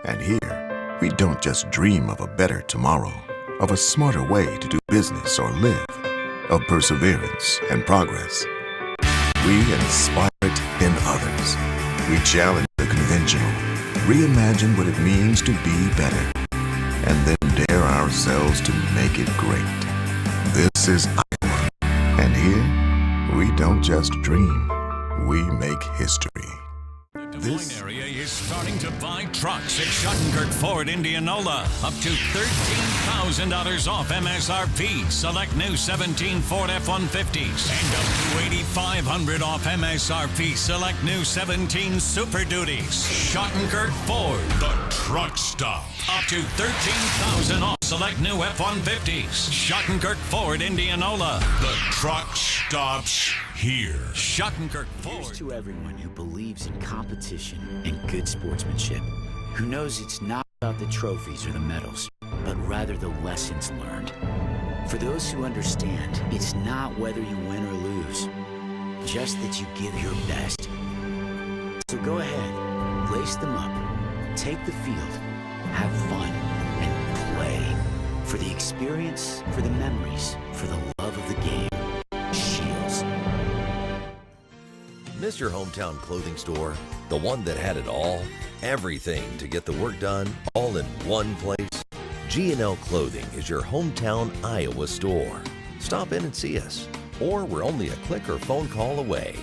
And here, we don't just dream of a better tomorrow, of a smarter way to do business or live, of perseverance and progress. We inspire it in others. We challenge the conventional, reimagine what it means to be better, and then dare ourselves to make it great. This is Iowa, and here, we don't just dream, we make history. The Dowling area is starting to buy trucks at Schottenkirk Ford Indianola. Up to $13,000 off MSRP. Select new 17 Ford F-150s. And up to $8,500 off MSRP. Select new 17 Super Duties. Schottenkirk Ford, the truck stop. Up to $13,000 off select new F-150s. Schottenkirk Ford Indianola. The truck stops here. Schottenkirk Ford. Here's to everyone who believes in competition and good sportsmanship, who knows it's not about the trophies or the medals, but rather the lessons learned. For those who understand, it's not whether you win or lose, just that you give your best. So go ahead, lace them up, take the field, have fun, and play. For the experience, for the memories, for the love of the game. Shields. Miss your hometown clothing store? The one that had it all? Everything to get the work done, all in one place? G&L Clothing is your hometown Iowa store. Stop in and see us. Or we're only a click or phone call away.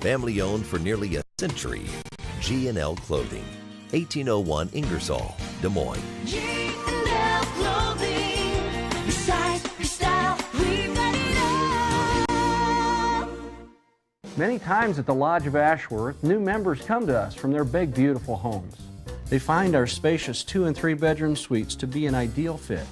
Family owned for nearly a century. G&L Clothing. 1801 Ingersoll, Des Moines. G&L Clothing. Your size, your style, we got it all. Many times at the Lodge of Ashworth, new members come to us from their big, beautiful homes. They find our spacious 2- and 3-bedroom suites to be an ideal fit.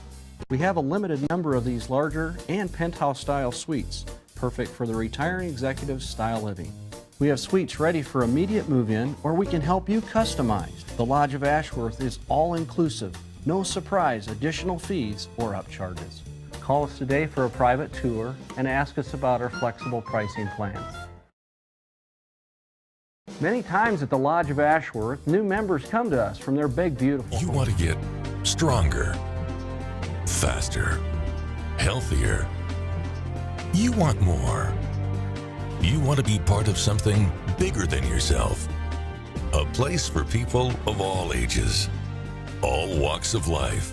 We have a limited number of these larger and penthouse-style suites, perfect for the retiring executive style living. We have suites ready for immediate move-in, or we can help you customize. The Lodge of Ashworth is all-inclusive, no surprise additional fees or upcharges. Call us today for a private tour and ask us about our flexible pricing plans. Many times at the Lodge of Ashworth, new members come to us from their big, beautiful You homes. want to get stronger, faster, healthier. You want more. You want to be part of something bigger than yourself. A place for people of all ages, all walks of life,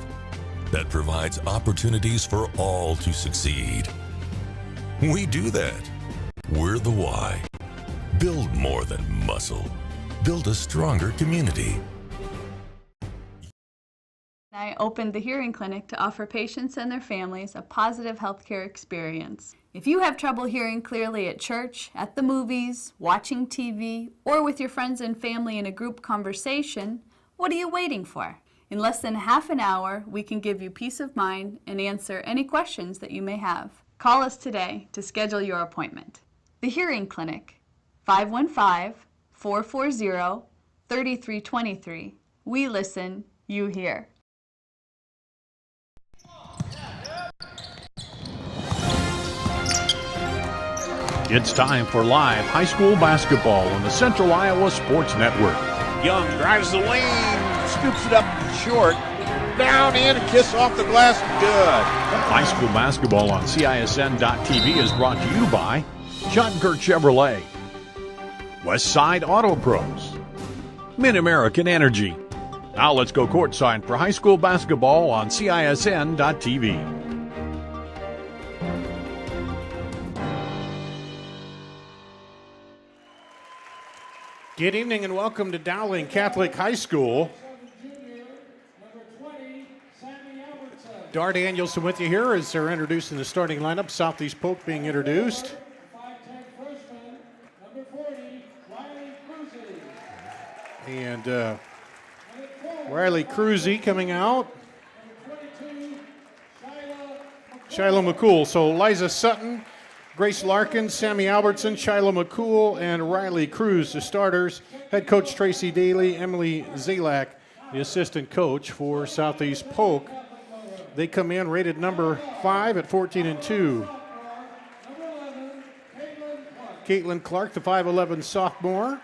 that provides opportunities for all to succeed. We do that. We're the why. Build more than muscle. Build a stronger community. I opened the Hearing Clinic to offer patients and their families a positive healthcare experience. If you have trouble hearing clearly at church, at the movies, watching TV, or with your friends and family in a group conversation, what are you waiting for? In less than half an hour, we can give you peace of mind and answer any questions that you may have. Call us today to schedule your appointment. The Hearing Clinic, 515-440-3323. We listen, you hear. It's time for live high school basketball on the Central Iowa Sports Network. Young drives the lane, scoops it up short, down in, a kiss off the glass, good. High school basketball on CISN.TV is brought to you by Schottenkirk Chevrolet, West Side Auto Pros, Mid-American Energy. Now let's go courtside for high school basketball on CISN.TV. Good evening and welcome to Dowling Catholic High School. Dar Danielson with you here as they're introducing the starting lineup. Southeast Polk being introduced. And Riley Cruzy coming out. Shiloh McCool. So Liza Sutton, Grace Larkin, Sammy Albertson, Shiloh McCool, and Riley Cruz, the starters. Head coach Tracy Daly, Emily Zalak, the assistant coach for Southeast Polk. They come in rated number 5 at 14-2. Caitlin Clark, the 5'11 sophomore.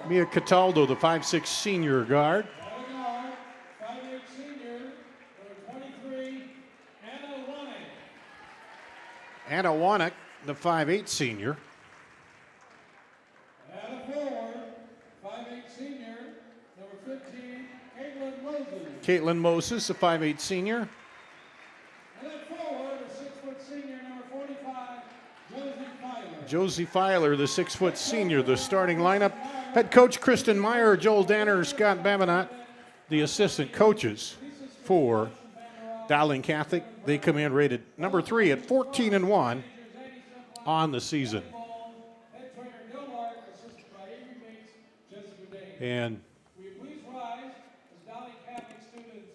Mia Cataldo, the 5'6 senior guard. 5'8 senior, number 23, Anna Wanick. Anna Wanick, the 5'8 senior. At a forward, 5'8 senior, number 15, Caitlin Moses. Caitlin Moses, the 5'8 senior. And at forward, a 6' senior, number 45, Josie Filer. Josie Filer, the 6' senior, the starting lineup. Head coach Kristen Meyer, Joel Danner, Scott Babanat, the assistant coaches for Dowling Catholic. They come in rated number 3 at 14-1 on the season. Head trainer Bill Lark, assisted by Avery Bates, Jessica Day. And We please rise as Dowling Catholic students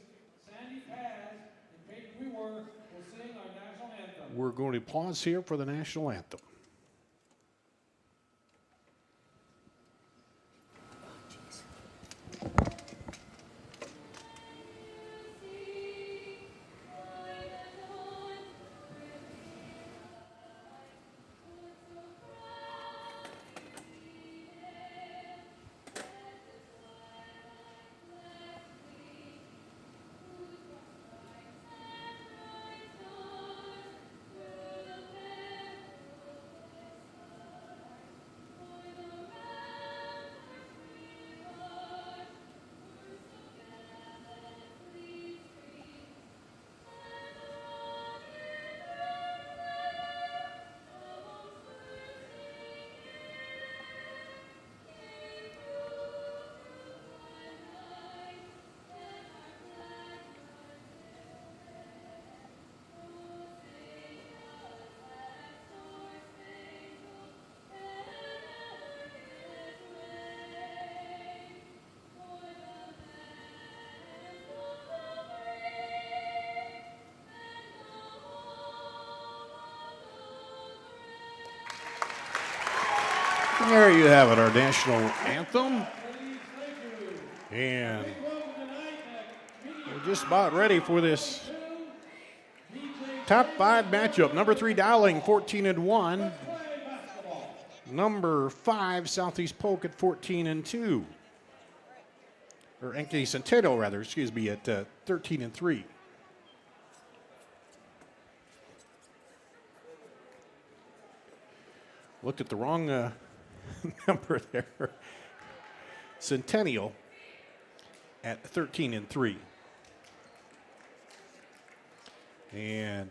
Sandy Paz and Peyton Brewer will sing our national anthem. we're going to pause here for the national anthem. There you have it, our national anthem. And we're just about ready for this top 5 matchup. Number 3, Dowling, 14-1. Number 5, Southeast Polk at 14-2. Or Enke Centeno, rather, excuse me, at 13-3. Looked at the wrong number there. Centennial at 13-3. And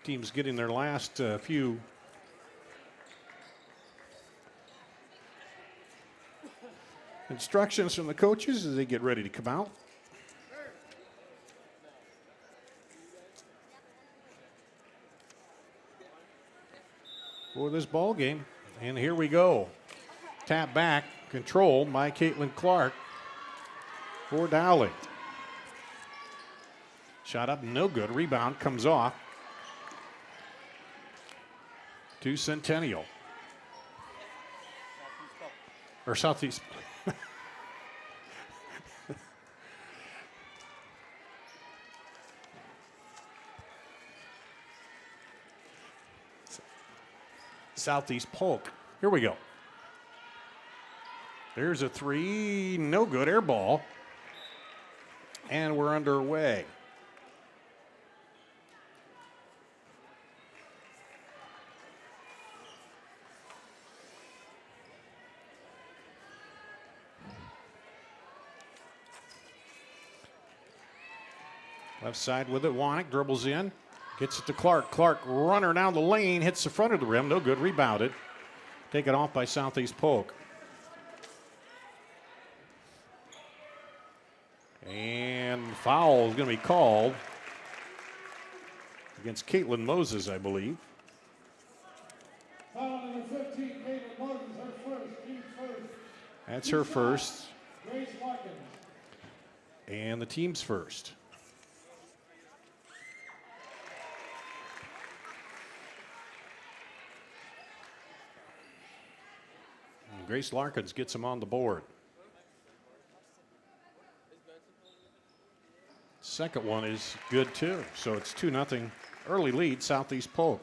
teams getting their last few instructions from the coaches as they get ready to come out. For this ball game. And here we go. Tap back, control by Caitlin Clark for Dowling. Shot up, no good. Rebound comes off to Centennial. Or Southeast. Southeast Polk. Here we go. There's a 3, no good, air ball. And we're underway. Left side with it, Wanick dribbles in. Gets it to Clark. Clark, runner down the lane, hits the front of the rim. No good, rebounded. Taken off by Southeast Polk. And foul is going to be called against Caitlin Moses, I believe. Foul number 15, Caitlin Moses, her first, team first. That's her first. Grace Larkins. And the team's first. Grace Larkins gets him on the board. Second one is good too. So it's 2-0 early lead, Southeast Polk.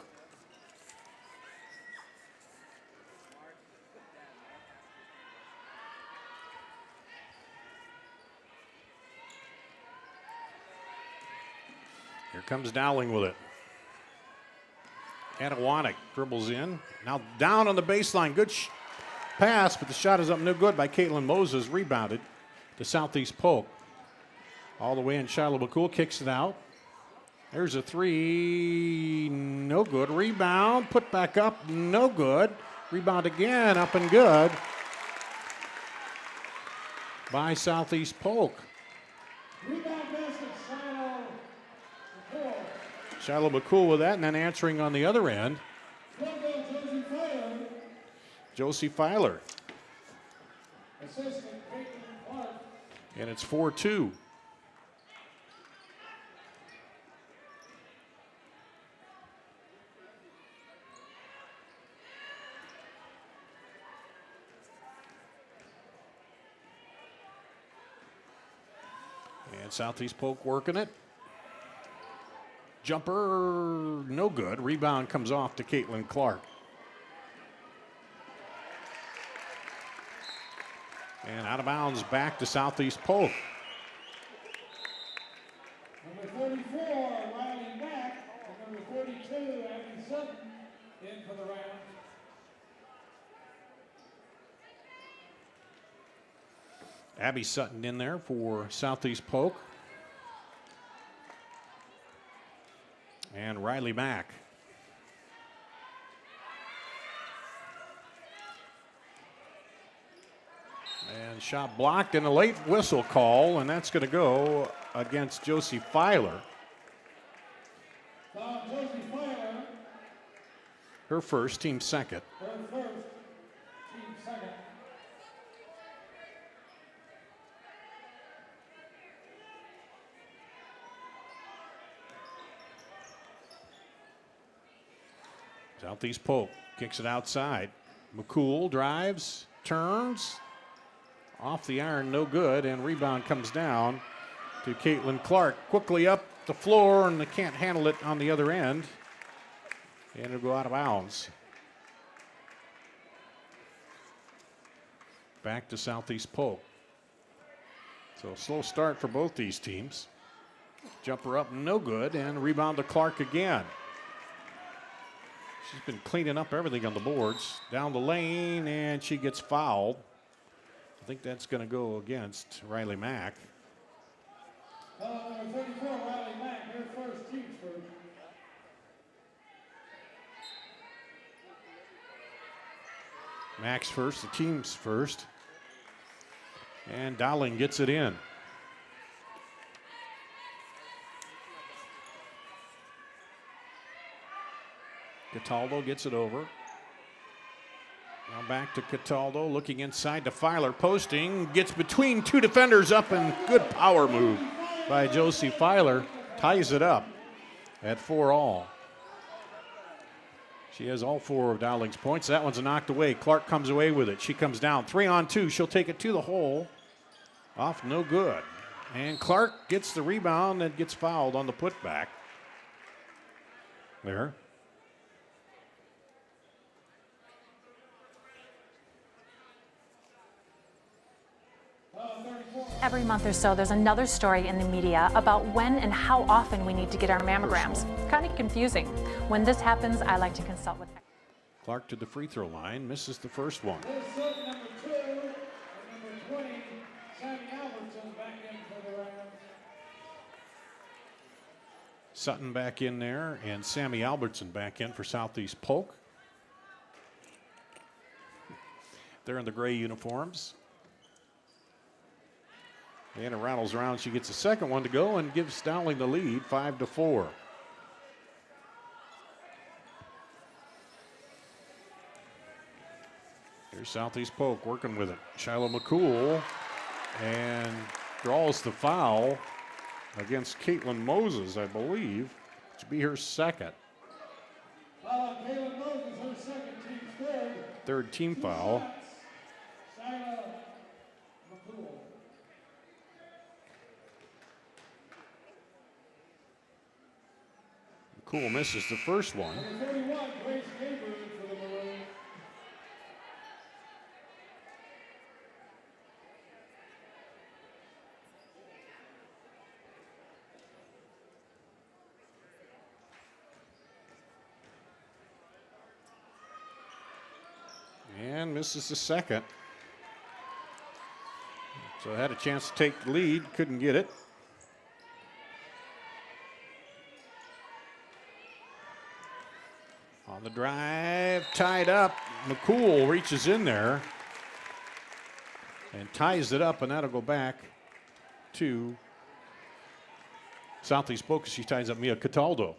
Here comes Dowling with it. Adawanek dribbles in. Now down on the baseline. Good pass, but the shot is up no good by Caitlin Moses. Rebounded to Southeast Polk. All the way in, Shiloh McCool kicks it out. There's a three. No good. Rebound. Put back up. No good. Rebound again. Up and good by Southeast Polk. Rebound basket, Shiloh McCool. Shiloh McCool with that, and then answering on the other end, Josie Fire. Josie Filer. Assistant Caitlin Clark. And it's 4-2. And Southeast Polk working it. Jumper, no good. Rebound comes off to Caitlin Clark. And out of bounds back to Southeast Polk. Number 34, Riley Mack. And number 42, Abby Sutton, in for the round. Abby Sutton in there for Southeast Polk. And Riley Mack. And shot blocked and a late whistle call, and that's going to go against Josie Filer. Josie Fire, Her first, team second. her first, team second. Southeast Polk kicks it outside. McCool drives, turns, off the iron, no good, and rebound comes down to Caitlin Clark. Quickly up the floor, and they can't handle it on the other end. And it'll go out of bounds. Back to Southeast Polk. So a slow start for both these teams. Jumper up, no good, and rebound to Clark again. She's been cleaning up everything on the boards. Down the lane, and she gets fouled. I think that's going to go against Riley Mack. Number 34, Riley Mack, her first, team's first. Mack's first, the team's first. And Dowling gets it in. Cataldo gets it over. Now back to Cataldo, looking inside to Filer, posting, gets between two defenders up, and good power move by Josie Filer. Ties it up at 4-all. She has all 4 of Dowling's points. That one's knocked away. Clark comes away with it. She comes down 3-on-2. She'll take it to the hole. Off, no good. And Clark gets the rebound and gets fouled on the putback. There. Every month or so, there's another story in the media about when and how often we need to get our mammograms. It's kind of confusing. When this happens, I like to consult with. Clark to the free throw line, misses the first one. This is number 2 and number 20, Sammy Albertson, back in for the round. Sutton back in there, and Sammy Albertson back in for Southeast Polk. They're in the gray uniforms. Anna rattles around. She gets a second one to go and gives Dowling the lead, 5-4. Here's Southeast Polk working with it. Shiloh McCool, and draws the foul against Caitlin Moses, I believe. To be her second. Caitlin Moses, her second, team's third. Third team foul. Shiloh McCool. McCool misses the first one. Number 31, Grace Gabriel for the Maroons. misses the second. So had a chance to take the lead, couldn't get it. On the drive, tied up. McCool reaches in there and ties it up, and that'll go back to Southeast Polk. She ties up Mia Cataldo.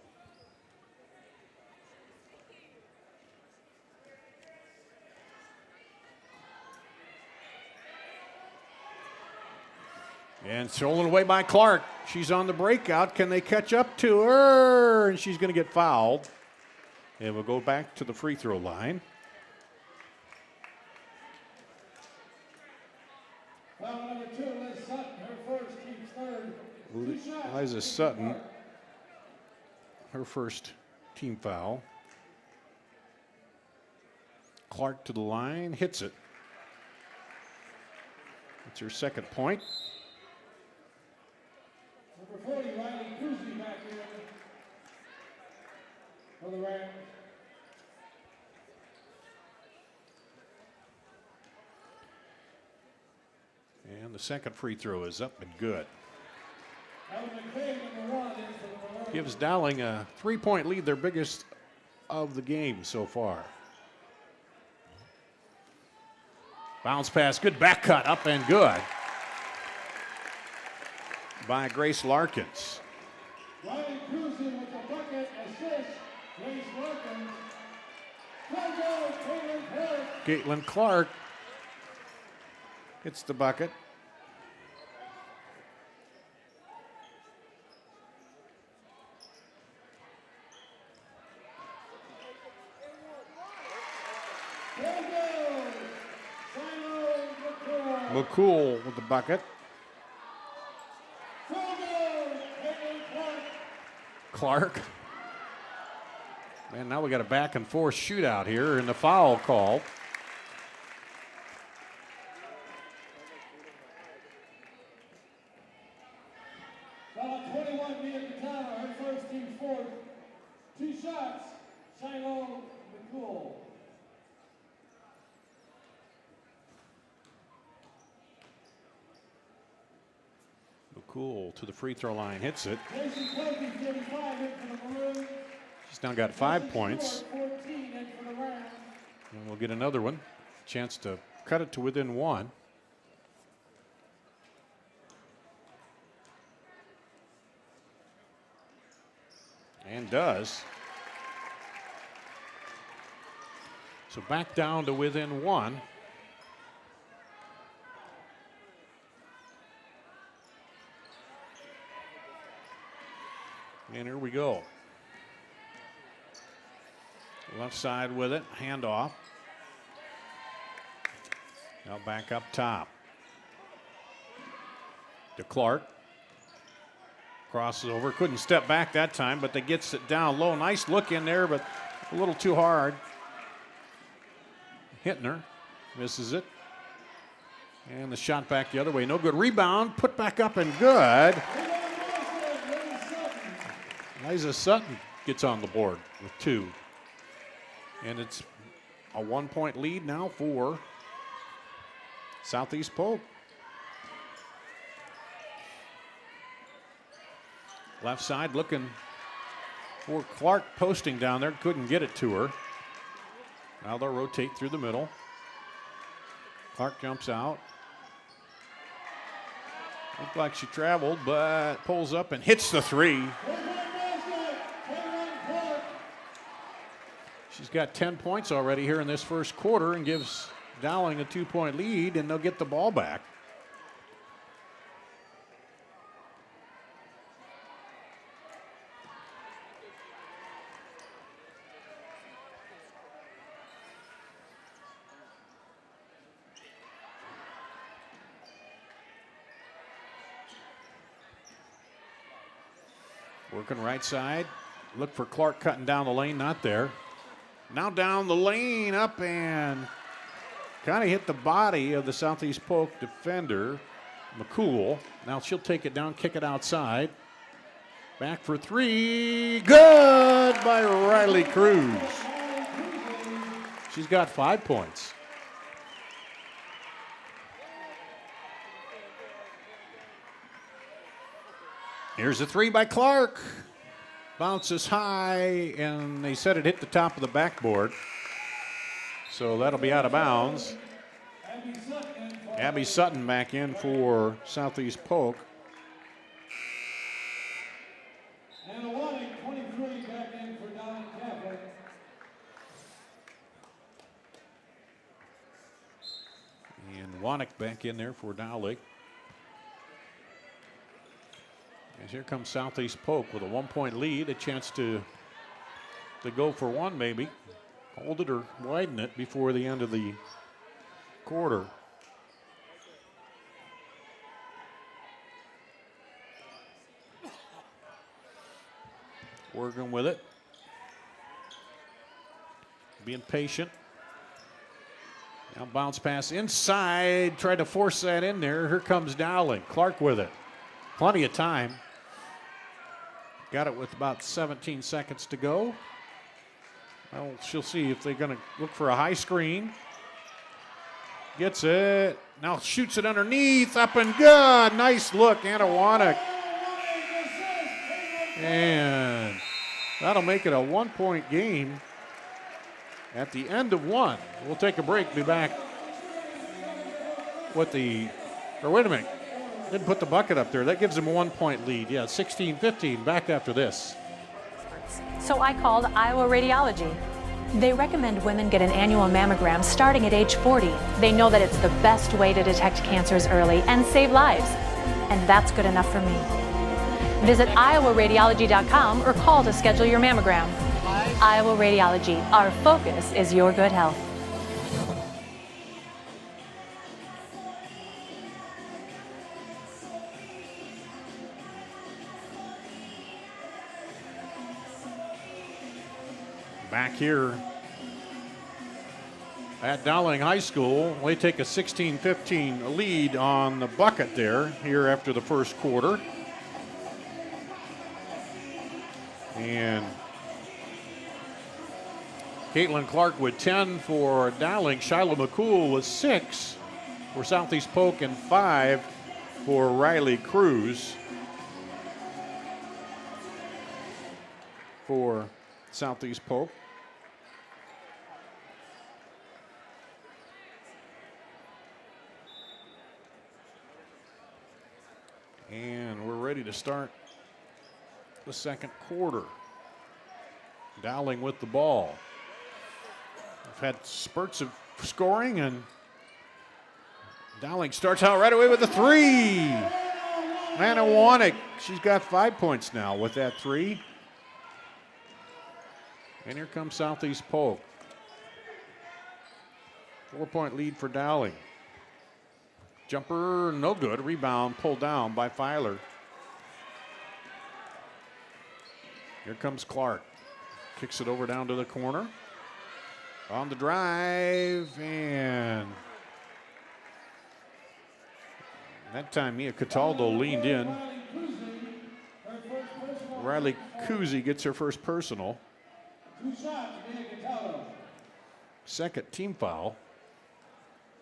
And stolen away by Clark. She's on the breakout. Can they catch up to her? And she's going to get fouled. And we'll go back to the free throw line. Foul number 2, Liz Sutton, her first, team's third. 2 shots. Liza Sutton, her first team foul. Clark to the line, hits it. That's her second point. Number 40, Riley Kruzy back in for the Rams. And the second free throw is up and good. Gives Dowling a 3-point lead, their biggest of the game so far. Bounce pass, good back cut, up and good by Grace Larkins. Riley Kruzy with the bucket, assist, Grace Larkins. Caitlin Clark. Caitlin Clark hits the bucket. McCool with the bucket. Clark. And now we got a back and forth shootout here in the foul call. Foul 21, Mia Katana, her first, team's fourth. 2 shots, Shiloh McCool. McCool to the free throw line, hits it. Jason Kobe, 35 in for the Maroons. She's now got 5 points. 14 in for the Rams. And we'll get another one. Chance to cut it to within 1. And does. So back down to within 1. And here we go. Left side with it, handoff. Now back up top. To Clark. Crosses over, couldn't step back that time, but they gets it down low. Nice look in there, but a little too hard. Hitting her, misses it. And the shot back the other way, no good. Rebound, put back up and good. Liza Sutton gets on the board with 2. And it's a 1-point lead now for Southeast Polk. Left side looking for Clark, posting down there, couldn't get it to her. Now they'll rotate through the middle. Clark jumps out. Looked like she traveled, but pulls up and hits the 3. She's got 10 points already here in this first quarter and gives Dowling a 2-point lead, and they'll get the ball back. Working right side. Look for Clark cutting down the lane, not there. Now down the lane, up and kind of hit the body of the Southeast Polk defender, McCool. Now she'll take it down, kick it outside. Back for 3. Good by Riley Cruz. She's got 5 points. Here's a three by Clark. Bounces high, and they said it hit the top of the backboard. So that'll be out of bounds. Abby Sutton back in for Southeast Polk. And a Wannick 23 back in for Dowling Catholic. And Wannick back in there for Dowling. And here comes Southeast Polk with a 1-point lead, a chance to go for one maybe. Hold it or widen it before the end of the quarter. Working with it. Being patient. Now bounce pass inside. Tried to force that in there. Here comes Dowling. Clark with it. Plenty of time. Got it with about 17 seconds to go. Well, she'll see if they're going to look for a high screen. Gets it. Now shoots it underneath. Up and good. Nice look. Anna Wannick. And that'll make it a 1-point game at the end of one. We'll take a break. Be back with wait a minute. Didn't put the bucket up there. That gives them a 1-point lead. Yeah, 16-15. Back after this. So I called Iowa Radiology. They recommend women get an annual mammogram starting at age 40. They know that it's the best way to detect cancers early and save lives. And that's good enough for me. Visit iowaradiology.com or call to schedule your mammogram. Iowa Radiology. Our focus is your good health. Back here at Dowling High School, they take a 16-15 lead on the bucket there here after the first quarter. And Caitlin Clark with 10 for Dowling. Shiloh McCool with 6 for Southeast Polk and 5 for Riley Cruz for Southeast Polk. And we're ready to start the second quarter. Dowling with the ball. We've had spurts of scoring, and Dowling starts out right away with a three. Anna Wannick, she's got 5 points now with that three. And here comes Southeast Polk. 4-point lead for Dowling. Jumper, no good. Rebound pulled down by Filer. Here comes Clark. Kicks it over down to the corner. On the drive, and that time Mia Cataldo leaned in. Riley Kuzi gets her first personal. Second team foul,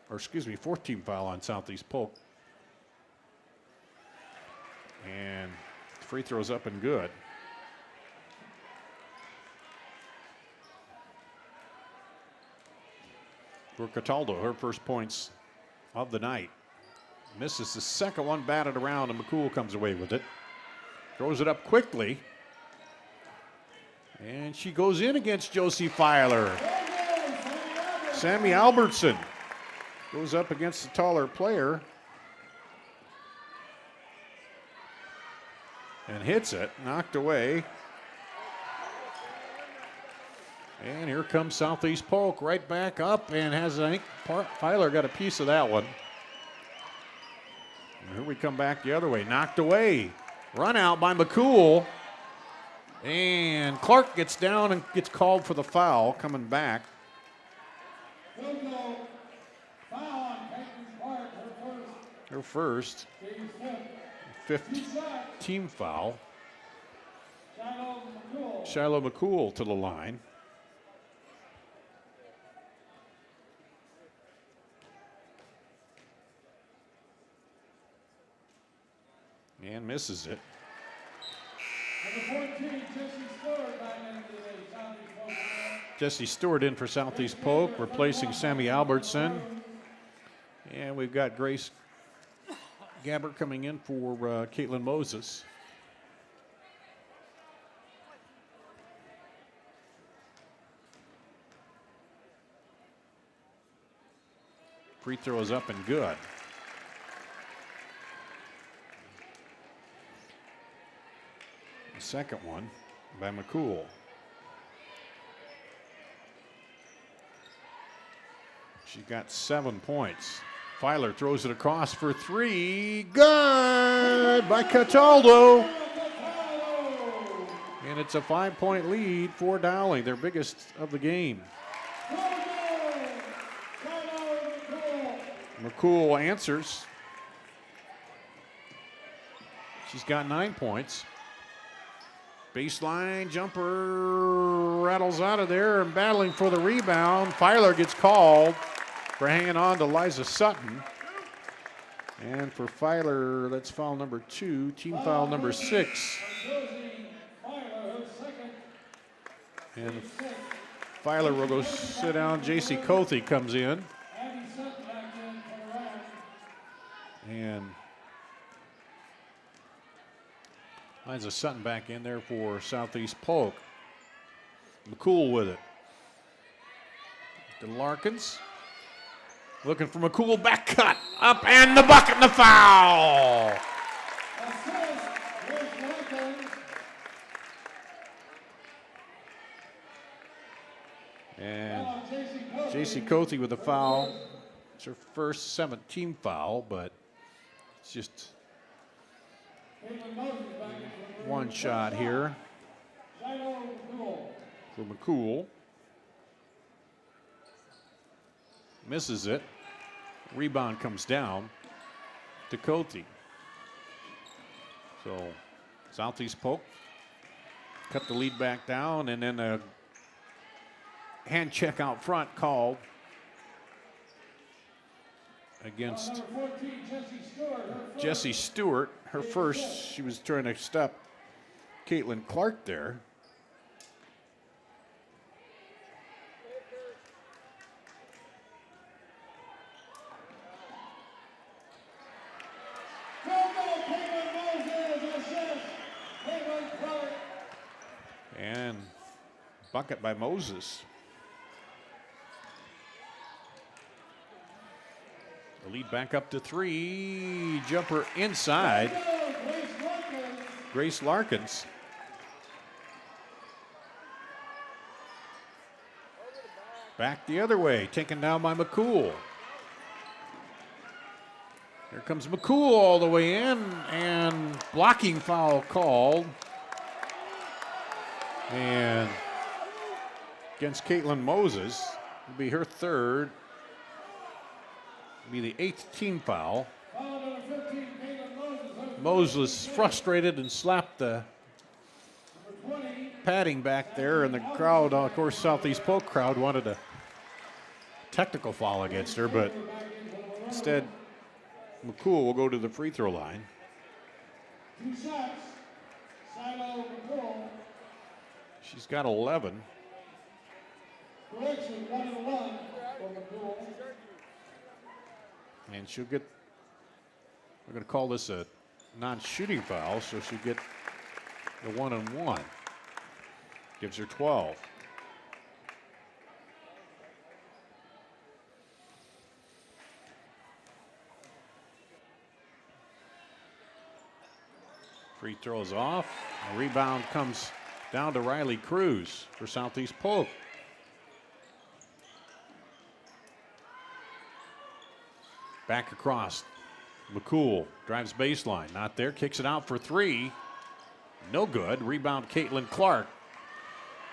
or excuse me, fourth team foul on Southeast Polk. And free throws up and good. For Cataldo, her first points of the night. Misses the second one, batted around, and McCool comes away with it. Throws it up quickly. And she goes in against Josie Filer. Sammy Albertson goes up against the taller player and hits it, knocked away. And here comes Southeast Polk right back up and has, I think, Filer got a piece of that one. And here we come back the other way, knocked away. Run out by McCool. And Clark gets down and gets called for the foul coming back. Her first. Fifth team foul. Shiloh McCool to the line. And misses it. Number 14, Jesse Stewart back into the Southeast Polk. Jesse Stewart in for Southeast Polk, replacing Sammy Albertson. And we've got Grace Gabber coming in for Caitlin Moses. Free throw is up and good. The second one by McCool. She got 7 points. Filer throws it across for three. Good by Cataldo. And it's a 5-point lead for Dowling, their biggest of the game. McCool answers. She's got 9 points. Baseline jumper rattles out of there and battling for the rebound. Filer gets called for hanging on to Liza Sutton. And for Filer, that's foul number 2, team foul number 6. And Filer will go sit down. J.C. Cothe comes in. And Liza Sutton back in there for Southeast Polk. McCool with it. To Larkins. Looking for McCool, back cut, up, and the bucket and the foul. And J.C. Cothe with a foul. It's her first 7th-team foul, but it's just one shot here for McCool. Misses it. Rebound comes down to Cothe. So Southeast Polk cut the lead back down, and then a hand check out front called against Jessie Stewart. Her first, she was trying to stop Caitlin Clark there. And bucket by Moses. The lead back up to 3. Jumper inside. Grace Larkins. Back the other way, taken down by McCool. Here comes McCool all the way in, and blocking foul called. And against Caitlin Moses, it'll be her 3rd. It'll be the 8th team foul. Moses frustrated and slapped the padding back there, and the crowd, of course, Southeast Polk crowd wanted a technical foul against her, but instead, McCool will go to the free throw line. 2 shots. Silo McCool. She's got 11. Correction, 1-1 for McCool. And she'll get, we're going to call this a non-shooting foul, so she'll get the 1-and-1. Gives her 12. Free throws off. A rebound comes down to Riley Cruz for Southeast Polk. Back across. McCool drives baseline. Not there. Kicks it out for 3. No good. Rebound Caitlin Clark.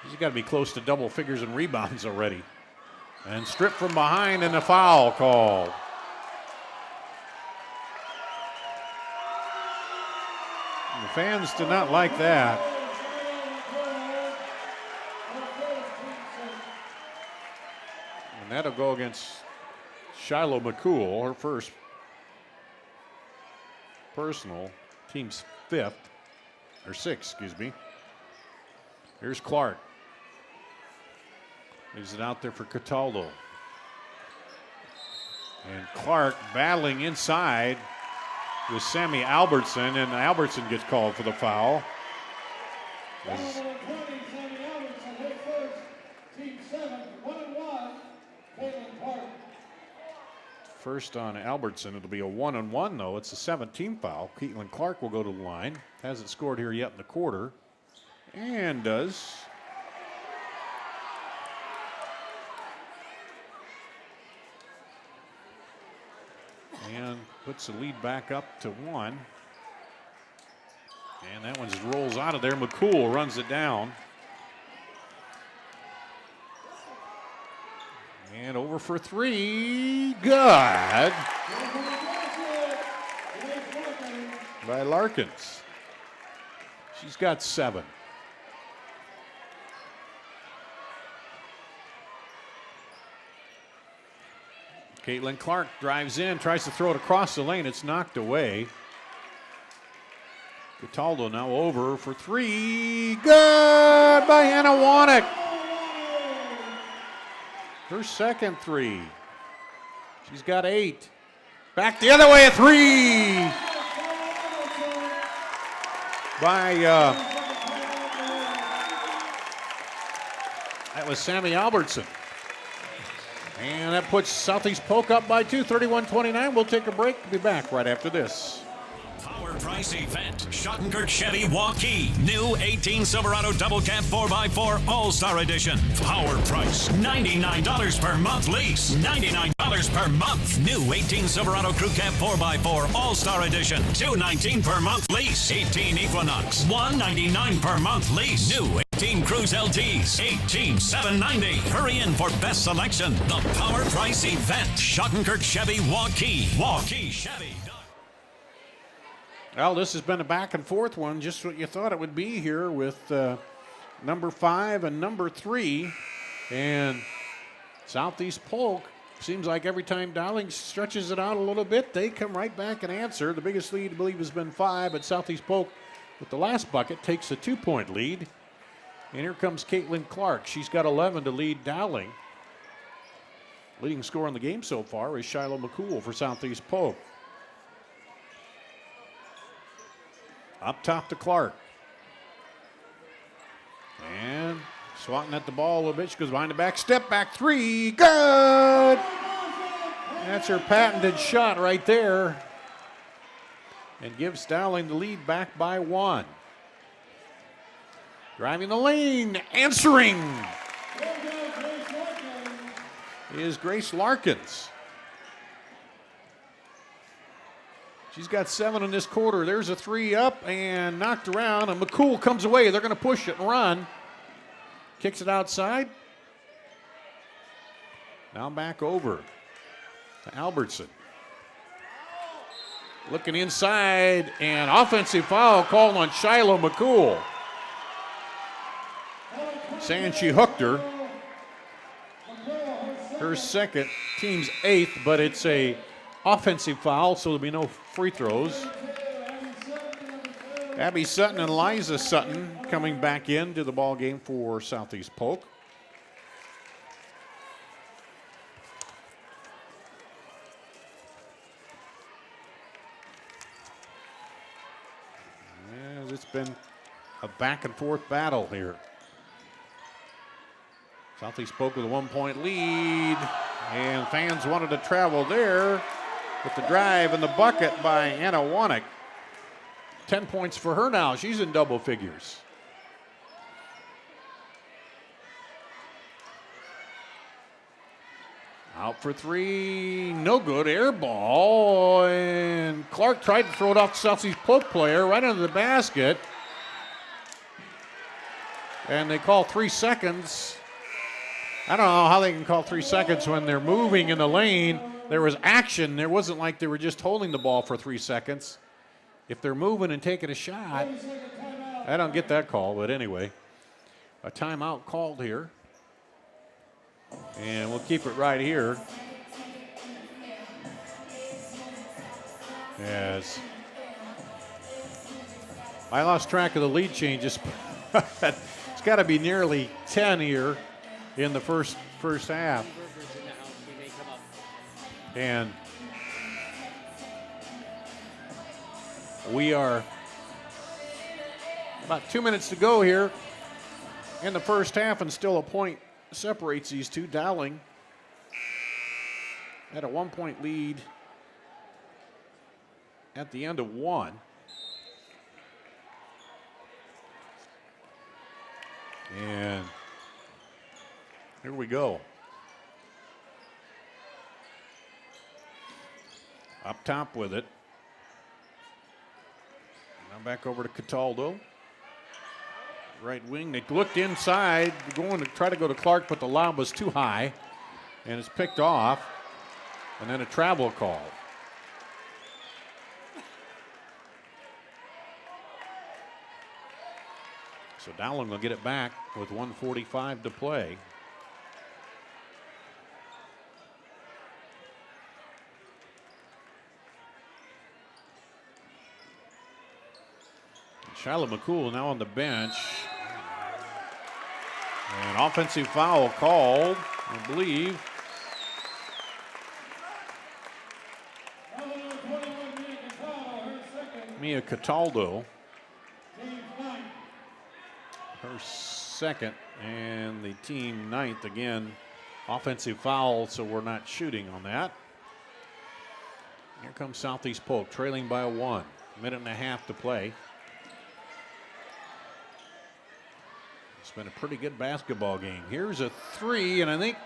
She's got to be close to double figures in rebounds already. And stripped from behind and a foul called. The fans did not like that. And that'll go against Shiloh McCool, her first personal, team's 5th. or 6, excuse me. Here's Clark. Leaves it out there for Cataldo. And Clark battling inside with Sammy Albertson, and Albertson gets called for the foul. First on Albertson, it'll be a 1-on-1 though. It's the 17th foul. Caitlin Clark will go to the line. Hasn't scored here yet in the quarter. And does. And puts the lead back up to 1. And that one just rolls out of there. McCool runs it down. And over for 3. Good. By Larkins. She's got 7. Caitlin Clark drives in, tries to throw it across the lane. It's knocked away. Cataldo now over for 3. Good by Hannah Wannick. Her second 3. She's got 8. Back the other way, a 3 by that was Sammy Albertson. And that puts Southeast Polk up by 2, 31-29. We'll take a break. Be back right after this. Power Price Event, Schottenkirk Chevy Waukee. New 18 Silverado Double Cab 4x4 All-Star Edition. Power Price, $99 per month lease. $99 per month. New 18 Silverado Crew Cab 4x4 All-Star Edition. $219 per month lease. 18 Equinox, $199 per month lease. New 18 Cruise LTs, $18,790. Hurry in for best selection. The Power Price Event, Schottenkirk Chevy Waukee. Waukee Chevy. Well, this has been a back and forth one, just what you thought it would be here with number 5 and number 3. And Southeast Polk, seems like every time Dowling stretches it out a little bit, they come right back and answer. The biggest lead, I believe, has been 5, but Southeast Polk, with the last bucket, takes a 2-point lead. And here comes Caitlin Clark. She's got 11 to lead Dowling. Leading scorer in the game so far is Shiloh McCool for Southeast Polk. Up top to Clark. And swatting at the ball a little bit. She goes behind the back. Step back 3. Good! That's her patented shot right there. And gives Dowling the lead back by 1. Driving the lane. Answering is Grace Larkins. She's got 7 in this quarter. There's a 3 up and knocked around, and McCool comes away. They're going to push it and run. Kicks it outside. Now back over to Albertson. Looking inside, and offensive foul called on Shiloh McCool. Saying she hooked her. Her second, team's 8th, but it's a offensive foul, so there'll be no free throws. Abby Sutton and Liza Sutton coming back into the ball game for Southeast Polk. And it's been a back and forth battle here. Southeast Polk with a 1-point lead, and fans wanted to travel there. With the drive and the bucket by Anna Wannick. 10 points for her now. She's in double figures. Out for 3. No good. Air ball. And Clark tried to throw it off the Southeast Polk player right under the basket. And they call 3 seconds. I don't know how they can call 3 seconds when they're moving in the lane. There was action. There wasn't like they were just holding the ball for 3 seconds. If they're moving and taking a shot, I don't get that call, but anyway. A timeout called here. And we'll keep it right here. As I lost track of the lead changes. It's got to be nearly 10 here in the first half. And we are about 2 minutes to go here in the first half, and still a point separates these two. Dowling had a 1-point lead at the end of one. And here we go. Up top with it. Now back over to Cataldo. Right wing. They looked inside, going to try to go to Clark, but the lob was too high, and it's picked off. And then a travel call. So Dowling will get it back with 1:45 to play. Shiloh McCool now on the bench. An offensive foul called, I believe. Mia Cataldo. Her second, and the team ninth. Again, offensive foul, so we're not shooting on that. Here comes Southeast Polk, trailing by 1. Minute and a half to play. It's been a pretty good basketball game. Here's a three, and I think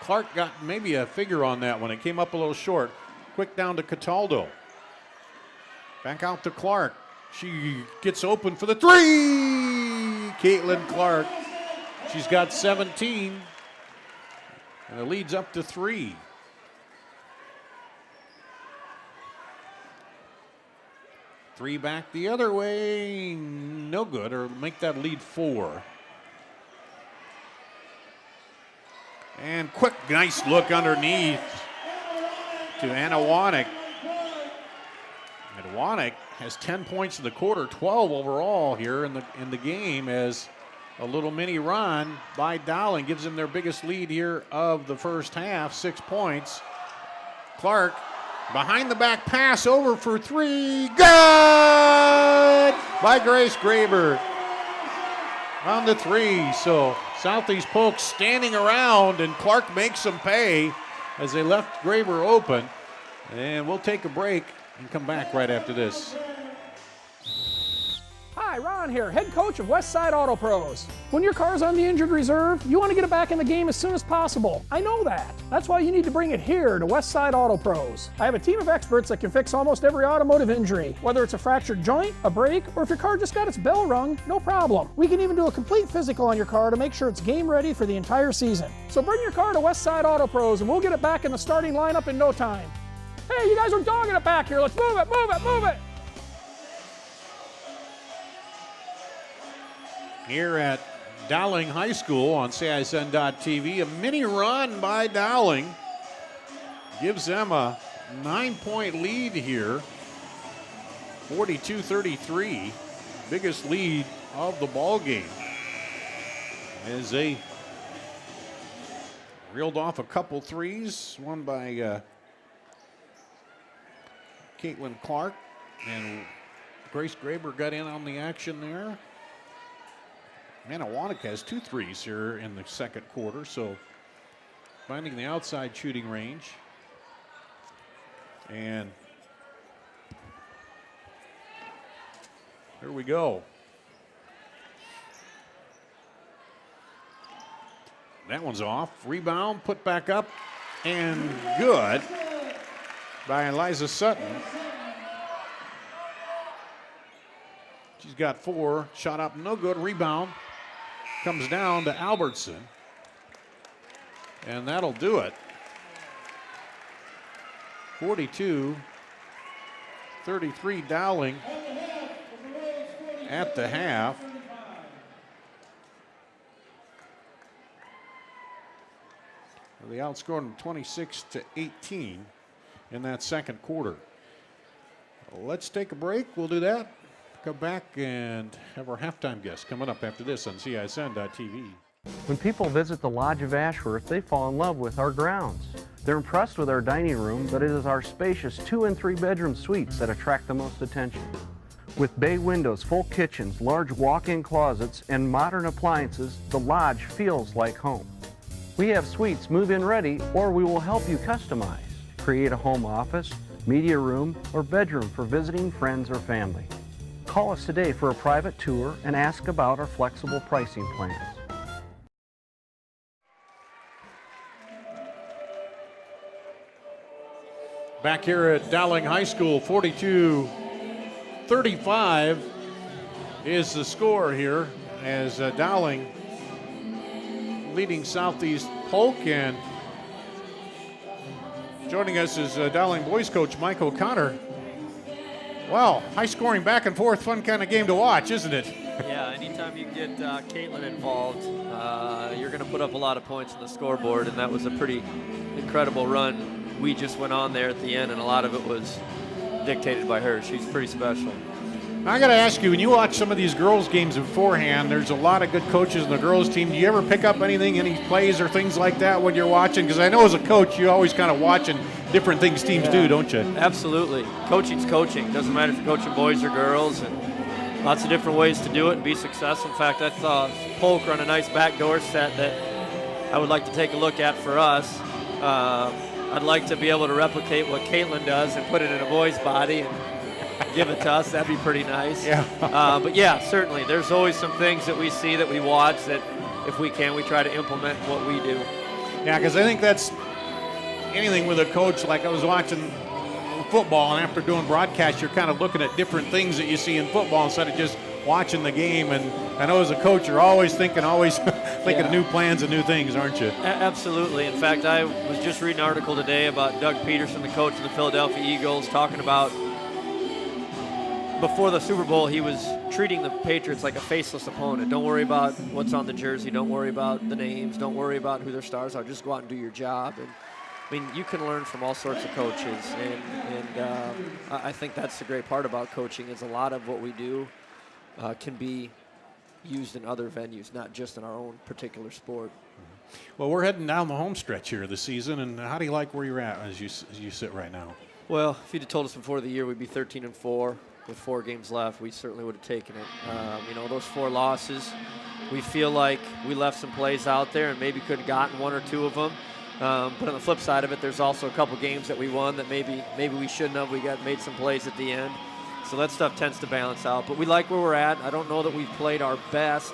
Clark got maybe a figure on that one. It came up a little short. Quick down to Cataldo. Back out to Clark. She gets open for the three. Caitlin Clark. She's got 17. And it leads up to 3. Three back the other way. No good, or make that lead 4. And quick, nice look underneath to Anna Wanek. And Wanek has 10 points in the quarter, 12 overall here in the game, as a little mini run by Dowling gives them their biggest lead here of the first half, 6 points. Clark, behind the back pass over for 3. Good by Grace Graber on the 3. So Southeast Polk standing around, and Clark makes them pay as they left Graber open. And we'll take a break and come back right after this. Hi, Ron here, head coach of Westside Auto Pros. When your car's on the injured reserve, you want to get it back in the game as soon as possible. I know that. That's why you need to bring it here to Westside Auto Pros. I have a team of experts that can fix almost every automotive injury. Whether it's a fractured joint, a brake, or if your car just got its bell rung, no problem. We can even do a complete physical on your car to make sure it's game ready for the entire season. So bring your car to Westside Auto Pros and we'll get it back in the starting lineup in no time. Hey, you guys are dogging it back here. Let's move it, move it, move it. Here at Dowling High School on CISN.TV, a mini run by Dowling gives them a 9-point lead here, 42-33, biggest lead of the ball game, as they reeled off a couple threes, one by Caitlin Clark, and Grace Graber got in on the action there. Anawanek has 2 threes here in the second quarter, so finding the outside shooting range. And here we go. That one's off. Rebound, put back up, and good by Eliza Sutton. She's got 4. Shot up, no good. Rebound comes down to Albertson. And that'll do it. 42-33 Dowling at the half. They outscored them 26-18 in that second quarter. Let's take a break. We'll do that Come back and have our halftime guest coming up after this on CISN.TV. When people visit the Lodge of Ashworth, they fall in love with our grounds. They're impressed with our dining room, but it is our spacious 2 and 3 bedroom suites that attract the most attention. With bay windows, full kitchens, large walk-in closets, and modern appliances, the Lodge feels like home. We have suites move-in ready, or we will help you customize. Create a home office, media room, or bedroom for visiting friends or family. Call us today for a private tour and ask about our flexible pricing plans. Back here at Dowling High School, 42-35 is the score here as Dowling leading Southeast Polk, and joining us is Dowling boys coach Mike O'Connor. Wow, high scoring, back and forth, fun kind of game to watch, isn't it? Yeah, anytime you get Caitlin involved, you're going to put up a lot of points on the scoreboard, and that was a pretty incredible run. We just went on there at the end, and a lot of it was dictated by her. She's pretty special. I got to ask you, when you watch some of these girls' games beforehand, there's a lot of good coaches in the girls' team. Do you ever pick up anything, any plays or things like that when you're watching? Because I know as a coach, you always kind of watching different things teams do, don't you? Absolutely. Coaching's coaching. Doesn't matter if you're coaching boys or girls, and lots of different ways to do it and be successful. In fact, I saw Polk run a nice backdoor set that I would like to take a look at for us. I'd like to be able to replicate what Caitlin does and put it in a boy's body and give it to us. That'd be pretty nice. Yeah. But yeah, certainly. There's always some things that we see that we watch that if we can, we try to implement what we do. Yeah, because I think that's anything with a coach. Like I was watching football, and after doing broadcast, you're kind of looking at different things that you see in football instead of just watching the game. And I know as a coach, you're always thinking of new plans and new things, aren't you? Absolutely. In fact, I was just reading an article today about Doug Peterson, the coach of the Philadelphia Eagles, talking about before the Super Bowl, he was treating the Patriots like a faceless opponent. Don't worry about what's on the jersey. Don't worry about the names. Don't worry about who their stars are. Just go out and do your job. And I mean, you can learn from all sorts of coaches, and I think that's the great part about coaching is a lot of what we do can be used in other venues, not just in our own particular sport. Well, we're heading down the home stretch here of the season, and how do you like where you're at as you sit right now? Well, if you'd have told us before the year we'd be 13-4 with 4 games left, we certainly would have taken it. Those 4 losses, we feel like we left some plays out there and maybe could have gotten 1 or 2 of them. But on the flip side of it, there's also a couple games that we won that maybe we shouldn't have. We made some plays at the end. So that stuff tends to balance out. But we like where we're at. I don't know that we've played our best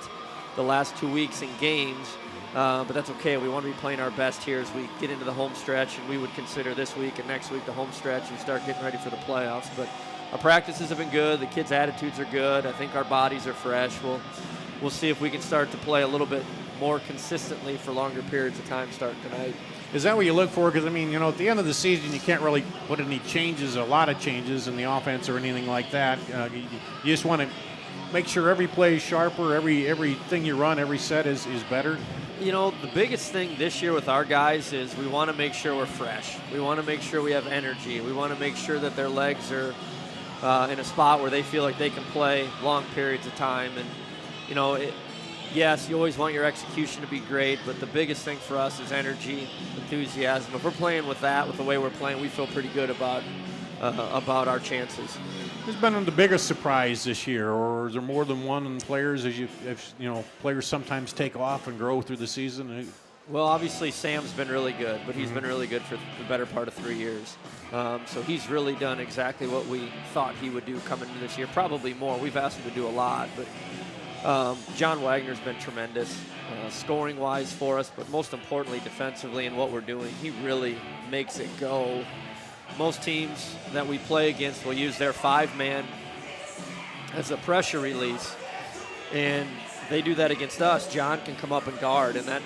the last 2 weeks in games, but that's okay. We want to be playing our best here as we get into the home stretch, and we would consider this week and next week the home stretch and start getting ready for the playoffs. But our practices have been good. The kids' attitudes are good. I think our bodies are fresh. We'll see if we can start to play a little bit more consistently for longer periods of time starting tonight. Is that what you look for? Because, at the end of the season, you can't really put any changes, a lot of changes in the offense or anything like that. You just want to make sure every play is sharper, everything you run, every set is better. The biggest thing this year with our guys is we want to make sure we're fresh. We want to make sure we have energy. We want to make sure that their legs are in a spot where they feel like they can play long periods of time. And, yes, you always want your execution to be great, but the biggest thing for us is energy, enthusiasm. If we're playing with that, with the way we're playing, we feel pretty good about our chances. Who's been the biggest surprise this year, or is there more than one in players as players sometimes take off and grow through the season? Well, obviously Sam's been really good, but he's been really good for the better part of 3 years. So he's really done exactly what we thought he would do coming into this year, probably more. We've asked him to do a lot, but John Wagner's been tremendous, scoring-wise for us, but most importantly defensively in what we're doing. He really makes it go. Most teams that we play against will use their 5-man as a pressure release, and they do that against us. John can come up and guard, and that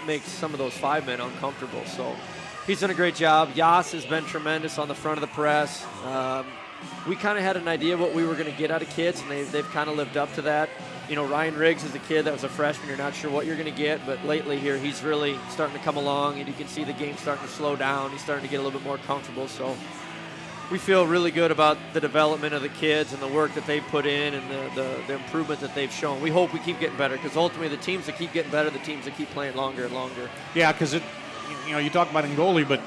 makes some of those 5 men uncomfortable. So he's done a great job. Yas has been tremendous on the front of the press. We kind of had an idea what we were going to get out of kids, and they've kind of lived up to that. Ryan Riggs is a kid that was a freshman. You're not sure what you're going to get, but lately here he's really starting to come along, and you can see the game starting to slow down. He's starting to get a little bit more comfortable. So we feel really good about the development of the kids and the work that they put in and the improvement that they've shown. We hope we keep getting better because ultimately the teams that keep getting better, the teams that keep playing longer and longer. Yeah, because you talk about in goalie, but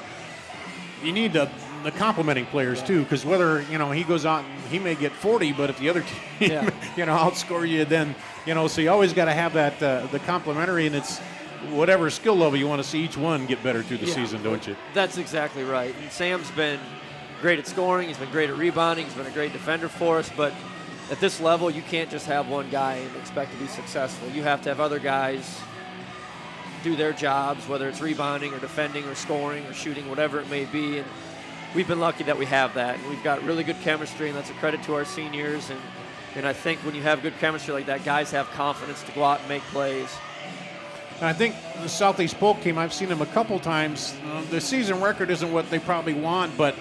you need the complementing players too, because whether he goes out and he may get 40, but if the other team outscore you, then so you always got to have that the complementary, and it's whatever skill level you want to see each one get better through the season, don't you? That's exactly right. And Sam's been great at scoring. He's been great at rebounding. He's been a great defender for us. But at this level, you can't just have one guy and expect to be successful. You have to have other guys do their jobs, whether it's rebounding or defending or scoring or shooting, whatever it may be. And we've been lucky that we have that. And we've got really good chemistry, and that's a credit to our seniors. And I think when you have good chemistry like that, guys have confidence to go out and make plays. And I think the Southeast Polk team, I've seen them a couple times. The season record isn't what they probably want, but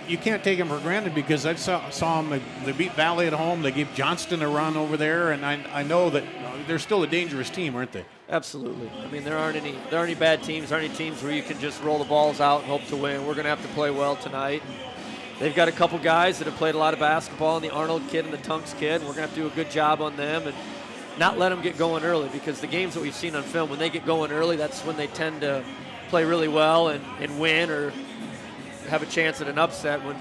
you can't take them for granted because I saw them. They beat Valley at home. They gave Johnston a run over there, and I know that they're still a dangerous team, aren't they? Absolutely. I mean, there aren't any bad teams. There aren't any teams where you can just roll the balls out and hope to win. We're going to have to play well tonight. They've got a couple guys that have played a lot of basketball, and the Arnold kid and the Tunks kid. We're going to have to do a good job on them and not let them get going early, because the games that we've seen on film, when they get going early, that's when they tend to play really well and win or have a chance at an upset. When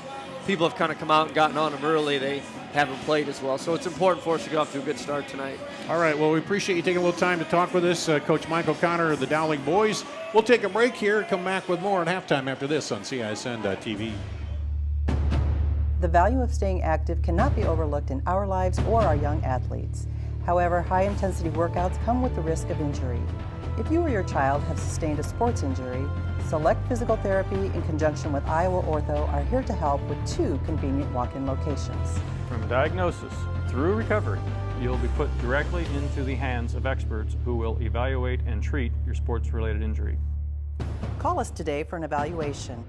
people have kind of come out and gotten on them early, they haven't played as well. So it's important for us to get off to a good start tonight. All right, well, we appreciate you taking a little time to talk with us, Coach Mike O'Connor of the Dowling boys. We'll take a break here and come back with more at halftime after this on CISN.TV. The value of staying active cannot be overlooked in our lives or our young athletes. However, high-intensity workouts come with the risk of injury. If you or your child have sustained a sports injury, Select Physical Therapy in conjunction with Iowa Ortho are here to help with 2 convenient walk-in locations. From diagnosis through recovery, you'll be put directly into the hands of experts who will evaluate and treat your sports-related injury. Call us today for an evaluation.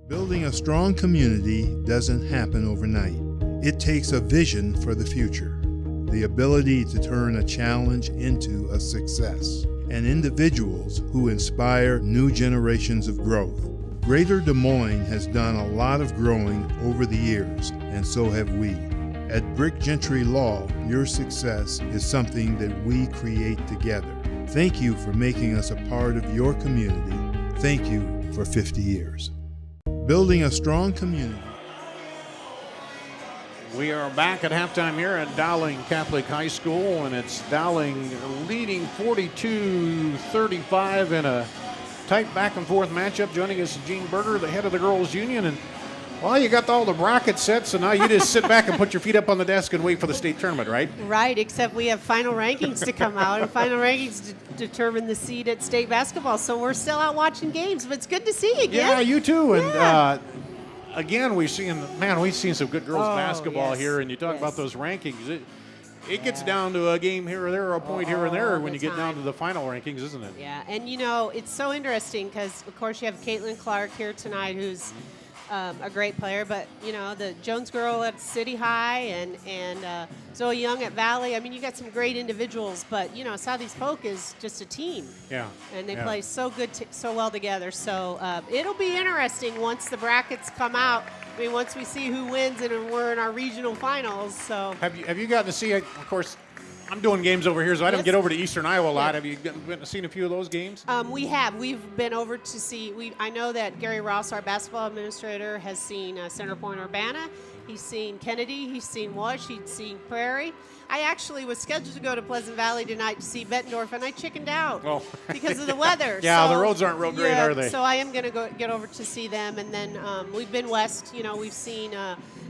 Building a strong community doesn't happen overnight. It takes a vision for the future, the ability to turn a challenge into a success, and individuals who inspire new generations of growth. Greater Des Moines has done a lot of growing over the years, and so have we. At Brick Gentry Law, your success is something that we create together. Thank you for making us a part of your community. Thank you for 50 years. Building a strong community. We are back at halftime here at Dowling Catholic High School, and it's Dowling leading 42-35 in a tight back-and-forth matchup. Joining us is Gene Berger, the head of the girls' union. And, well, you got all the brackets set, so now you just sit back and put your feet up on the desk and wait for the state tournament, right? Right, except we have final rankings to come out, and final rankings determine the seed at state basketball. So we're still out watching games, but it's good to see you again. Yeah, you too. And again, we've seen some good girls basketball here, and you talk about those rankings. It gets down to a game here or there, or a point here and there when you get down to the final rankings, isn't it? Yeah, and it's so interesting because, of course, you have Caitlin Clark here tonight, who's a great player, but the Jones girl at City High and Zoe Young at Valley. I mean, you got some great individuals, but Southeast Polk is just a team. Yeah. And they play so well together. So it'll be interesting once the brackets come out. I mean, once we see who wins and we're in our regional finals. So have you gotten to see? Of course, I'm doing games over here, so I don't get over to Eastern Iowa a lot. Have you seen a few of those games? We have. We've been over to see. I know that Gary Ross, our basketball administrator, has seen Center Point Urbana. He's seen Kennedy. He's seen Wash. He's seen Prairie. I actually was scheduled to go to Pleasant Valley tonight to see Bettendorf, and I chickened out because of the weather. Yeah, the roads aren't real great, are they? So I am going to get over to see them, and then we've been west. We've seen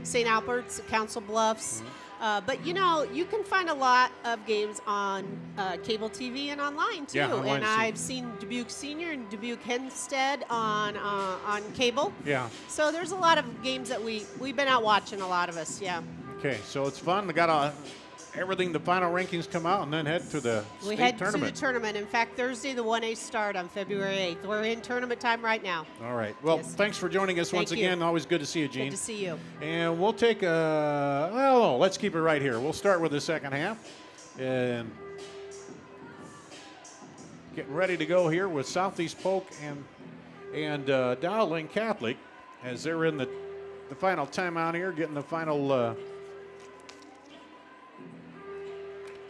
St. Albert's, Council Bluffs. But you can find a lot of games on cable TV and online too. Yeah, and I've seen Dubuque Senior and Dubuque Hempstead on cable. Yeah. So there's a lot of games that we've been out watching. A lot of us, yeah. Okay, so it's fun. We got everything. The final rankings come out, and then head to the we state head tournament. to the tournament. In fact, Thursday the 1A start on February 8th. We're in tournament time right now. All right. Well, thanks for joining us once again. Always good to see you, Gene. Good to see you. And we'll take let's keep it right here. We'll start with the second half. And getting ready to go here with Southeast Polk and Dowling Catholic as they're in the the final timeout here, getting the final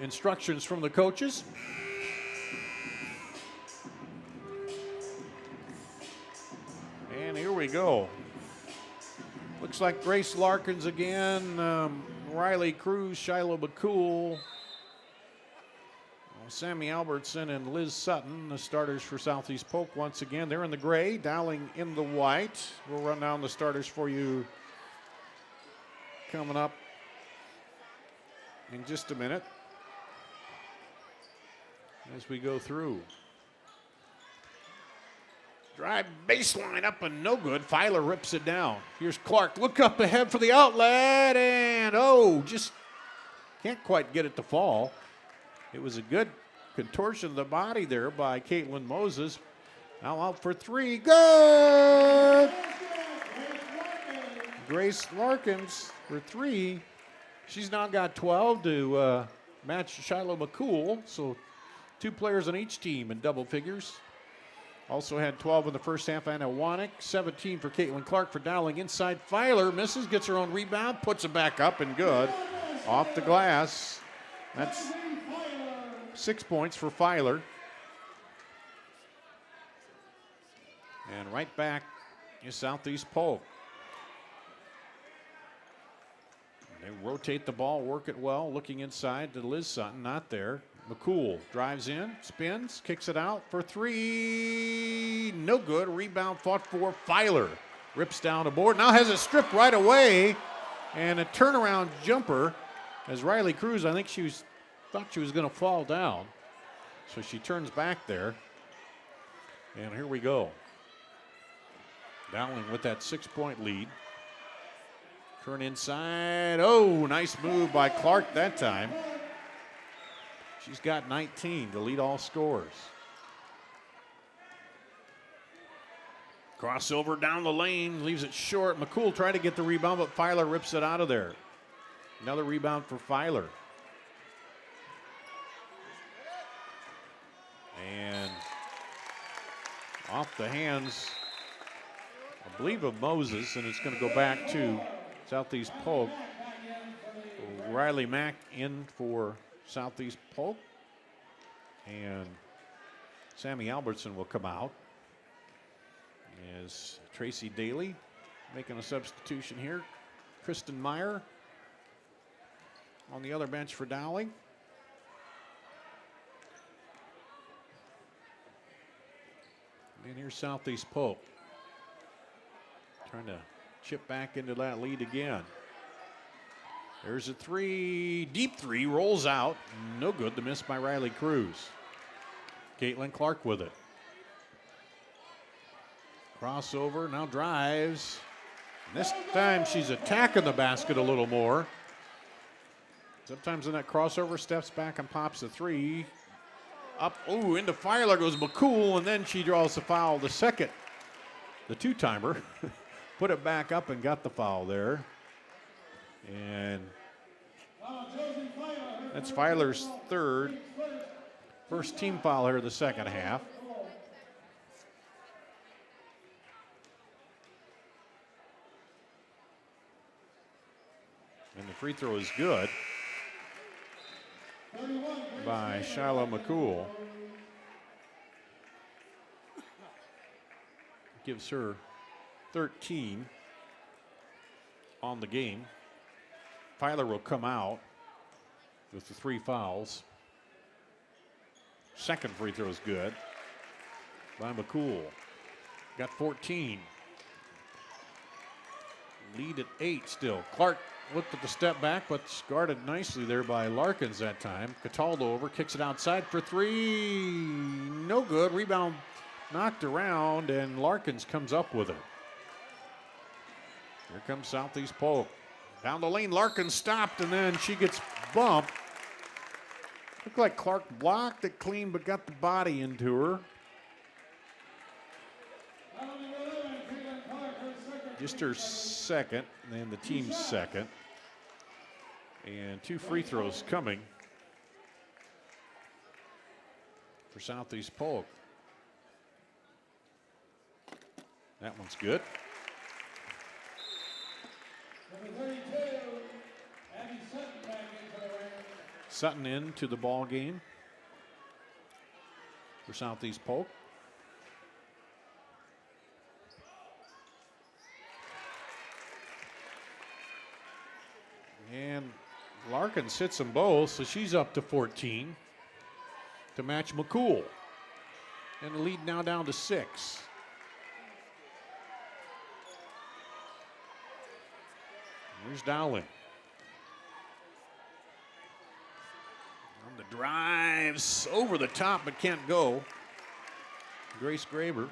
instructions from the coaches. And here we go. Looks like Grace Larkins again, Riley Cruz, Shiloh McCool, Sammy Albertson, and Liz Sutton, the starters for Southeast Polk once again. They're in the gray, Dowling in the white. We'll run down the starters for you coming up in just a minute as we go through. Drive baseline up and no good. Filer rips it down. Here's Clark. Look up ahead for the outlet, and just can't quite get it to fall. It was a good contortion of the body there by Caitlin Moses. Now out for three. Good! Grace Larkins for three. She's now got 12 to match Shiloh McCool. So 2 players on each team in double figures. Also had 12 in the first half, Anna Wanek. 17 for Caitlin Clark for Dowling. Inside, Filer misses, gets her own rebound, puts it back up and good. Off the glass. That's 6 points for Filer. And right back is Southeast Polk. They rotate the ball, work it well, looking inside to Liz Sutton, not there. McCool drives in, spins, kicks it out for three. No good. Rebound fought for. Filer rips down a board. Now has it stripped right away. And a turnaround jumper as Riley Cruz, I think thought she was going to fall down. So she turns back there. And here we go. Dowling with that 6-point lead. Turn inside. Oh, nice move by Clark that time. She's got 19 to lead all scores. Crossover down the lane, leaves it short. McCool tried to get the rebound, but Filer rips it out of there. Another rebound for Filer. And off the hands, I believe, of Moses, and it's going to go back to Southeast Polk. Riley Mack in for Southeast Polk, and Sammy Albertson will come out as Tracy Daly making a substitution here. Kristen Meyer on the other bench for Dowling. And here's Southeast Polk trying to chip back into that lead again. There's a three, deep three, rolls out. No good, the miss by Riley Cruz. Caitlin Clark with it. Crossover, now drives. And this time she's attacking the basket a little more. Sometimes in that crossover, steps back and pops a three. Up, into Filer goes McCool, and then she draws the foul, the two-timer. Put it back up and got the foul there. And that's Filer's third. First team foul here the second half. And the free throw is good by Shiloh McCool. Gives her 13 on the game. Filer will come out with the 3 fouls. Second free throw is good by McCool. Got 14. Lead at 8 still. Clark looked at the step back, but guarded nicely there by Larkins that time. Cataldo over, kicks it outside for 3. No good. Rebound knocked around, and Larkins comes up with it. Here comes Southeast Polk. Down the lane, Larkins stopped, and then she gets bumped. Looked like Clark blocked it clean, but got the body into her. Just her second, and then the team's second. And 2 free throws coming for Southeast Polk. That one's good. Number 32, Abby Sutton back into the ring. Sutton into the ball game for Southeast Polk. And Larkins hits them both, so she's up to 14 to match McCool. And the lead now down to 6. Here's Dowling. On the drives, over the top, but can't go. Grace Gaber.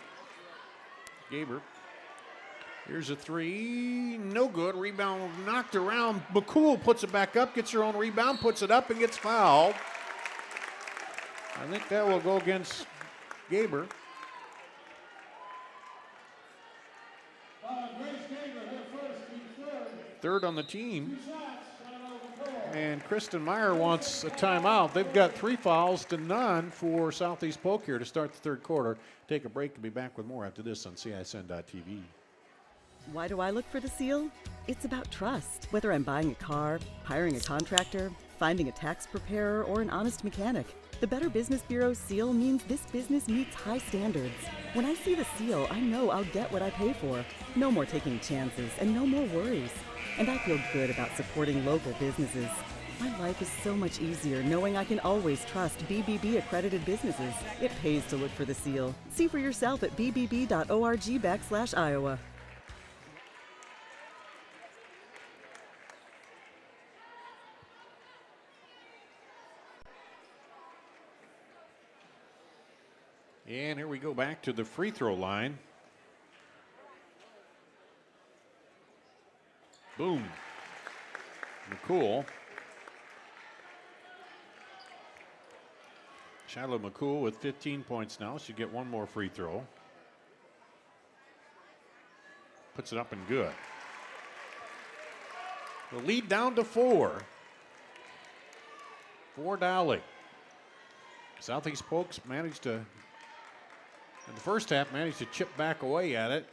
Here's a 3, no good. Rebound knocked around. McCool puts it back up, gets her own rebound, puts it up, and gets fouled. I think that will go against Gaber. Third on the team. And Kristen Meyer wants a timeout. They've got 3 fouls to none for Southeast Polk here to start the third quarter. Take a break and be back with more after this on CISN.TV. Why do I look for the seal? It's about trust. Whether I'm buying a car, hiring a contractor, finding a tax preparer, or an honest mechanic, the Better Business Bureau seal means this business meets high standards. When I see the seal, I know I'll get what I pay for. No more taking chances and no more worries. And I feel good about supporting local businesses. My life is so much easier knowing I can always trust BBB accredited businesses. It pays to look for the seal. See for yourself at bbb.org/Iowa. And here we go back to the free throw line. Boom. McCool. Shiloh McCool with 15 points now. She'll get one more free throw. Puts it up and good. The lead down to 4. For Dowling. Southeast Polk's managed to, in the first half, managed to chip back away at it.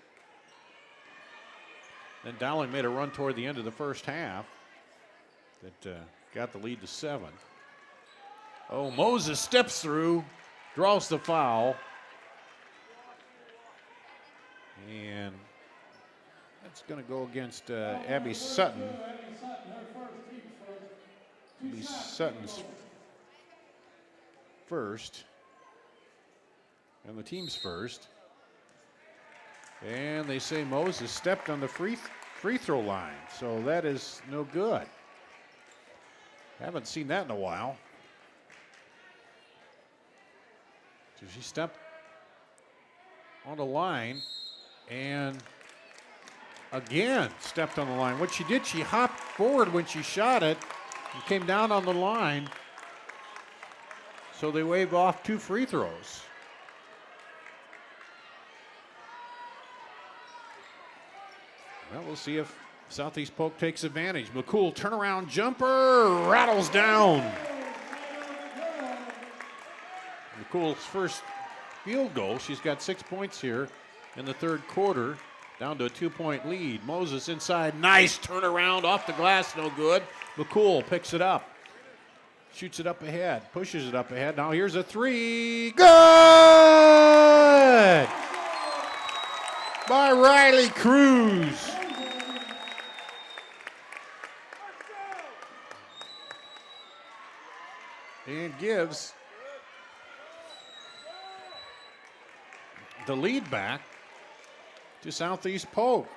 Then Dowling made a run toward the end of the first half that got the lead to 7. Oh, Moses steps through, draws the foul. And that's going to go against Abby Sutton. Abby Sutton's first. And the team's first. And they say Moses stepped on the free throw line. So that is no good. Haven't seen that in a while. So she stepped on the line and again stepped on the line. What she did, she hopped forward when she shot it and came down on the line. So they waved off 2 free throws. Well, we'll see if Southeast Polk takes advantage. McCool turnaround jumper rattles down. McCool's first field goal. She's got 6 points here in the third quarter, down to a 2-point lead. Moses inside, nice turnaround off the glass, no good. McCool picks it up, shoots it up ahead, pushes it up ahead. Now here's a 3, good! By Riley Cruz. And gives the lead back to Southeast Polk.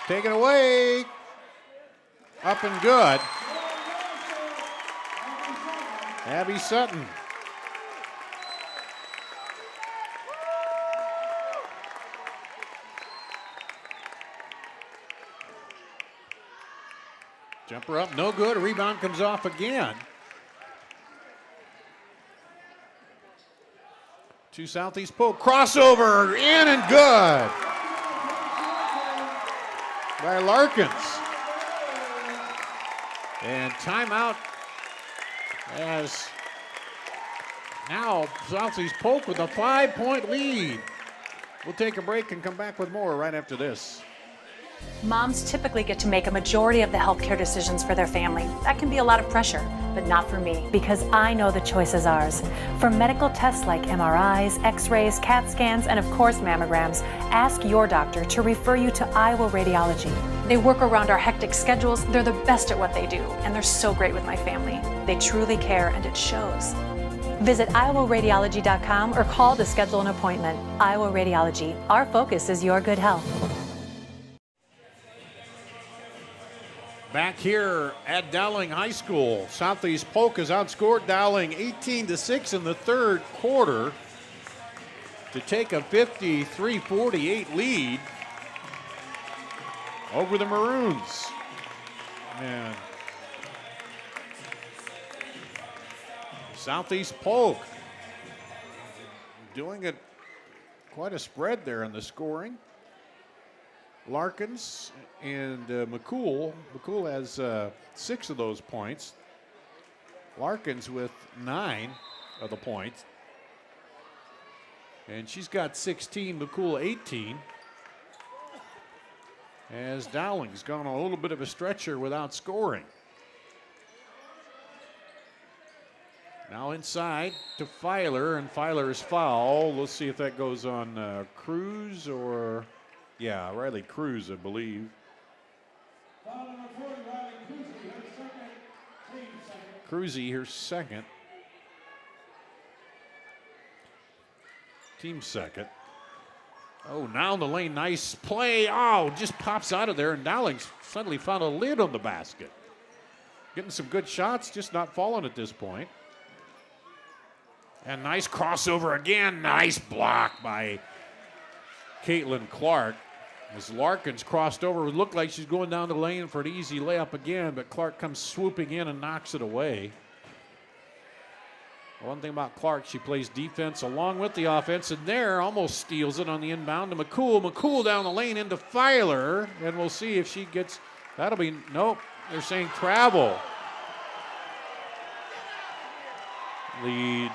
Take it away. Up and good. Abby Sutton. Jumper up, no good. A rebound comes off again. To Southeast Polk. Crossover, in and good. By Larkins. And timeout as now Southeast Polk with a 5-point lead. We'll take a break and come back with more right after this. Moms typically get to make a majority of the healthcare decisions for their family. That can be a lot of pressure, but not for me, because I know the choice is ours. For medical tests like MRIs, X-rays, CAT scans, and of course mammograms, ask your doctor to refer you to Iowa Radiology. They work around our hectic schedules, they're the best at what they do, and they're so great with my family. They truly care, and it shows. Visit iowaradiology.com or call to schedule an appointment. Iowa Radiology. Our focus is your good health. Back here at Dowling High School, Southeast Polk has outscored Dowling 18-6 in the third quarter to take a 53-48 lead over the Maroons. And Southeast Polk doing it quite a spread there in the scoring. Larkins and McCool. McCool has 6 of those points. Larkins with 9 of the points. And she's got 16, McCool 18. As Dowling's gone a little bit of a stretcher without scoring. Now inside to Filer, and Filer's foul. Let's see if that goes on Cruz or... Yeah, Riley Cruz, I believe. Cruzy, her second. Team second. Oh, now in the lane, nice play. Oh, just pops out of there, and Dowling's suddenly found a lid on the basket. Getting some good shots, just not falling at this point. And nice crossover again. Nice block by Caitlin Clark. As Larkins crossed over, it looked like she's going down the lane for an easy layup again, but Clark comes swooping in and knocks it away. One thing about Clark, she plays defense along with the offense, and there almost steals it on the inbound to McCool. McCool down the lane into Filer, and we'll see if she gets, that'll be, nope, they're saying travel. The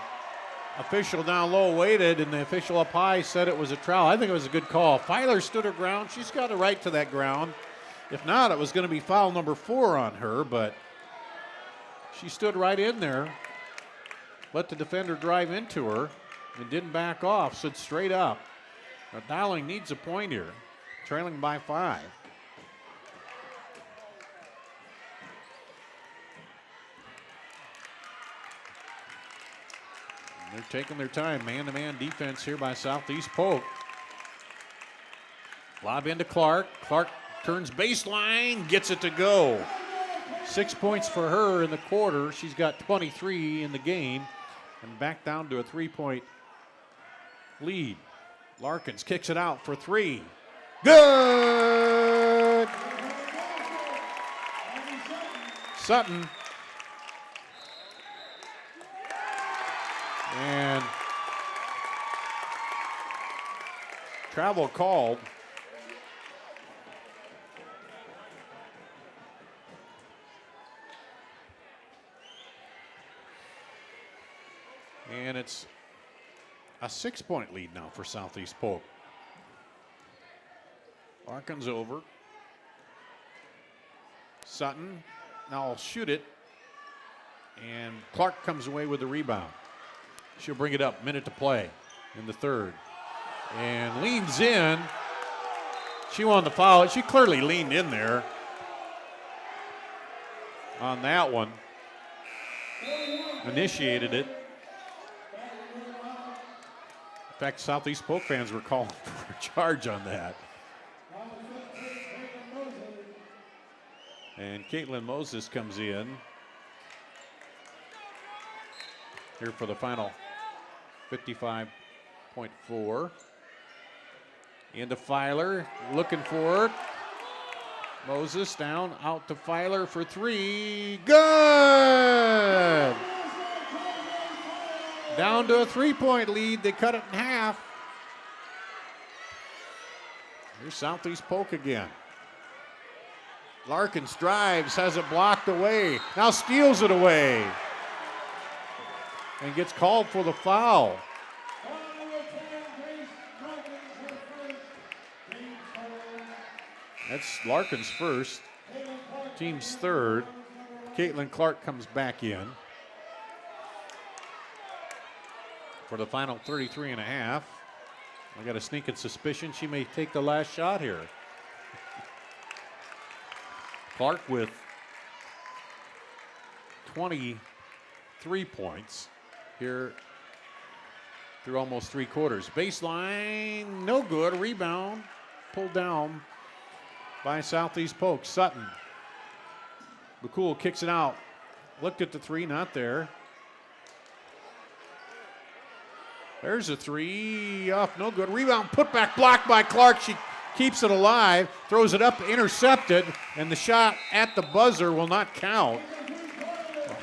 official down low waited, and the official up high said it was a foul. I think it was a good call. Filer stood her ground. She's got a right to that ground. If not, it was going to be foul number 4 on her, but she stood right in there, let the defender drive into her, and didn't back off, stood straight up. Now Dowling needs a point here, trailing by 5. They're taking their time. Man-to-man defense here by Southeast Polk. Lob into Clark. Clark turns baseline, gets it to go. 6 points for her in the quarter. She's got 23 in the game and back down to a 3-point lead. Larkins kicks it out for 3. Good! Sutton. And travel called. And it's a 6-point lead now for Southeast Polk. Larkins over. Sutton now will shoot it. And Clark comes away with the rebound. She'll bring it up, minute to play in the third. And leans in. She won the foul. She clearly leaned in there on that one. Initiated it. In fact, Southeast Polk fans were calling for a charge on that. And Caitlin Moses comes in here for the final 55.4. Into Filer, looking for it. Moses down, out to Filer for 3. Good! Down to a 3-point lead. They cut it in half. Here's Southeast Polk again. Larkins drives, has it blocked away. Now steals it away. And gets called for the foul. That's Larkin's first, team's third. Caitlin Clark comes back in for the final 33 and a half. I got a sneaking suspicion she may take the last shot here. Clark with 23 points here through almost 3 quarters. Baseline, no good. Rebound pulled down by Southeast Polk. Sutton. McCool kicks it out. Looked at the 3, not there. There's a 3 off, no good. Rebound, put back, blocked by Clark. She keeps it alive, throws it up, intercepted, and the shot at the buzzer will not count.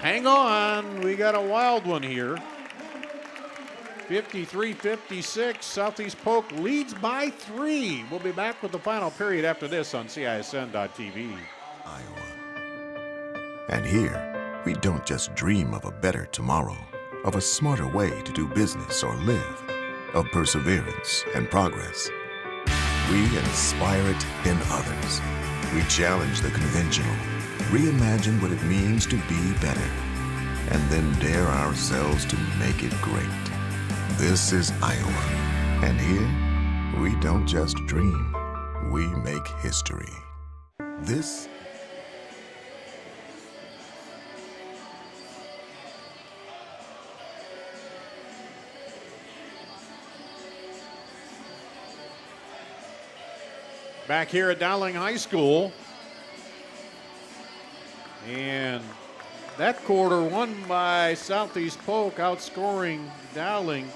Hang on, we got a wild one here. 53-56, Southeast Polk leads by 3. We'll be back with the final period after this on CISN.TV. And here, we don't just dream of a better tomorrow, of a smarter way to do business or live, of perseverance and progress. We inspire it in others. We challenge the conventional, reimagine what it means to be better, and then dare ourselves to make it great. This is Iowa, and here, we don't just dream, we make history. This Back here at Dowling High School. And that quarter won by Southeast Polk, outscoring Dowling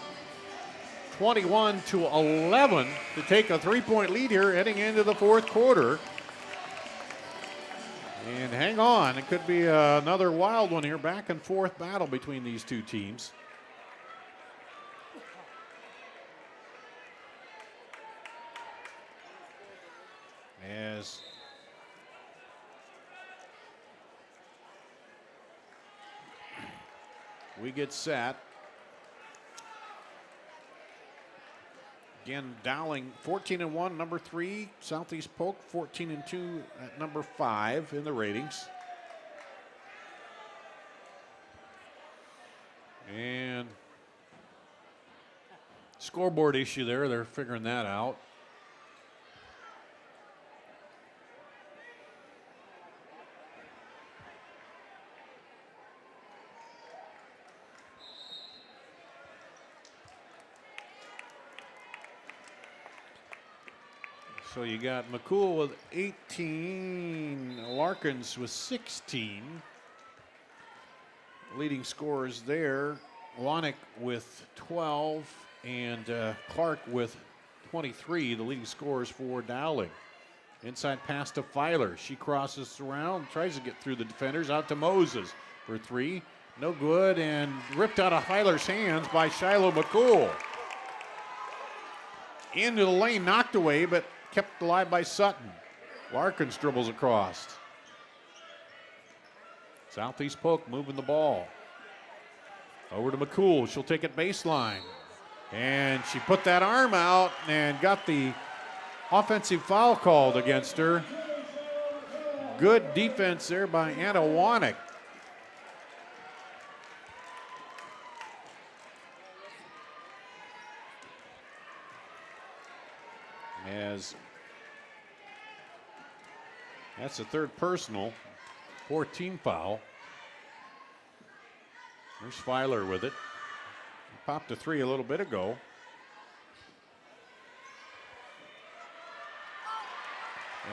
21-11 to take a 3-point lead here heading into the fourth quarter. And hang on, it could be another wild one here, back and forth battle between these two teams. As we get set. Again, Dowling 14-1, number 3. Southeast Polk 14-2 at number 5 in the ratings. And scoreboard issue there, they're figuring that out. So you got McCool with 18, Larkins with 16. Leading scorers there, Wanick with 12 and Clark with 23, the leading scorers for Dowling. Inside pass to Filer. She crosses around, tries to get through the defenders, out to Moses for 3. No good, and ripped out of Filer's hands by Shiloh McCool. Into the lane, knocked away, but kept alive by Sutton. Larkins dribbles across. Southeast Polk moving the ball. Over to McCool. She'll take it baseline. And she put that arm out and got the offensive foul called against her. Good defense there by Anna Wanick. As that's the third personal, 14 foul. There's Filer with it. He popped a 3 a little bit ago.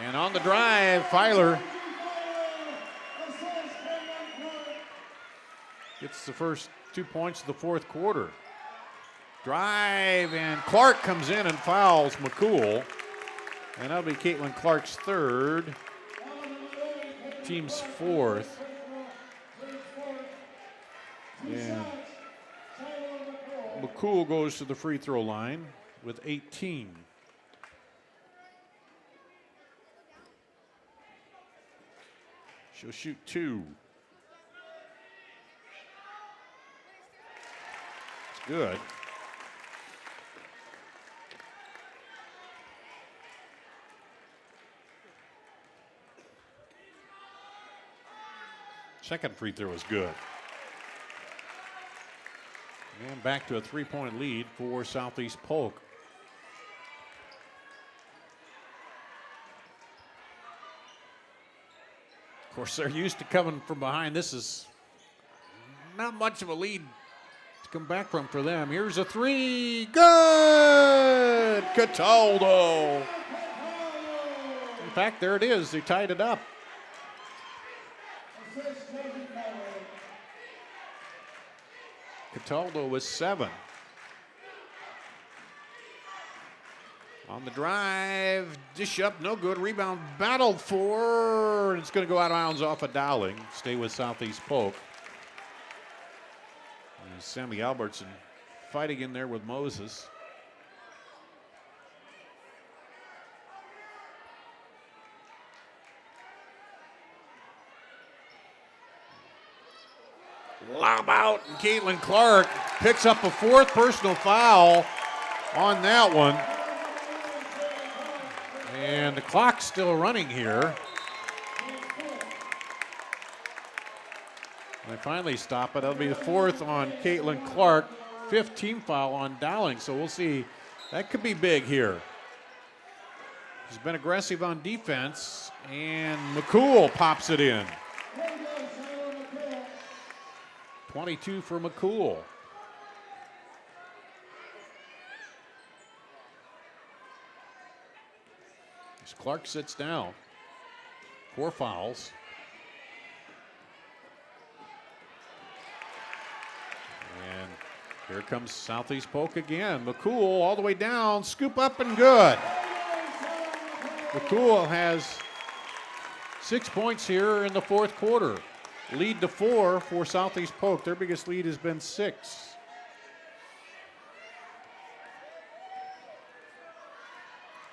And on the drive, Filer gets the first 2 points of the fourth quarter. Drive, and Clark comes in and fouls McCool. And that'll be Caitlin Clark's third, team's fourth. And McCool goes to the free throw line with 18. She'll shoot 2. It's good. Second free throw was good. And back to a 3-point lead for Southeast Polk. Of course, they're used to coming from behind. This is not much of a lead to come back from for them. Here's a three. Good! Cataldo. In fact, there it is. They tied it up. Cataldo with 7. On the drive, dish up, no good. Rebound battled for, and it's going to go out of bounds off of Dowling. Stay with Southeast Polk. And Sammy Albertson fighting in there with Moses. Lob out, and Caitlin Clark picks up a 4th personal foul on that one. And the clock's still running here. They finally stop it. That'll be the 4th on Caitlin Clark, 5th team foul on Dowling. So we'll see. That could be big here. She's been aggressive on defense, and McCool pops it in. 22 for McCool. As Clark sits down. 4 fouls. And here comes Southeast Polk again. McCool all the way down, scoop up and good. McCool has 6 points here in the 4th quarter. Lead to 4 for Southeast Polk. Their biggest lead has been 6.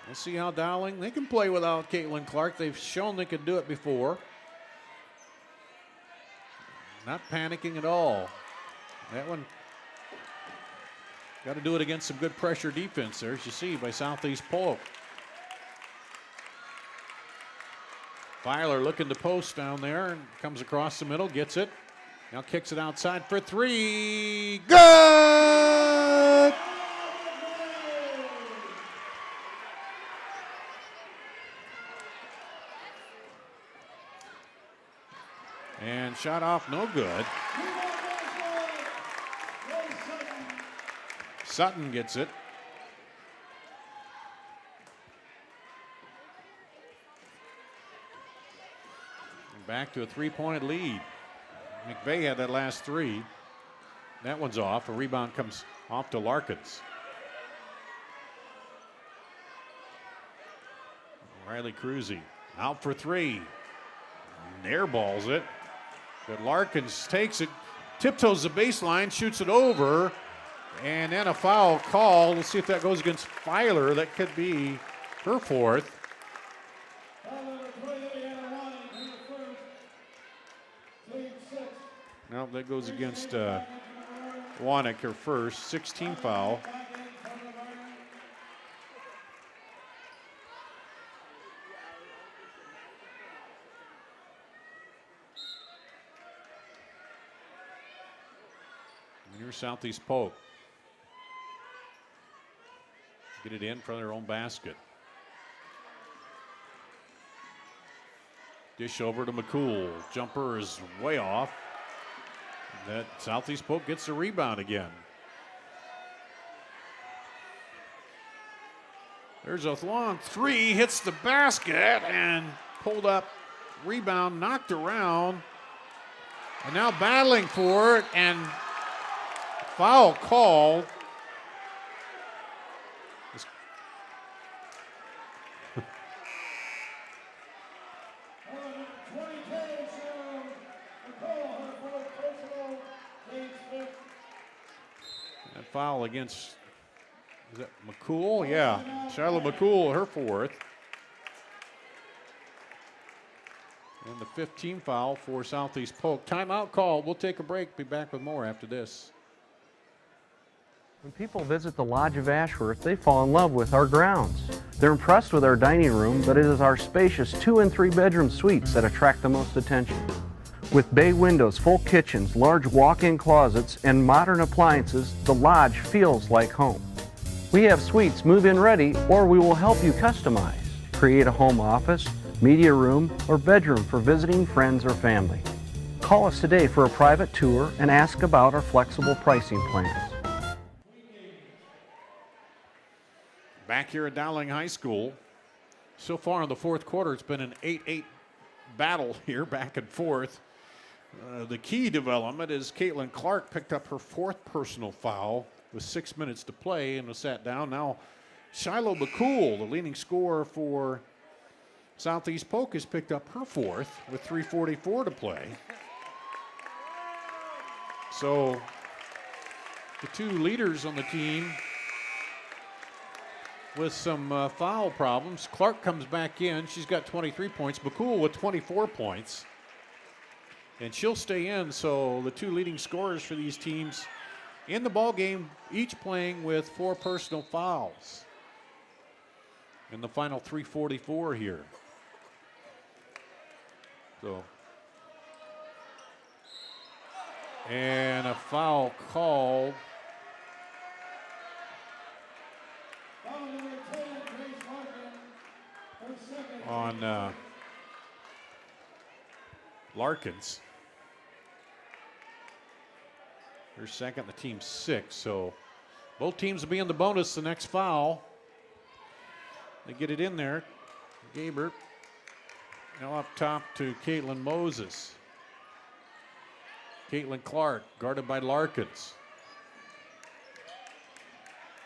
We'll see how Dowling, they can play without Caitlin Clark. They've shown they could do it before. Not panicking at all. That one, got to do it against some good pressure defense there, as you see, by Southeast Polk. Filer looking to post down there and comes across the middle, gets it. Now kicks it outside for 3. Good! And shot off, no good. Sutton gets it. Back to a 3-point lead. McVeigh had that last 3. That one's off. A rebound comes off to Larkins. Riley Cruzy out for 3. Airballs it. But Larkins takes it, tiptoes the baseline, shoots it over, and then a foul call. We'll see if that goes against Filer. That could be her 4th. No, that goes against Wanek, her first. 16 foul. And here's Southeast Polk. Get it in front of their own basket. Dish over to McCool. Jumper is way off. That Southeast Polk gets the rebound again. There's a long 3, hits the basket and pulled up. Rebound knocked around. And now battling for it and foul called. Foul against, is that McCool? Yeah, Shiloh McCool, her 4th. And the 15 foul for Southeast Polk. Timeout call. We'll take a break. Be back with more after this. When people visit the Lodge of Ashworth, they fall in love with our grounds. They're impressed with our dining room, but it is our spacious 2- and 3-bedroom suites that attract the most attention. With bay windows, full kitchens, large walk-in closets, and modern appliances, the Lodge feels like home. We have suites move-in ready, or we will help you customize. Create a home office, media room, or bedroom for visiting friends or family. Call us today for a private tour and ask about our flexible pricing plans. Back here at Dowling High School, so far in the fourth quarter, it's been an 8-8 battle here, back and forth. The key development is Caitlin Clark picked up her fourth personal foul with 6 minutes to play and was sat down. Now, Shiloh McCool, the leading scorer for Southeast Polk, has picked up her fourth with 3:44 to play. So, the two leaders on the team with some foul problems. Clark comes back in. She's got 23 points. McCool with 24 points. And she'll stay in, so the two leading scorers for these teams in the ball game, each playing with 4 personal fouls. In the final 3:44 here. So, and a foul called on Larkins. Her second, the team's 6, so both teams will be in the bonus the next foul. They get it in there. Gaber now up top to Caitlin Moses. Caitlin Clark guarded by Larkins.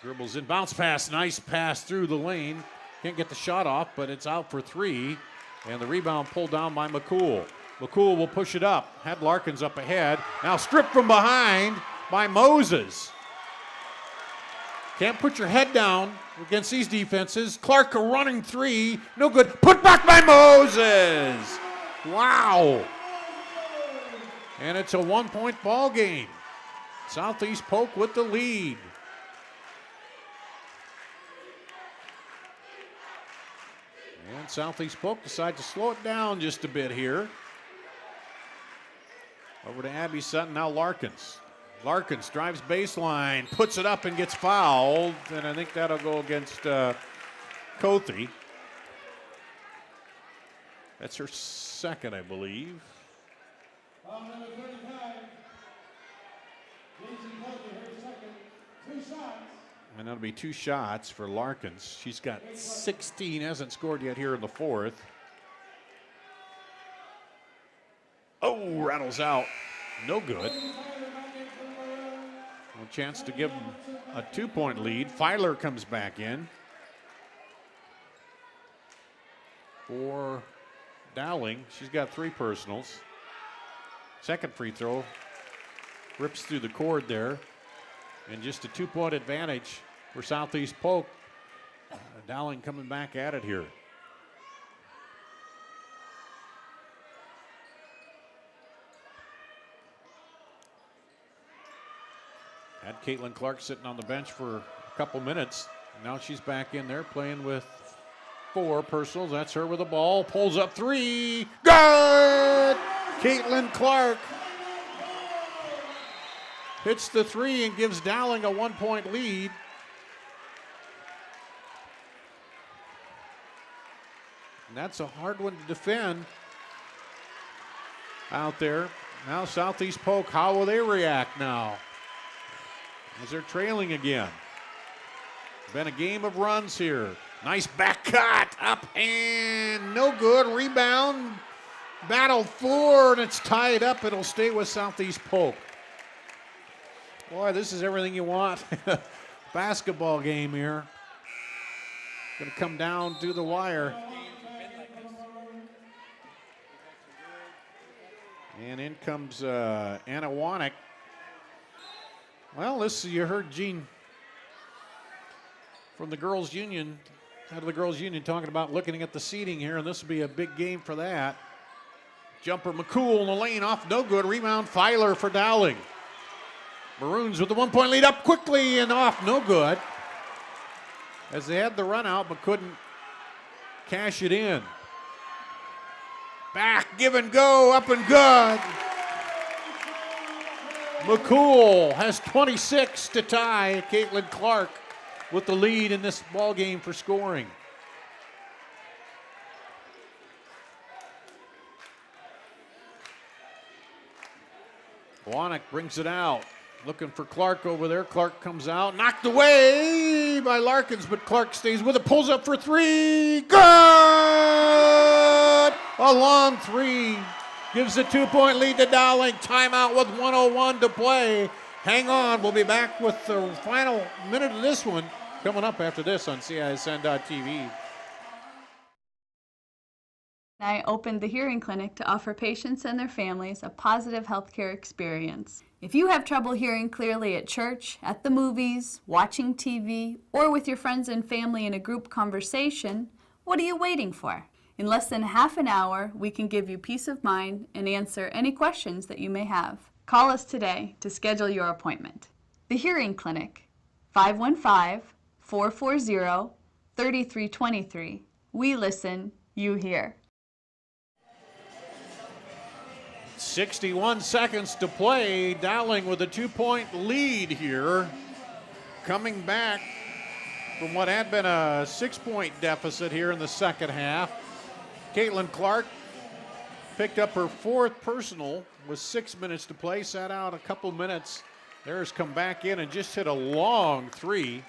Dribbles in, bounce pass, nice pass through the lane. Can't get the shot off, but it's out for 3. And the rebound pulled down by McCool. McCool will push it up. Had Larkins up ahead. Now stripped from behind by Moses. Can't put your head down against these defenses. Clark a running 3. No good. Put back by Moses. Wow. And it's a 1-point ball game. Southeast Polk with the lead. And Southeast Polk decide to slow it down just a bit here. Over to Abby Sutton, now Larkins. Larkins drives baseline, puts it up and gets fouled. And I think that'll go against Cothey. That's her second, I believe. Foul number 35. Lindsay Cothey, her second. 2 shots. And that'll be 2 shots for Larkins. She's got 16, hasn't scored yet here in the fourth. Oh, rattles out. No good. A chance to give them a 2-point lead. Filer comes back in for Dowling. She's got 3 personals. Second free throw. Rips through the cord there. And just a 2-point advantage for Southeast Polk. Dowling coming back at it here. Had Caitlin Clark sitting on the bench for a couple minutes. Now she's back in there playing with 4 personals. That's her with the ball. Pulls up 3. Good! Caitlin Clark hits the 3 and gives Dowling a 1-point lead. And that's a hard one to defend out there. Now Southeast Polk, how will they react now? As they're trailing again. Been a game of runs here. Nice back cut, up and no good. Rebound, battle 4, and it's tied up. It'll stay with Southeast Polk. Boy, this is everything you want. Basketball game here. Gonna come down to the wire. And in comes Anna Wanek. Well, this you heard Gene from the girls' union, head of the girls' union, talking about looking at the seeding here, and this will be a big game for that. Jumper McCool in the lane, off no good. Rebound Filer for Dowling. Maroons with the 1-point lead, up quickly and off no good. As they had the run out but couldn't cash it in. Back, give and go, up and good. McCool has 26 to tie Caitlin Clark with the lead in this ball game for scoring. Wanek brings it out. Looking for Clark over there. Clark comes out. Knocked away by Larkins, but Clark stays with it. Pulls up for three. Good! A long three. Gives a 2-point lead to Dowling. Timeout with 1:01 to play. Hang on. We'll be back with the final minute of this one coming up after this on CISN.TV. I opened the hearing clinic to offer patients and their families a positive healthcare experience. If you have trouble hearing clearly at church, at the movies, watching TV, or with your friends and family in a group conversation, what are you waiting for? In less than half an hour, we can give you peace of mind and answer any questions that you may have. Call us today to schedule your appointment. The Hearing Clinic, 515-440-3323. We listen, you hear. 61 seconds to play. Dowling with a 2-point lead here. Coming back from what had been a 6-point deficit here in the second half. Caitlin Clark picked up her 4th personal with 6 minutes to play. Sat out a couple minutes. There's come back in and just hit a long three.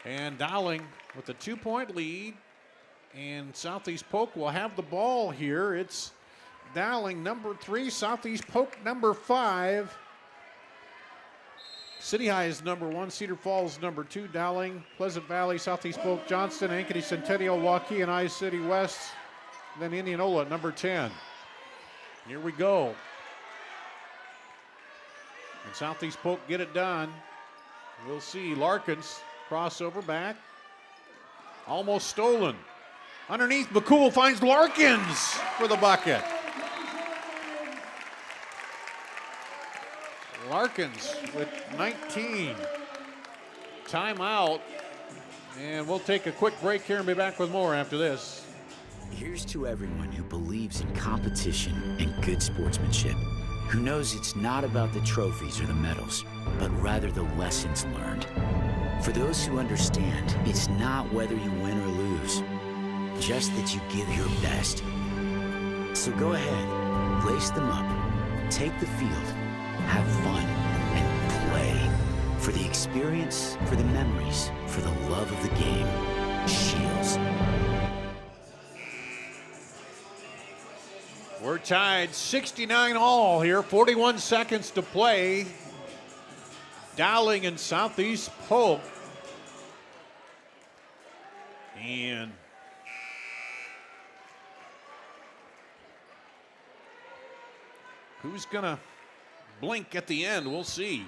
And Dowling with a 2-point lead. And Southeast Polk will have the ball here. It's Dowling number 3, Southeast Polk number 5. City High is number 1, Cedar Falls number 2, Dowling, Pleasant Valley, Southeast Polk, Johnston, Ankeny, Centennial, Waukee, and I-City West. And then Indianola at number 10. Here we go. And Southeast Polk get it done. We'll see Larkins crossover back. Almost stolen. Underneath, McCool finds Larkins for the bucket. Larkins with 19. Timeout. And we'll take a quick break here and be back with more after this. Here's to everyone who believes in competition and good sportsmanship, who knows it's not about the trophies or the medals, but rather the lessons learned. For those who understand, it's not whether you win or lose, just that you give your best. So go ahead, lace them up, take the field, have fun, and play. For the experience, for the memories, for the love of the game. Shields. We're tied 69 all here, 41 seconds to play. Dowling and Southeast Polk. And who's gonna blink at the end? We'll see.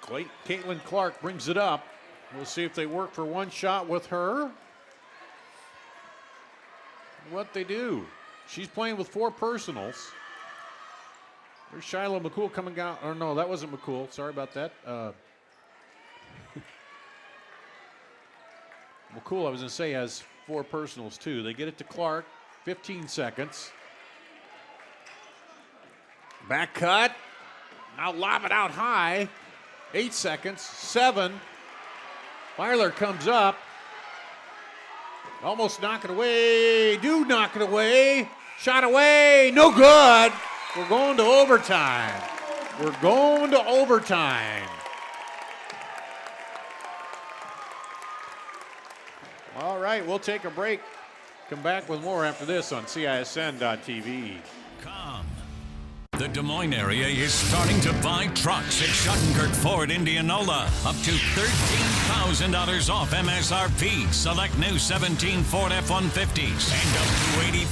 Caitlin Clark brings it up. We'll see if they work for one shot with her. What they do. She's playing with 4 personals. There's Shiloh McCool coming out. Or no, that wasn't McCool. Sorry about that. McCool, I was going to say, has 4 personals too. They get it to Clark. 15 seconds. Back cut. Now lob it out high. 8 seconds. 7. Weiler comes up. Almost knock it away. Do knock it away. Shot away. No good. We're going to overtime. We're going to overtime. All right, we'll take a break. Come back with more after this on CISN.TV. The Des Moines area is starting to buy trucks at Schottenkirk Ford Indianola. Up to $13,000 off MSRP. Select new 17 Ford F-150s. And up to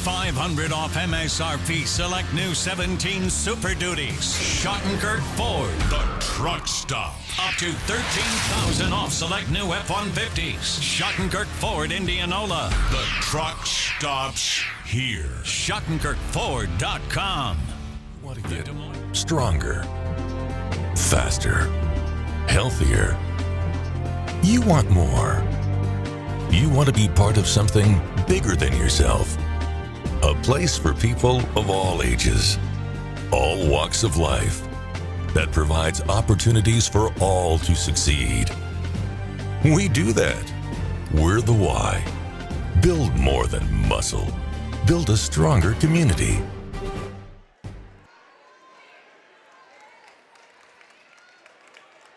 $8,500 off MSRP. Select new 17 Super Duties. Schottenkirk Ford, the truck stop. Up to $13,000 off select new F-150s. Schottenkirk Ford Indianola. The truck stops here. SchottenkirkFord.com. Want to get stronger, faster, healthier. You want more. You want to be part of something bigger than yourself. A place for people of all ages, all walks of life, that provides opportunities for all to succeed. We do that. We're the why. Build more than muscle. Build a stronger community.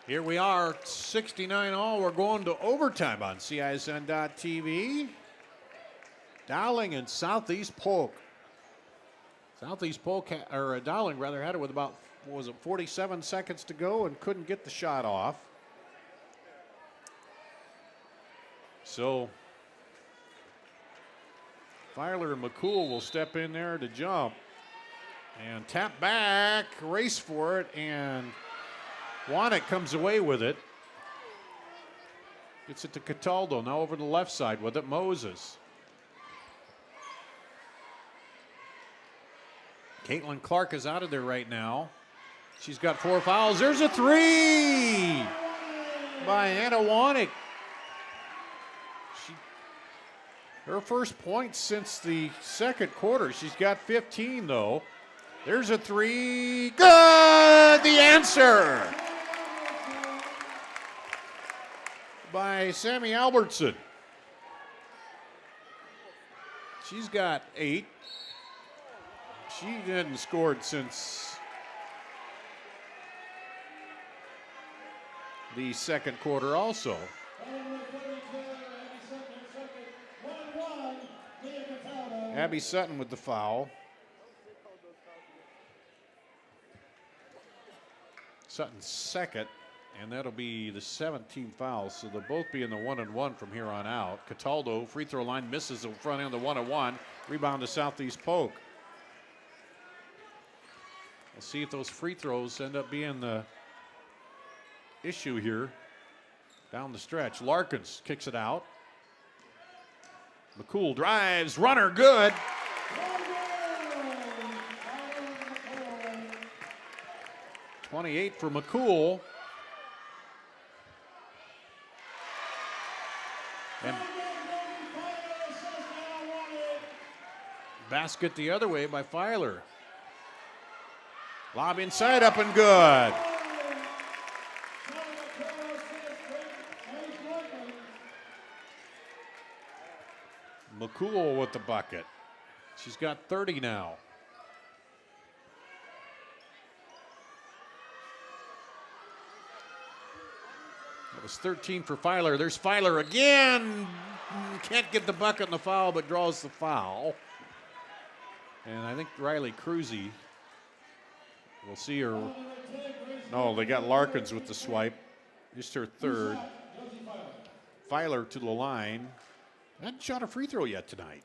Here we are, 69 all. We're going to overtime on CISN.TV. Dowling and Southeast Polk. Southeast Polk, or Dowling rather, had it with about, 47 seconds to go and couldn't get the shot off. So Filer and McCool will step in there to jump. And tap back, race for it, and Wanick comes away with it. Gets it to Cataldo, now over the left side with it, Moses. Caitlin Clark is out of there right now. She's got 4 fouls. There's a 3 by Anna Wanick. Her first point since the second quarter. She's got 15 though. There's a 3. Good! The answer by Sammy Albertson. She's got 8. She hadn't scored since the second quarter also. Abby Sutton with the foul. Sutton's second, and that'll be the 17th foul, so they'll both be in the 1-and-1 from here on out. Cataldo, free throw line, misses the front end of the 1-and-1. Rebound to Southeast Polk. We'll see if those free throws end up being the issue here down the stretch. Larkins kicks it out. McCool drives, runner good. .28 for McCool. And basket the other way by Filer. Lob inside, up and good. McCool with the bucket. She's got 30 now. That was 13 for Filer. There's Filer again. Can't get the bucket and the foul, but draws the foul. And I think Riley Cruzy, we'll see her. No, they got Larkins with the swipe. Just her third. Filer to the line. Hasn't shot a free throw yet tonight.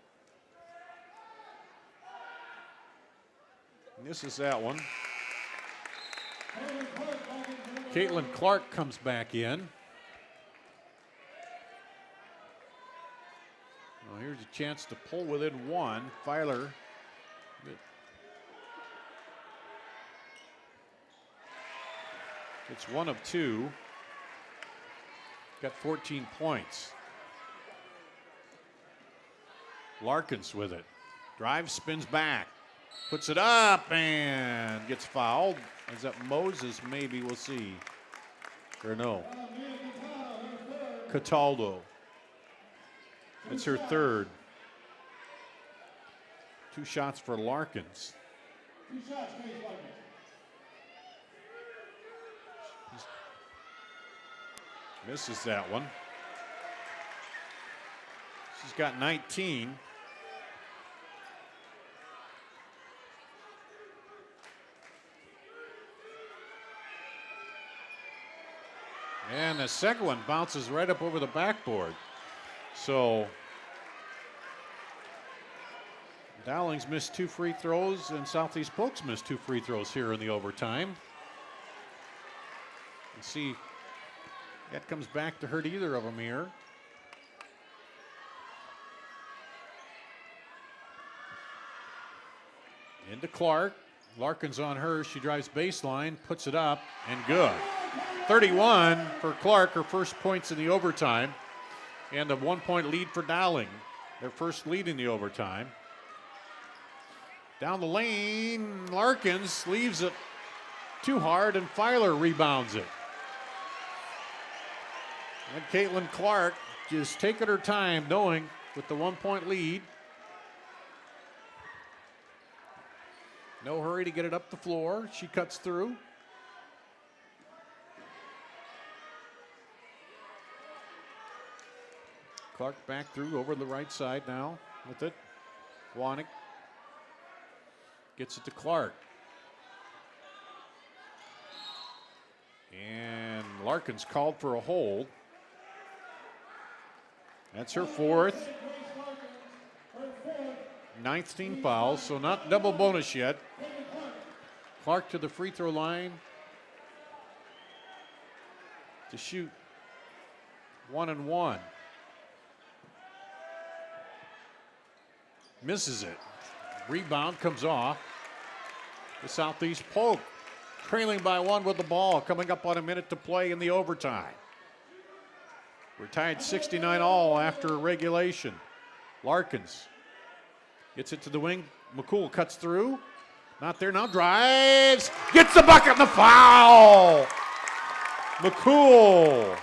And this is that one. Caitlin Clark comes back in. Well, here's a chance to pull within 1. Filer. It's 1 of 2. Got 14 points. Larkins with it. Drives, spins back. Puts it up and gets fouled. Is that Moses? Maybe, we'll see. Or no. Cataldo. It's her third. 2 shots for Larkins. Misses that one. She's got 19. And the second one bounces right up over the backboard. So Dowling's missed 2 free throws and Southeast Polk's missed 2 free throws here in the overtime. Let's see if that comes back to hurt either of them here. Into Clark. Larkins on her. She drives baseline, puts it up, and good. 31 for Clark, her first points in the overtime. And a 1-point lead for Dowling. Their first lead in the overtime. Down the lane, Larkins leaves it too hard, and Filer rebounds it. And Caitlin Clark just taking her time, knowing with the 1-point lead. No hurry to get it up the floor. She cuts through. Clark back through over the right side now with it. Wanik gets it to Clark. And Larkins called for a hold. That's her fourth. 9th team foul, so not double bonus yet. Clark to the free throw line to shoot 1 and 1. Misses it. Rebound comes off. The Southeast Polk trailing by 1 with the ball, coming up on a minute to play in the overtime. We're tied 69 all after regulation. Larkins gets it to the wing. McCool cuts through. Not there now. Drives. Gets the bucket and the foul. McCool.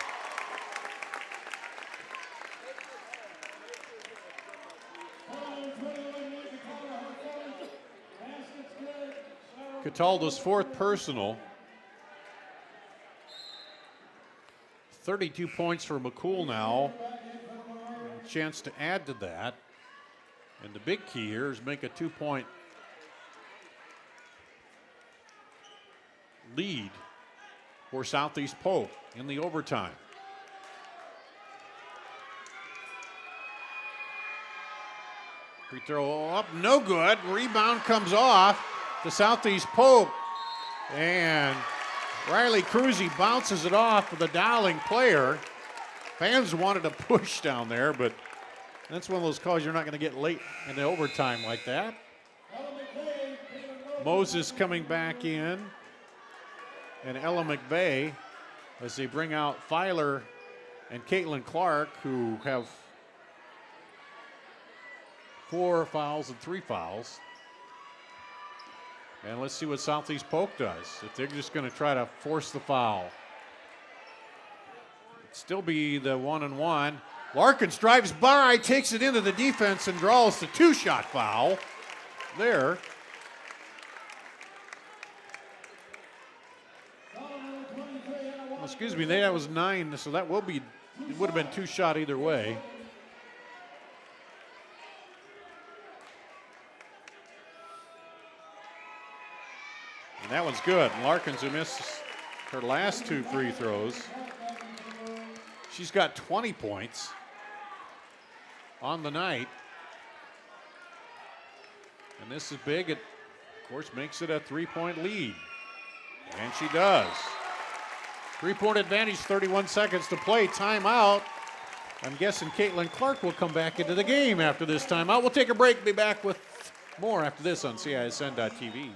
Cataldo's fourth personal. 32 points for McCool now. A chance to add to that. And the big key here is make a 2-point lead for Southeast Polk in the overtime. Free throw up, no good. Rebound comes off to Southeast Polk. And Riley Cruzy bounces it off with a Dowling player. Fans wanted a push down there, but that's one of those calls you're not going to get late in the overtime like that. Moses coming back in, and Ella McVeigh as they bring out Filer and Caitlin Clark, who have 4 fouls and 3 fouls. And let's see what Southeast Polk does. If they're just going to try to force the foul. It'd still be the 1 and 1. Larkins drives by, takes it into the defense, and draws the 2-shot foul there. Well, excuse me, that was 9, so that will be, it would have been 2-shot either way. And that one's good. Larkins, who missed her last 2 free throws. She's got 20 points on the night. And this is big. It, of course, makes it a 3-point lead. And she does. 3-point advantage, 31 seconds to play. Timeout. I'm guessing Caitlin Clark will come back into the game after this timeout. We'll take a break. Be back with more after this on CISN.TV.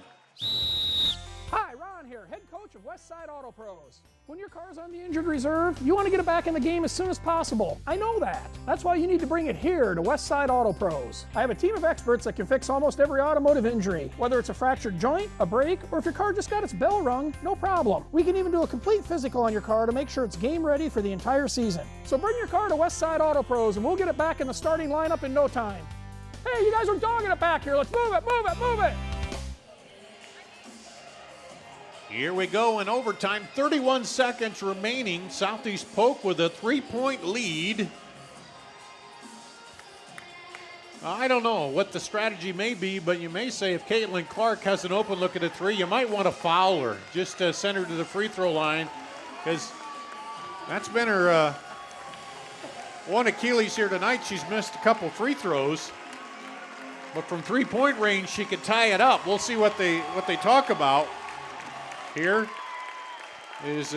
Hi, Ron here, head coach of Westside Auto Pros. When your car's on the injured reserve, you want to get it back in the game as soon as possible. I know that. That's why you need to bring it here to Westside Auto Pros. I have a team of experts that can fix almost every automotive injury. Whether it's a fractured joint, a brake, or if your car just got its bell rung, no problem. We can even do a complete physical on your car to make sure it's game ready for the entire season. So bring your car to Westside Auto Pros and we'll get it back in the starting lineup in no time. Hey, you guys are dogging it back here. Let's move it, move it, move it. Here we go in overtime. 31 seconds remaining. Southeast Polk with a 3-point lead. I don't know what the strategy may be, but you may say if Caitlin Clark has an open look at a 3, you might want to foul her. Just send her to the free throw line, because that's been her one Achilles here tonight. She's missed a couple free throws, but from 3-point range she could tie it up. We'll see what they talk about. Here is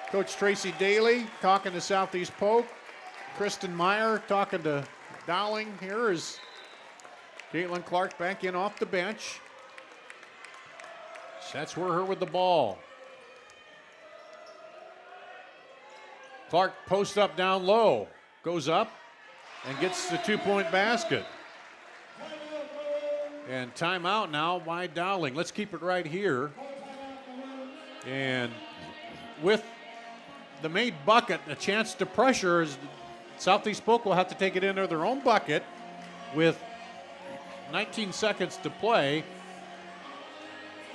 Coach Tracy Daly talking to Southeast Polk. Kristen Meyer talking to Dowling. Here is Caitlin Clark back in off the bench. That's her with the ball. Clark posts up down low, goes up, and gets the two-point basket. And timeout now by Dowling. Let's keep it right here. And with the made bucket, a chance to pressure, is Southeast Polk will have to take it into their own bucket with 19 seconds to play.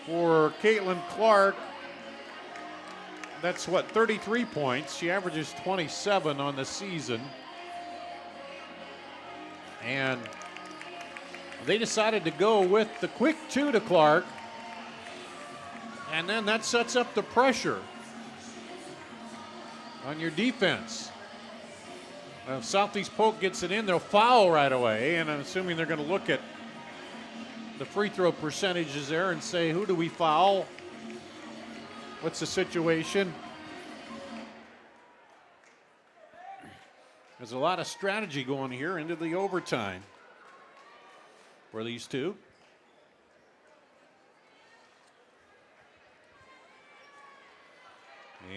For Caitlin Clark, that's 33 points. She averages 27 on the season. And they decided to go with the quick two to Clark. And then that sets up the pressure on your defense. If Southeast Polk gets it in, they'll foul right away. And I'm assuming they're going to look at the free throw percentages there and say, who do we foul? What's the situation? There's a lot of strategy going here into the overtime for these two.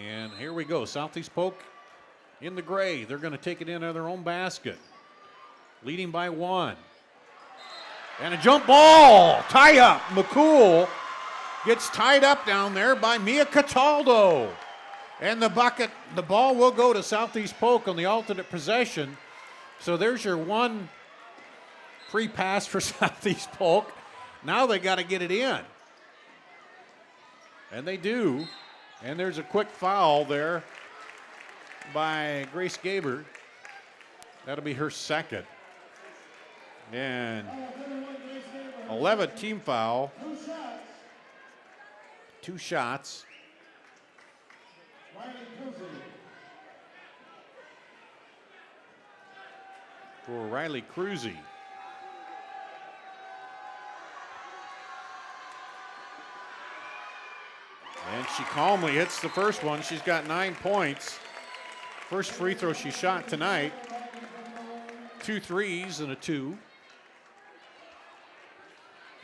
And here we go. Southeast Polk in the gray. They're going to take it into their own basket. Leading by 1. And a jump ball. Tie up. McCool gets tied up down there by Mia Cataldo. And the ball will go to Southeast Polk on the alternate possession. So there's your one free pass for Southeast Polk. Now they got to get it in. And they do. And there's a quick foul there by Grace Gaber. That'll be her second. And 11 team foul. 2 shots. For Riley Cruzy. And she calmly hits the first one. She's got 9 points. First free throw she shot tonight. 2 threes and a 2.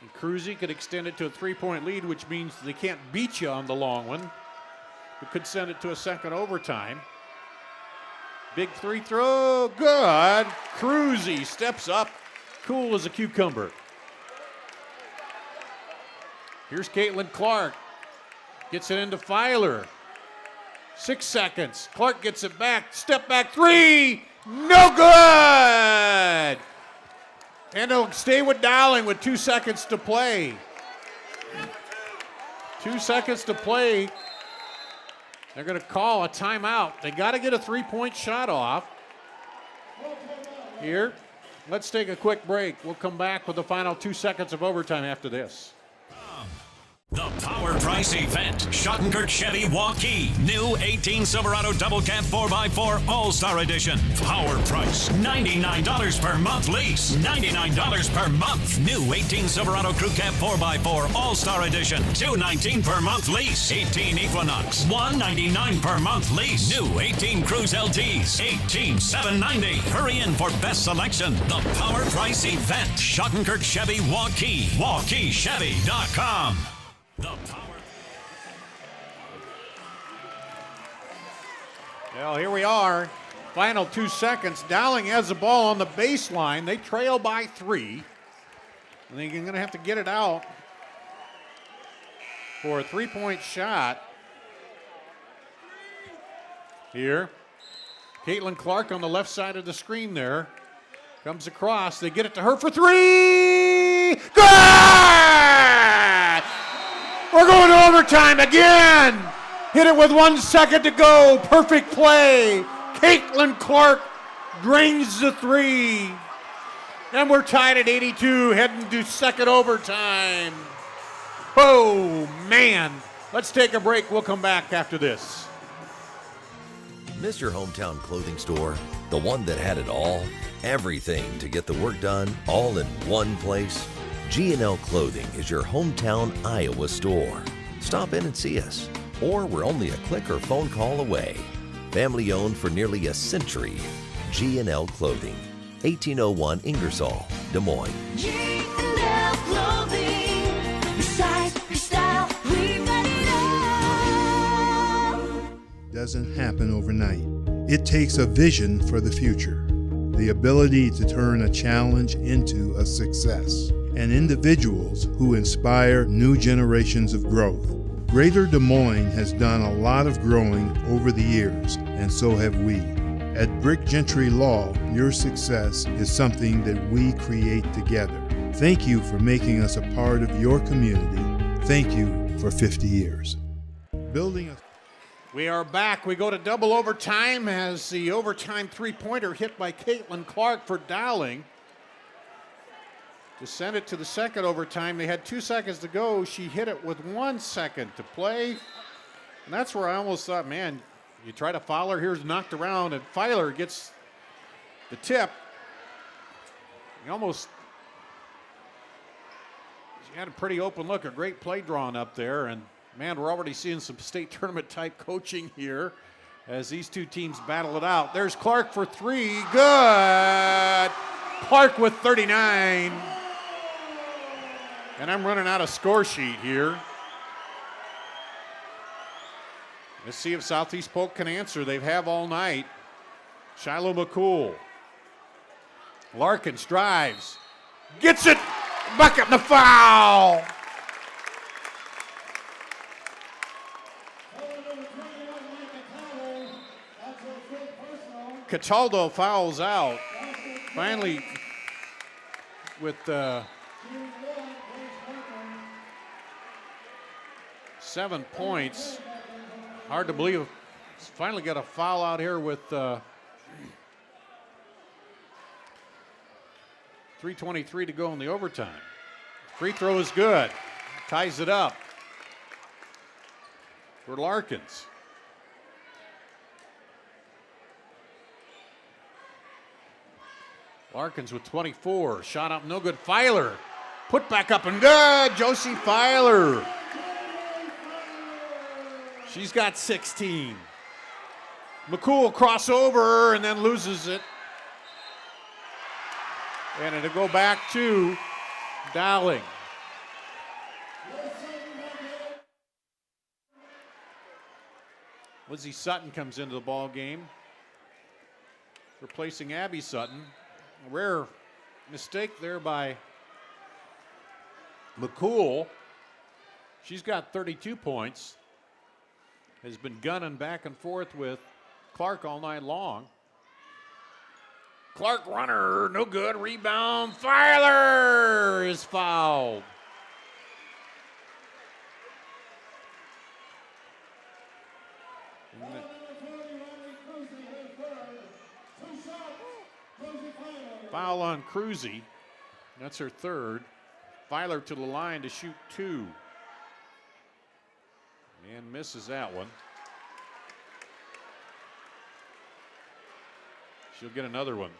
And Cruzy could extend it to a 3-point lead, which means they can't beat you on the long one. But could send it to a second overtime. Big free throw, good. Cruzy steps up, cool as a cucumber. Here's Caitlin Clark. Gets it into Filer. 6 seconds. Clark gets it back. Step back 3. No good. And it'll stay with Dowling with 2 seconds to play. 2 seconds to play. They're going to call a timeout. They got to get a 3-point shot off. Here. Let's take a quick break. We'll come back with the final 2 seconds of overtime after this. The Power Price Event. Schottenkirk Chevy Waukee. New 18 Silverado Double Cab 4x4 All-Star Edition. Power Price. $99 per month lease. $99 per month. New 18 Silverado Crew Cab 4x4 All-Star Edition. $219 per month lease. 18 Equinox. $199 per month lease. New 18 Cruise LTs. $18,790. Hurry in for best selection. The Power Price Event. Schottenkirk Chevy Waukee. WaukeeChevy.com. The power. Well, here we are. Final 2 seconds. Dowling has the ball on the baseline. They trail by 3. And they're going to have to get it out for a 3-point shot. Here. Caitlin Clark on the left side of the screen there. Comes across. They get it to her for 3. Good! We're going to overtime again. Hit it with 1 second to go. Perfect play. Caitlin Clark drains the 3. And we're tied at 82, heading to second overtime. Oh, man. Let's take a break. We'll come back after this. Miss your hometown clothing store? The one that had it all? Everything to get the work done, all in one place? G&L Clothing is your hometown Iowa store. Stop in and see us, or we're only a click or phone call away. Family owned for nearly a century. G&L Clothing, 1801 Ingersoll, Des Moines. G&L Clothing, your size, your style, we got it all. Doesn't happen overnight. It takes a vision for the future, the ability to turn a challenge into a success, and individuals who inspire new generations of growth. Greater Des Moines has done a lot of growing over the years, and so have we. At Brick Gentry Law, your success is something that we create together. Thank you for making us a part of your community. Thank you for 50 years. We are back. We go to double overtime as the overtime three-pointer hit by Caitlin Clark for Dowling. To send it to the second overtime, they had 2 seconds to go. She hit it with 1 second to play. And that's where I almost thought, man, you try to foul her, here's knocked around, and Filer gets the tip. She had a pretty open look, a great play drawn up there, and man, we're already seeing some state tournament type coaching here as these two teams battle it out. There's Clark for three, good! Clark with 39. And I'm running out of score sheet here. Let's see if Southeast Polk can answer. They have all night. Shiloh McCool. Larkins drives. Gets it! Bucket and the foul! Cataldo fouls out. Finally, with 7 points. Hard to believe. Finally got a foul out here with 3:23 to go in the overtime. Free throw is good. Ties it up for Larkins. Larkins with 24. Shot up, no good. Filer. Put back up and good. Josie Filer. She's got 16. McCool crossover and then loses it. And it'll go back to Dowling. Lizzie Sutton comes into the ball game, replacing Abby Sutton. A rare mistake there by McCool. She's got 32 points. Has been gunning back and forth with Clark all night long. Clark runner, no good. Rebound. Filer is fouled. Foul on Cruzy. That's her third. Filer to the line to shoot 2. And misses that one. She'll get another one.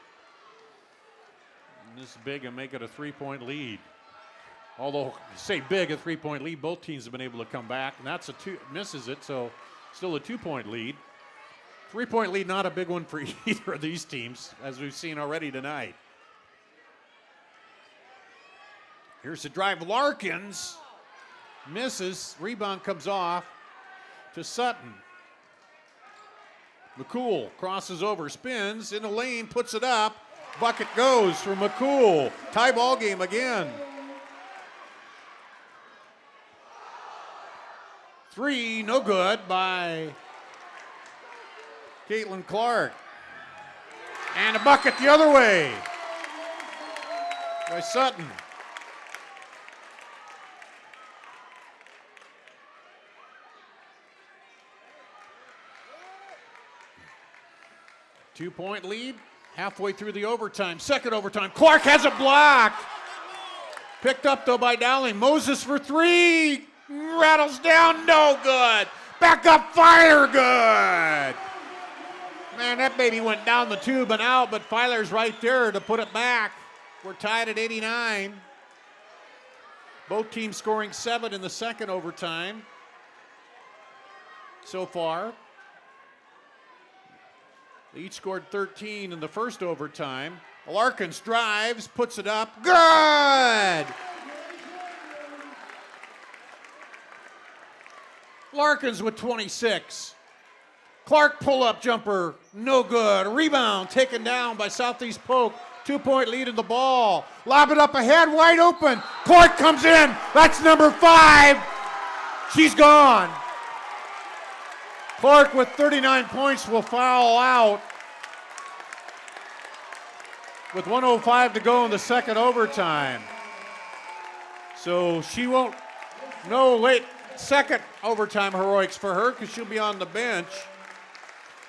And this is big and make it a 3-point lead. Although, say big, a 3-point lead, both teams have been able to come back. And that's a 2, misses it, so still a 2-point lead. 3-point lead, not a big one for either of these teams, as we've seen already tonight. Here's the drive. Larkins misses. Rebound comes off to Sutton. McCool crosses over, spins in the lane, puts it up. Bucket goes for McCool. Tie ball game again. 3, no good by Caitlin Clark. And a bucket the other way by Sutton. Two-point lead, halfway through the overtime. Second overtime, Clark has a block. Picked up, though, by Dowling. Moses for 3. Rattles down, no good. Back up, fire, good. Man, that baby went down the tube and out, but Filer's right there to put it back. We're tied at 89. Both teams scoring 7 in the second overtime so far. They each scored 13 in the first overtime. Larkins drives, puts it up. Good! Larkins with 26. Clark pull-up jumper, no good. Rebound taken down by Southeast Polk. 2-point lead in the ball. Lob it up ahead, wide open. Clark comes in. That's number 5. She's gone. Clark with 39 points will foul out with 1:05 to go in the second overtime. So she won't, no late second overtime heroics for her because she'll be on the bench.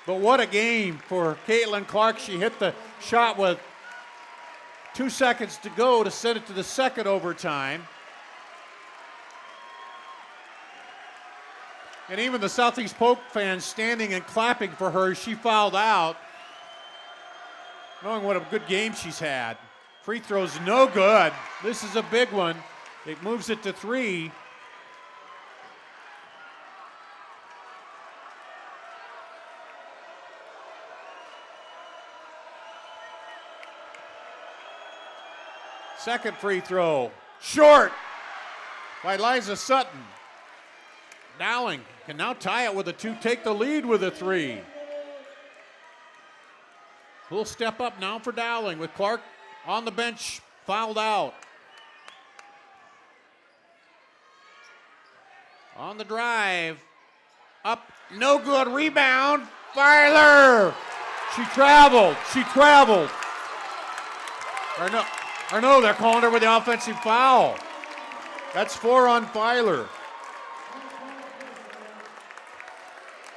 But what a game for Caitlin Clark. She hit the shot with 2 seconds to go to send it to the second overtime. And even the Southeast Polk fans standing and clapping for her. She fouled out, knowing what a good game she's had. Free throws no good. This is a big one. It moves it to 3. Second free throw, short by Liza Sutton. Dowling can now tie it with a 2, take the lead with a 3. We'll step up now for Dowling with Clark on the bench, fouled out. On the drive, up, no good, rebound, Filer. She traveled. Or no, they're calling her with the offensive foul. That's 4 on Filer.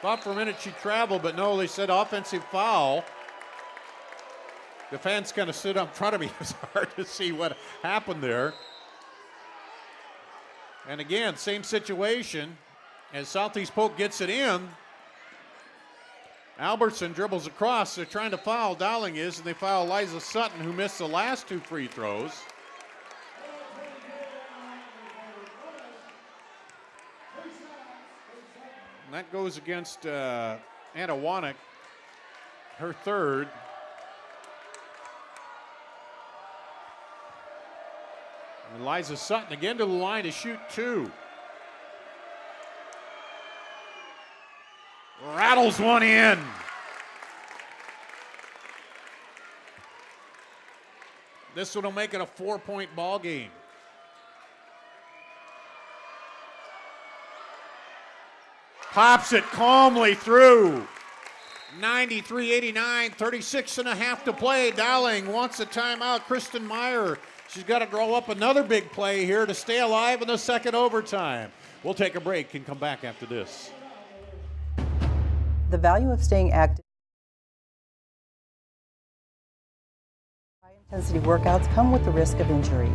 Thought for a minute she traveled, but no, they said offensive foul. The fans kind of stood up in front of me. It's hard to see what happened there. And again, same situation as Southeast Polk gets it in. Albertson dribbles across. They're trying to foul, Dowling is, and they foul Liza Sutton, who missed the last 2 free throws. And that goes against Anna Wanek, her third. And Liza Sutton again to the line to shoot 2. Rattles one in. This one will make it a 4-point ball game. Pops it calmly through. 93-89, 36 and a half to play. Dowling wants a timeout. Kristen Meyer, she's got to draw up another big play here to stay alive in the second overtime. We'll take a break and come back after this. The value of staying active. High-intensity workouts come with the risk of injury.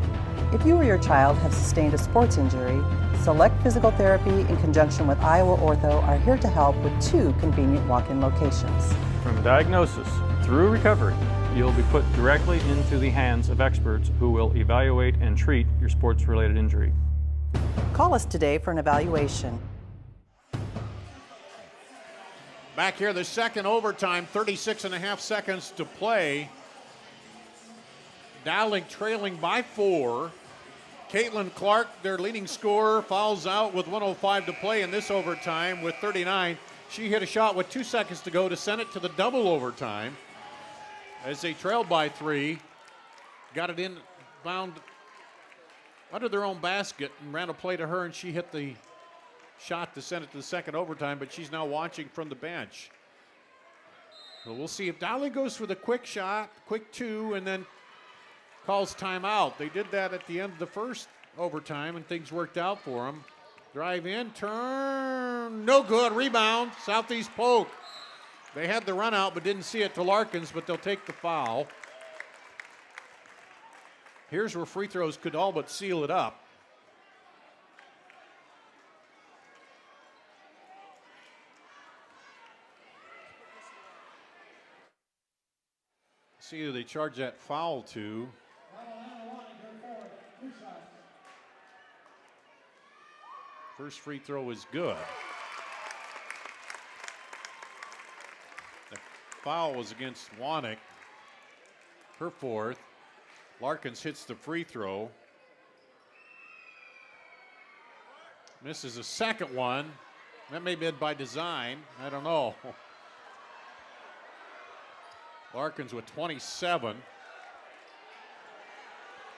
If you or your child have sustained a sports injury, Select Physical Therapy in conjunction with Iowa Ortho are here to help with 2 convenient walk-in locations. From diagnosis through recovery, you'll be put directly into the hands of experts who will evaluate and treat your sports-related injury. Call us today for an evaluation. Back here, the second overtime, 36 and a half seconds to play. Dowling trailing by 4. Caitlin Clark, their leading scorer, fouls out with 1:05 to play in this overtime with 39. She hit a shot with 2 seconds to go to send it to the double overtime as they trailed by 3. Got it in, bound under their own basket and ran a play to her, and she hit the shot to send it to the second overtime, but she's now watching from the bench. So we'll see if Dowling goes for the quick shot, quick 2, and then calls timeout. They did that at the end of the first overtime, and things worked out for them. Drive in, turn, no good, rebound, Southeast Polk. They had the run out but didn't see it to Larkins, but they'll take the foul. Here's where free throws could all but seal it up. See who they charge that foul to. First free throw is good. The foul was against Wanek, her 4th. Larkins hits the free throw. Misses a second one. That may be by design. I don't know. Larkins with 27.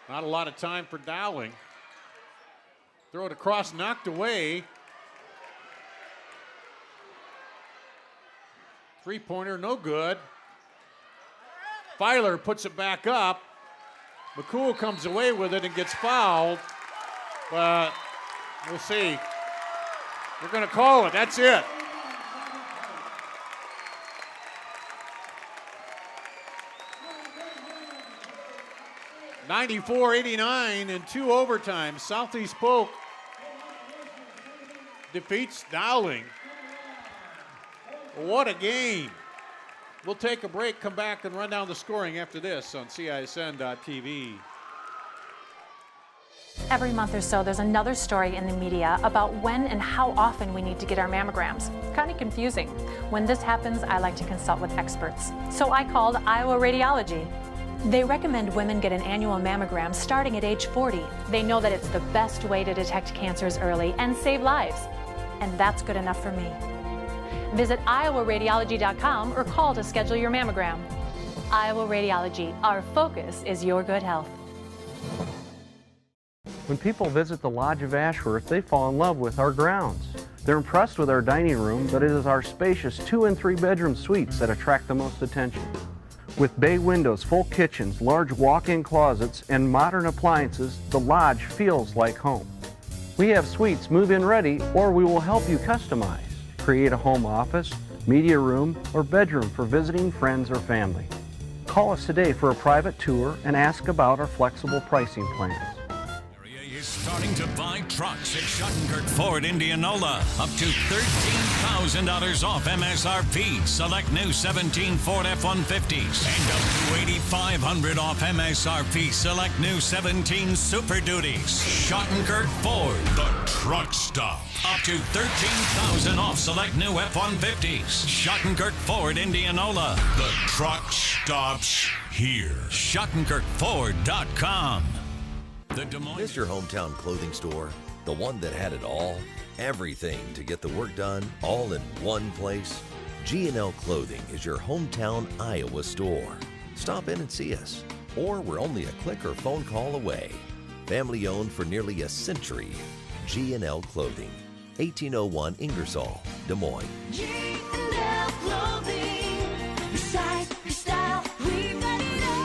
Not a lot of time for Dowling. Throw it across, knocked away. Three-pointer, no good. Filer puts it back up. McCool comes away with it and gets fouled. But we'll see. We're going to call it. That's it. (94-89) in 2 overtimes. Southeast Polk defeats Dowling. What a game. We'll take a break, come back, and run down the scoring after this on CISN.TV. Every month or so, there's another story in the media about when and how often we need to get our mammograms. Kind of confusing. When this happens, I like to consult with experts. So I called Iowa Radiology. They recommend women get an annual mammogram starting at age 40. They know that it's the best way to detect cancers early and save lives. And that's good enough for me. Visit iowaradiology.com or call to schedule your mammogram. Iowa Radiology, our focus is your good health. When people visit the Lodge of Ashworth, they fall in love with our grounds. They're impressed with our dining room, but it is our spacious 2 and 3 bedroom suites that attract the most attention. With bay windows, full kitchens, large walk-in closets, and modern appliances, the Lodge feels like home. We have suites move-in ready, or we will help you customize. Create a home office, media room, or bedroom for visiting friends or family. Call us today for a private tour and ask about our flexible pricing plans. Is starting to buy trucks at Schottenkirk Ford Indianola. Up to $13,000 off MSRP. Select new 17 Ford F-150s. And up to $8,500 off MSRP. Select new 17 Super Duties. Schottenkirk Ford, the truck stop. Up to $13,000 off select new F-150s. Schottenkirk Ford Indianola. The truck stops here. SchottenkirkFord.com. Miss your hometown clothing store? The one that had it all? Everything to get the work done, all in one place? G&L Clothing is your hometown Iowa store. Stop in and see us. Or we're only a click or phone call away. Family owned for nearly a century. G&L Clothing, 1801 Ingersoll, Des Moines. G&L Clothing, your size, your style, we've got it all.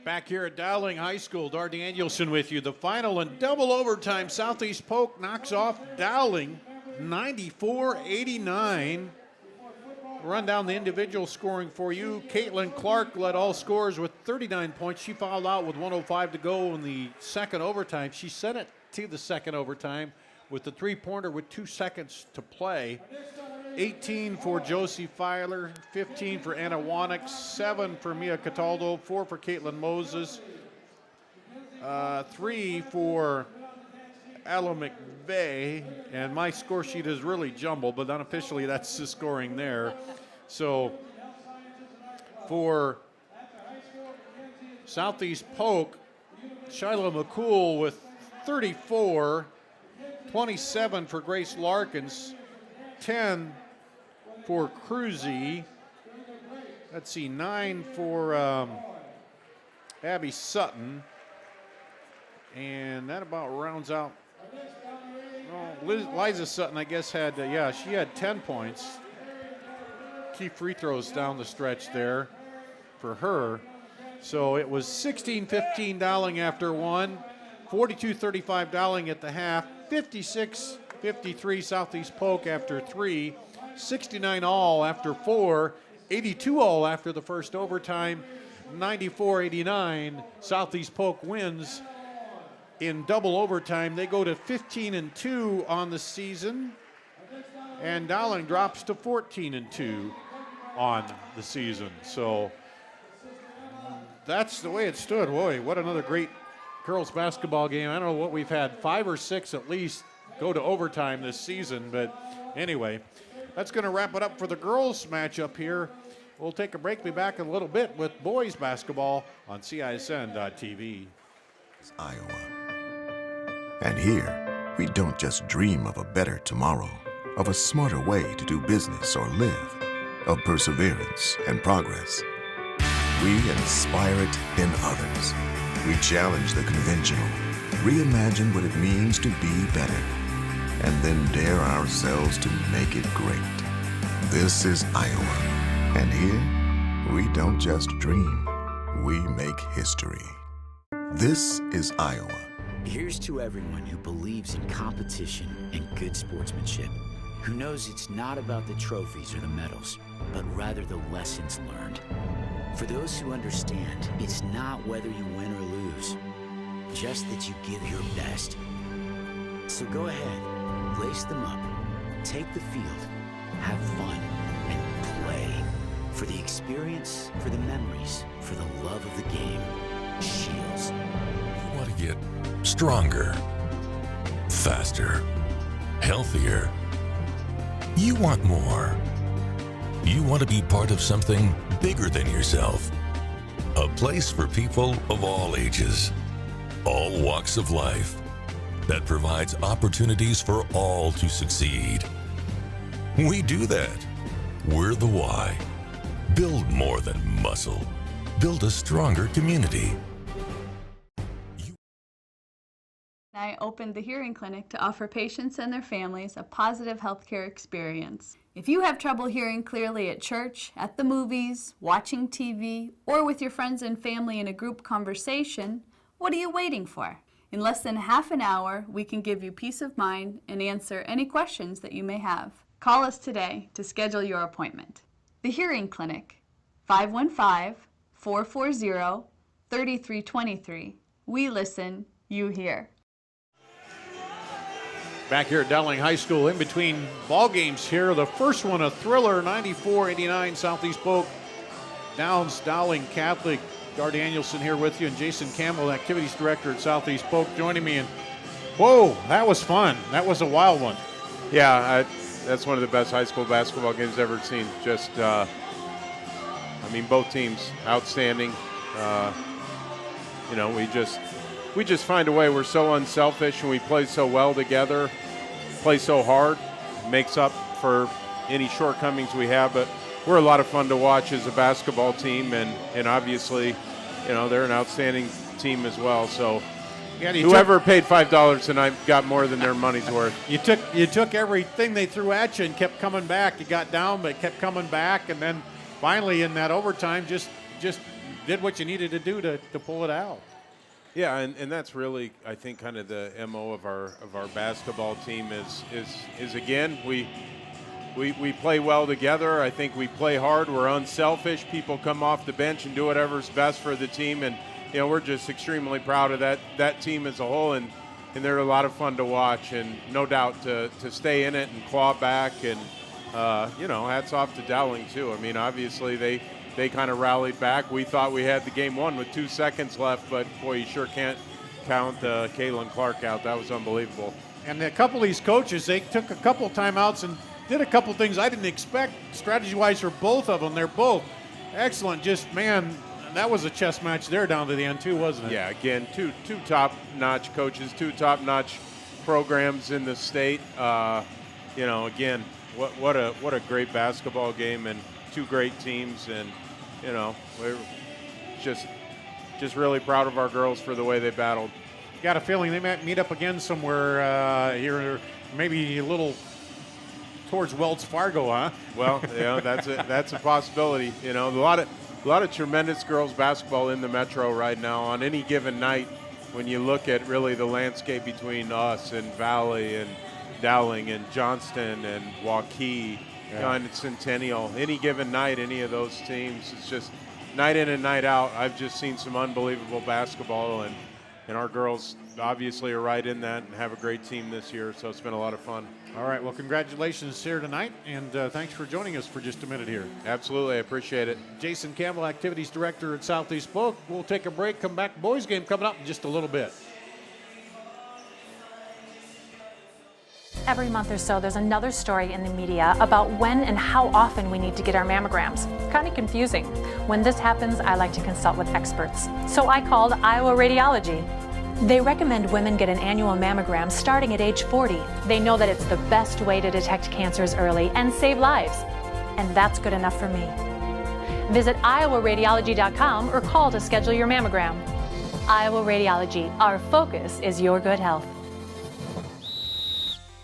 Back here at Dowling High School, Dar Danielson with you. The final in double overtime, Southeast Polk knocks off Dowling 94-89. Run down the individual scoring for you. Caitlin Clark led all scorers with 39 points. She fouled out with 1:05 to go in the second overtime. She sent it to the second overtime with the three-pointer with 2 seconds to play. 18 for Josie Filer, 15 for Anna Wannick, 7 for Mia Cataldo, 4 for Caitlin Moses, 3 for Ella McVeigh, and my score sheet is really jumbled, but unofficially that's the scoring there. So for Southeast Polk, Shiloh McCool with 34, 27 for Grace Larkins, 10 for Cruzy. Let's see, 9 for Abby Sutton. And that about rounds out. Liza Sutton, I guess, had, she had 10 points. Key free throws down the stretch there for her. So it was 16-15 Dowling after one, 42-35 Dowling at the half, 56-53 Southeast Polk after three, 69 all after four, 82 all after the first overtime, 94-89. Southeast Polk wins in double overtime. They go to 15-2 on the season, and Dowling drops to 14-2 on the season. So that's the way it stood. Boy, what another great girls basketball game. I don't know what we've had, 5 or 6 at least go to overtime this season, but anyway, that's going to wrap it up for the girls matchup here. We'll take a break, be back in a little bit with boys basketball on CISN.TV. Iowa. And here, we don't just dream of a better tomorrow, of a smarter way to do business or live, of perseverance and progress. We inspire it in others. We challenge the conventional, reimagine what it means to be better, and then dare ourselves to make it great. This is Iowa, and here we don't just dream, we make history. This is Iowa. Here's to everyone who believes in competition and good sportsmanship, who knows it's not about the trophies or the medals, but rather the lessons learned. For those who understand, it's not whether you win or lose, just that you give your best. So go ahead, lace them up, take the field, have fun, and play. For the experience, for the memories, for the love of the game. Shields. You want to get stronger, faster, healthier. You want more. You want to be part of something bigger than yourself. A place for people of all ages, all walks of life, that provides opportunities for all to succeed. We do that. We're the why. Build more than muscle. Build a stronger community. I opened the hearing clinic to offer patients and their families a positive healthcare experience. If you have trouble hearing clearly at church, at the movies, watching TV, or with your friends and family in a group conversation, what are you waiting for? In less than half an hour, we can give you peace of mind and answer any questions that you may have. Call us today to schedule your appointment. The Hearing Clinic, 515-440-3323. We listen, you hear. Back here at Dowling High School, in between ball games here. The first one, a thriller, 94-89 Southeast Polk. Downs, Dowling Catholic. Gar Danielson here with you, and Jason Campbell, Activities Director at Southeast Polk, joining me. And whoa, that was fun. That was a wild one. Yeah, that's one of the best high school basketball games I've ever seen. Just, both teams outstanding. We just find a way. We're so unselfish, and we play so well together, play so hard, makes up for any shortcomings we have. But we're a lot of fun to watch as a basketball team, and obviously, they're an outstanding team as well. So whoever paid $5 tonight got more than their money's worth. You took everything they threw at you and kept coming back. You got down, but kept coming back, and then finally in that overtime just did what you needed to do to pull it out. Yeah, and that's really, I think, kind of the MO of our basketball team is again, we play well together. I think we play hard. We're unselfish. People come off the bench and do whatever's best for the team, and we're just extremely proud of that team as a whole, and they're a lot of fun to watch, and no doubt to stay in it and claw back, and hats off to Dowling too. Obviously they kind of rallied back. We thought we had the game won with 2 seconds left, but boy, you sure can't count Kaylin Clark out. That was unbelievable. And a couple of these coaches, they took a couple timeouts and did a couple things I didn't expect strategy-wise for both of them. They're both excellent. Just, man, that was a chess match there down to the end too, wasn't it? Yeah, again, two top-notch coaches, two top-notch programs in the state. Again, what a great basketball game, and two great teams, and we're just really proud of our girls for the way they battled. Got a feeling they might meet up again somewhere here, maybe a little towards Wells Fargo, huh? Well, that's a possibility. A lot of tremendous girls basketball in the Metro right now. On any given night, when you look at really the landscape between us and Valley and Dowling and Johnston and Waukee, and Centennial, any given night, any of those teams, it's just night in and night out. I've just seen some unbelievable basketball, and our girls obviously are right in that and have a great team this year, so it's been a lot of fun. All right, well, congratulations here tonight, and thanks for joining us for just a minute here. Absolutely, I appreciate it. Jason Campbell, Activities Director at Southeast Polk. We'll take a break, come back. Boys game coming up in just a little bit. Every month or so, there's another story in the media about when and how often we need to get our mammograms. Kind of confusing. When this happens, I like to consult with experts. So I called Iowa Radiology. They recommend women get an annual mammogram starting at age 40. They know that it's the best way to detect cancers early and save lives. And that's good enough for me. Visit iowaradiology.com or call to schedule your mammogram. Iowa Radiology, our focus is your good health.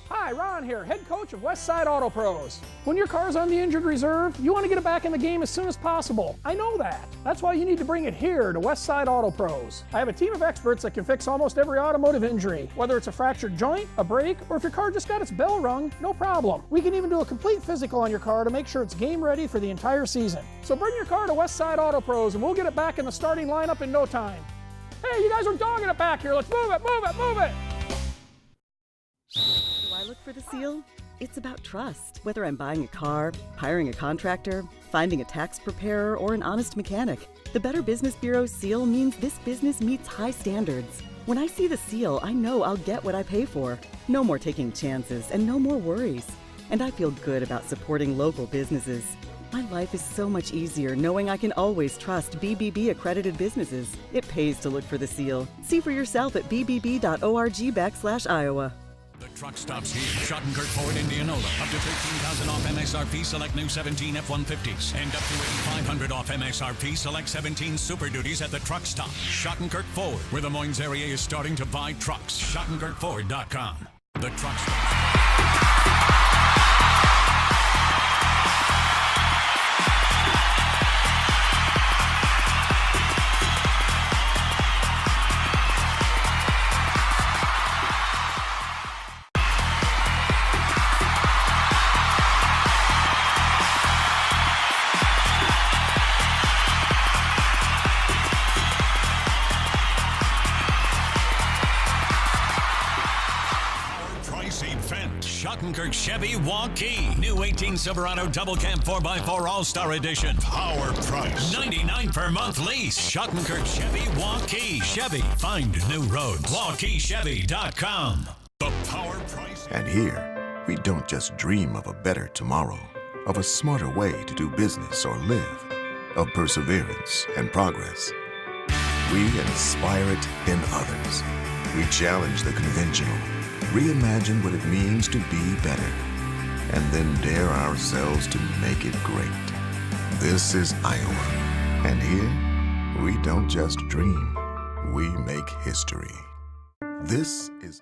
Hi, Ron here, head coach of Westside Auto Pros. When your car's on the injured reserve, you want to get it back in the game as soon as possible. I know that. That's why you need to bring it here to Westside Auto Pros. I have a team of experts that can fix almost every automotive injury, whether it's a fractured joint, a brake, or if your car just got its bell rung, no problem. We can even do a complete physical on your car to make sure it's game ready for the entire season. So bring your car to Westside Auto Pros and we'll get it back in the starting lineup in no time. Hey, you guys are dogging it back here. Let's move it, move it, move it. Do I look for the seal? It's about trust. Whether I'm buying a car, hiring a contractor, finding a tax preparer, or an honest mechanic, the Better Business Bureau's seal means this business meets high standards. When I see the seal, I know I'll get what I pay for. No more taking chances and no more worries. And I feel good about supporting local businesses. My life is so much easier knowing I can always trust BBB accredited businesses. It pays to look for the seal. See for yourself at bbb.org/Iowa. The truck stops here. Schottenkirk Ford, Indianola. Up to $13,000 off MSRP. Select new 17 F-150s. And up to $8,500 off MSRP. Select 17 Super Duties at the truck stop. Schottenkirk Ford, where the Moines area is starting to buy trucks. SchottenkirkFord.com. The truck stop. Schottenkirk Chevy Waukee. New 18 Silverado Double Cab 4x4 All-Star Edition. Power price. $99 per month lease. Schottenkirk Chevy Waukee. Chevy, find new roads. WaukeeChevy.com. The power price. And here, we don't just dream of a better tomorrow, of a smarter way to do business or live, of perseverance and progress. We inspire it in others. We challenge the conventional, reimagine what it means to be better, and then dare ourselves to make it great. This is Iowa, and here, we don't just dream, we make history. This is...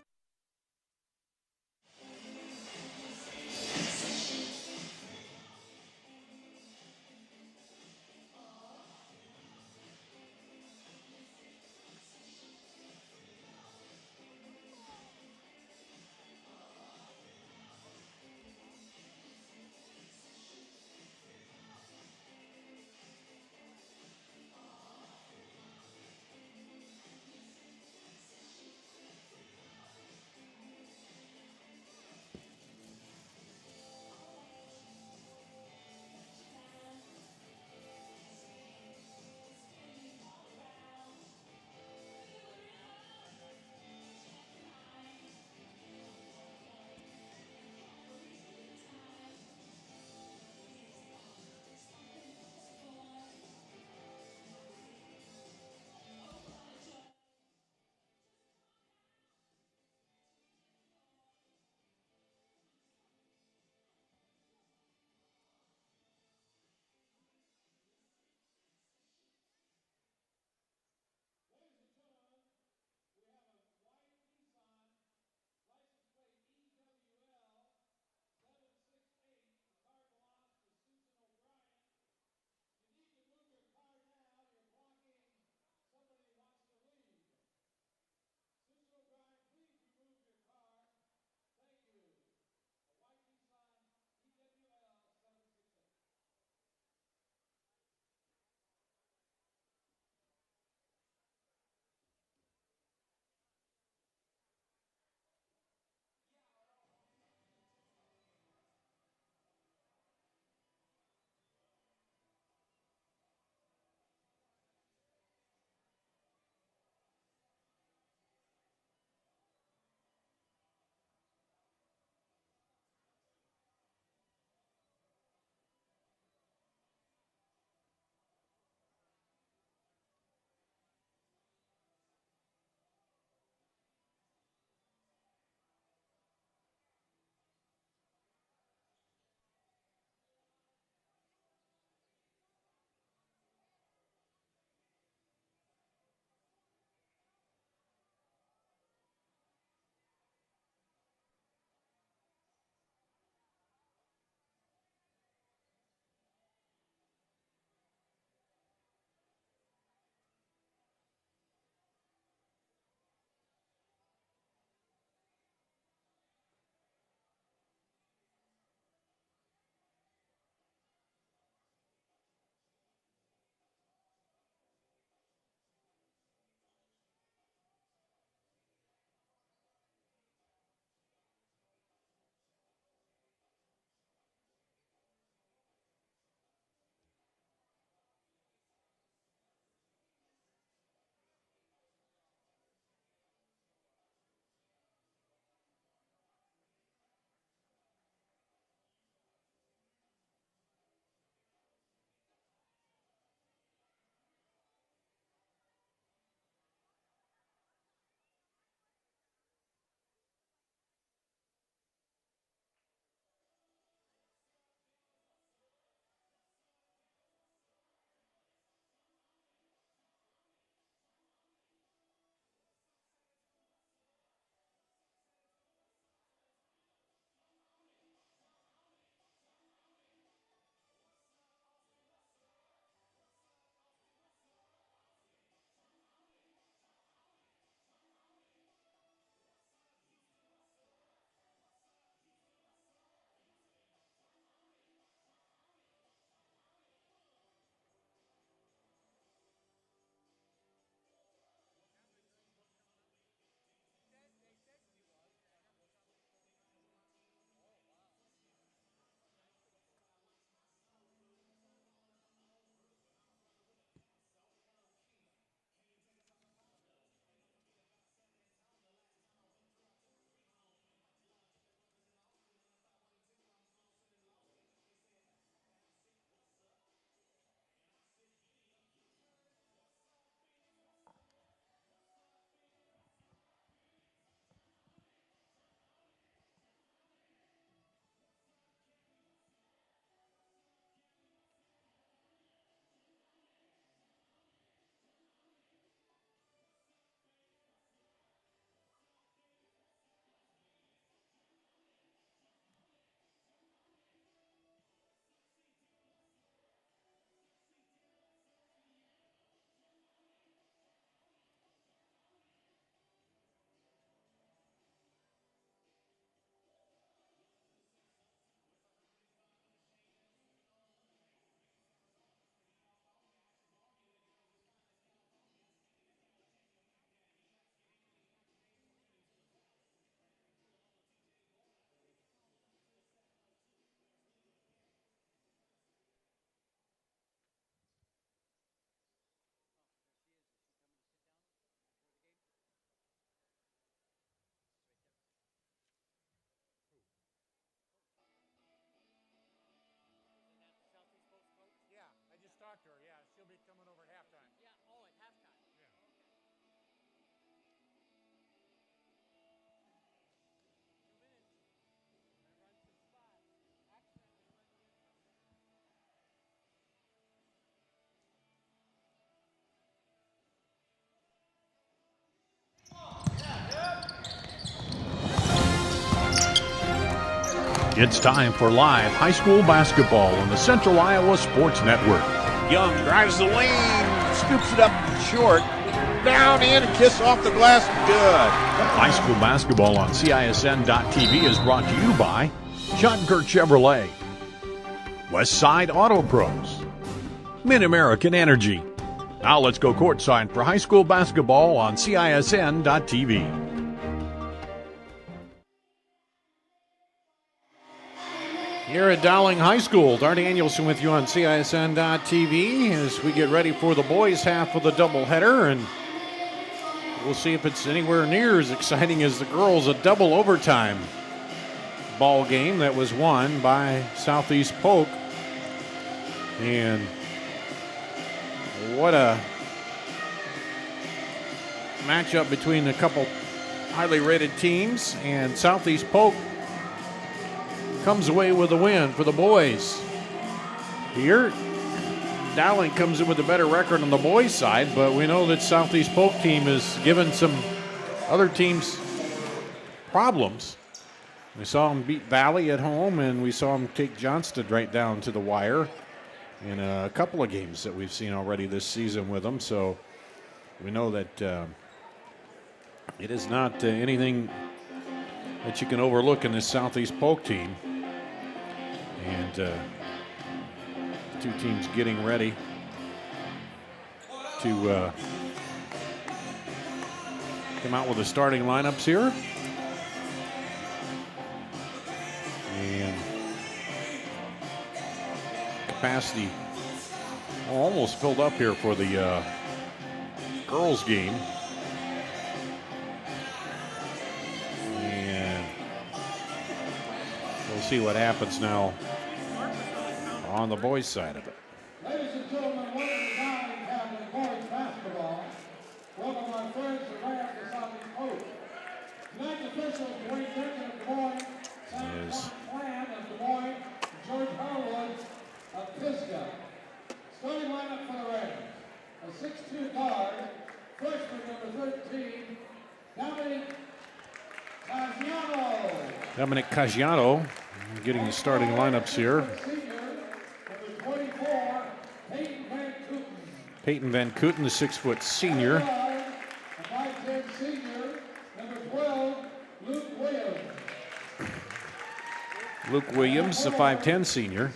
It's time for live high school basketball on the Central Iowa Sports Network. Young drives the lane, scoops it up short, down in, and kiss off the glass, good. High school basketball on CISN.TV is brought to you by Shattenkirk Chevrolet, West Side Auto Pros, Mid-American Energy. Now let's go courtside for high school basketball on CISN.TV. Here at Dowling High School, Dart Danielson with you on CISN.TV as we get ready for the boys' half of the doubleheader, and we'll see if it's anywhere near as exciting as the girls. A double overtime ball game that was won by Southeast Polk, and what a matchup between a couple highly rated teams, and Southeast Polk comes away with a win for the boys. Here, Dowling comes in with a better record on the boys' side, but we know that Southeast Polk team has given some other teams problems. We saw them beat Valley at home, and we saw them take Johnston right down to the wire in a couple of games that we've seen already this season with them. So we know that it is not anything that you can overlook in this Southeast Polk team. And two teams getting ready to come out with the starting lineups here. And capacity almost filled up here for the girls game. And we'll see what happens now on the boys' side of it. Ladies and gentlemen, welcome to Dowling Catholic boys basketball. Welcome our friends from right after Southeast Polk. Tonight's officials, Dwayne Durkin of Des Moines, Sam Clan of Des Moines, and George Harwood of Pisgah. Starting lineup for the Rams. A 6'2" guard, freshman number 13, Dominic Caggiano getting the starting lineups here. Peyton Van Kooten, the 6-foot senior. Luke Williams, the 5'10" senior.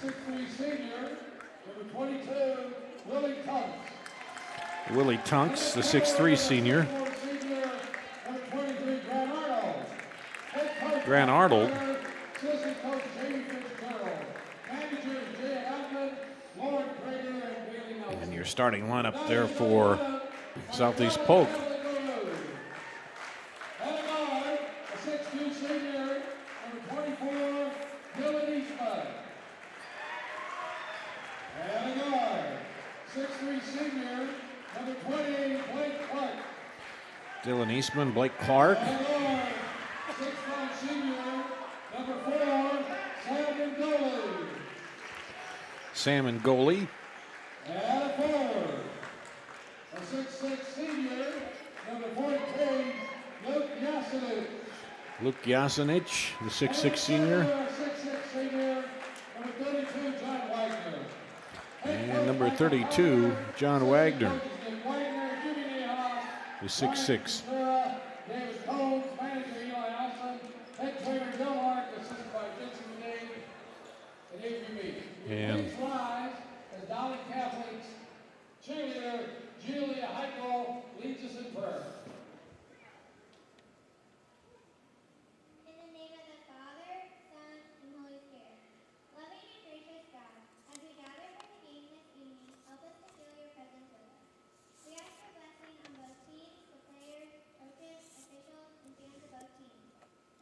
Willie Tunks, the 6'3" senior. Grant Arnold. And your starting lineup there for Southeast Polk. Dylan Eastman, Blake Clark. Sam and goalie. And a forward, a 6'6" senior, number 14, Luke Yasinich. Luke Yasinich, the 6'6" senior. 6'6" senior, number 32, John Wagner. And number 32, John Wagner, the 6'6". David Combs, manager Eli Alson, head trainer Joe Mark, assisted by Jason McDade, and AVB. And Please rise as Dowling Catholics cheerleader Julia Heiko leads us in prayer. In the name of the Father, Son, and Holy Spirit. Loving and gracious God, as we gather for the game this evening, help us to feel your presence with us. We ask your blessing on both teams, the players, coaches, officials, and fans of both teams.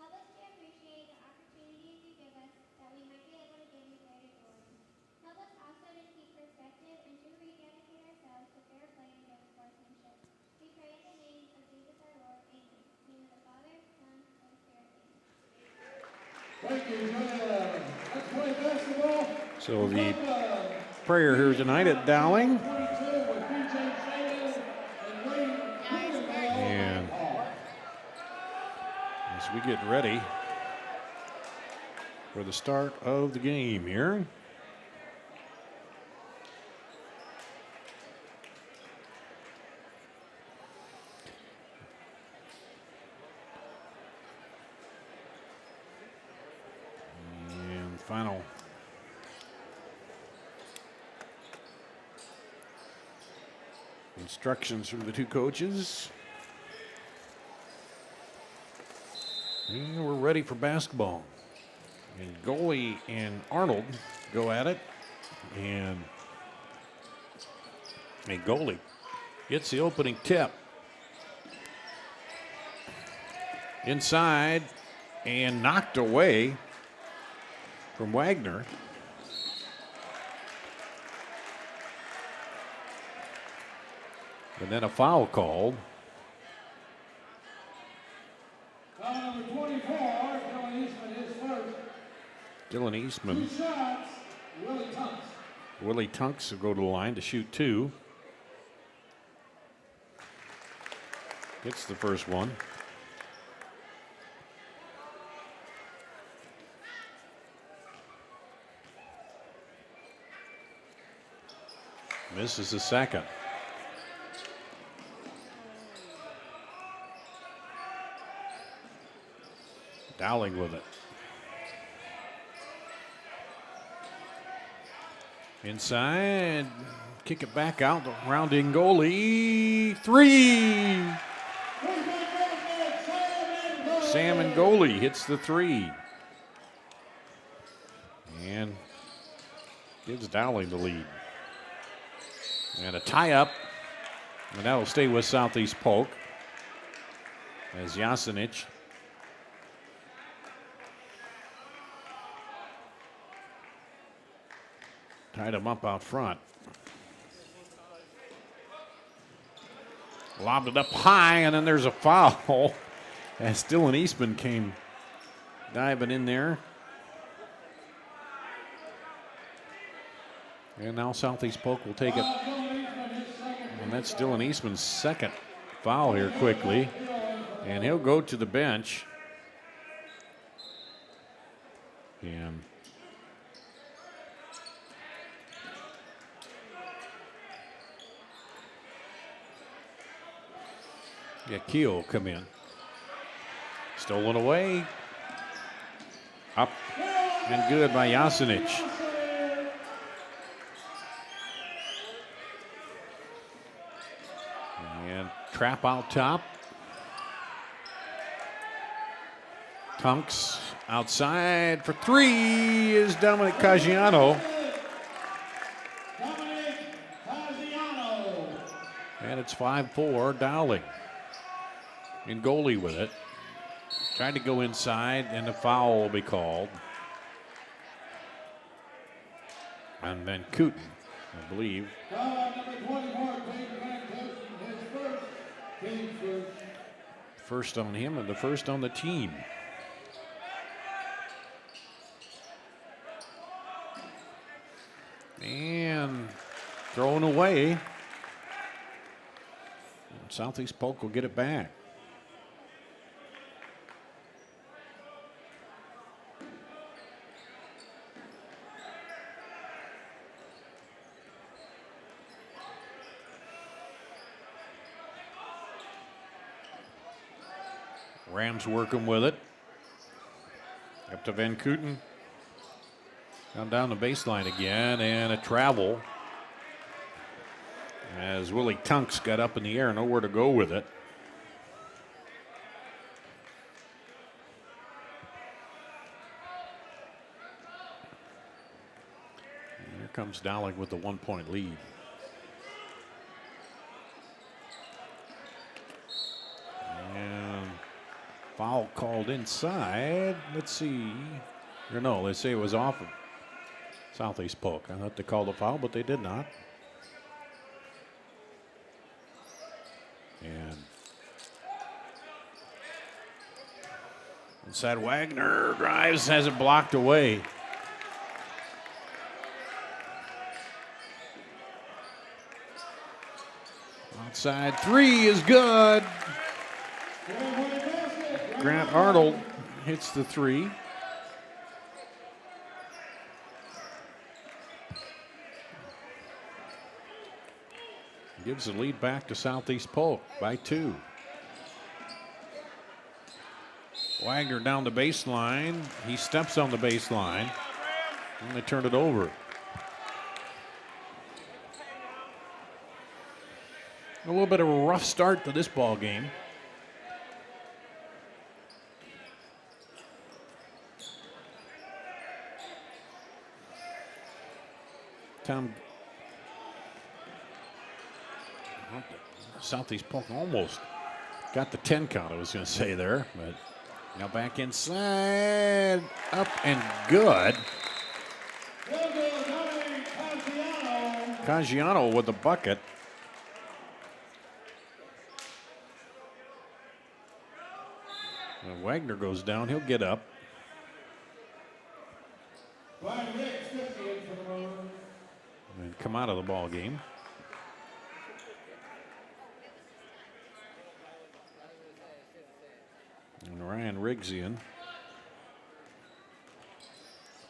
Help us to appreciate the opportunities you give us that we might be able to give you greater glory. Help us also to keep perspective and to rededicate ourselves to fair play and good sportsmanship. We pray in the name of Jesus our Lord. Amen. In the name of the Father, Son, and Holy Spirit. Amen. Thank you, Julia. Let's play basketball. so the prayer here tonight at Dowling. And as we get ready for the start of the game here. And final instructions from the two coaches. And we're ready for basketball. And goalie and Arnold go at it. And a goalie gets the opening tip. Inside and knocked away from Wagner. And then a foul called. Foul number 24, Dylan Eastman is first. Dylan Eastman. 2 shots, Willie Tunks. Willie Tunks will go to the line to shoot 2. Gets the first one. Misses the second. Dowling with it. Inside, kick it back out, the rounding goalie, 3. Sam and goalie hits the 3. And gives Dowling the lead. And a tie-up, and that'll stay with Southeast Polk as Jasinic tied him up out front. Lobbed it up high, and then there's a foul as Dylan Eastman came diving in there. And now Southeast Polk will take it. And that's Dylan Eastman's second foul here quickly. And he'll go to the bench. And yeah, Keel will come in. Stolen away. Up and good by Jasinic. And trap out top. Tunks outside for 3 is Dominic Caggiano. And it's 5-4 Dowling. And goalie with it. Tried to go inside, and the foul will be called. And then Cooten, I believe. First on him and the first on the team. And thrown away. Southeast Polk will get it back. Rams working with it. Up to Van Kooten. Down the baseline again, and a travel. As Willie Tunks got up in the air, nowhere to go with it. And here comes Dowling with the 1-point lead. And foul called inside. Let's see. Or no, they say it was off of Southeast Polk. I thought they called a foul, but they did not. And inside Wagner drives, has it blocked away. Outside 3 is good. Grant Arnold hits the 3. Gives the lead back to Southeast Polk by 2. Wagner down the baseline. He steps on the baseline. And they turn it over. A little bit of a rough start to this ball game. Southeast Polk almost got the 10 count, I was going to say there, but now back inside, up and good. Caggiano with the bucket. When Wagner goes down, he'll get up. And come out of the ball game. And Ryan Rigsian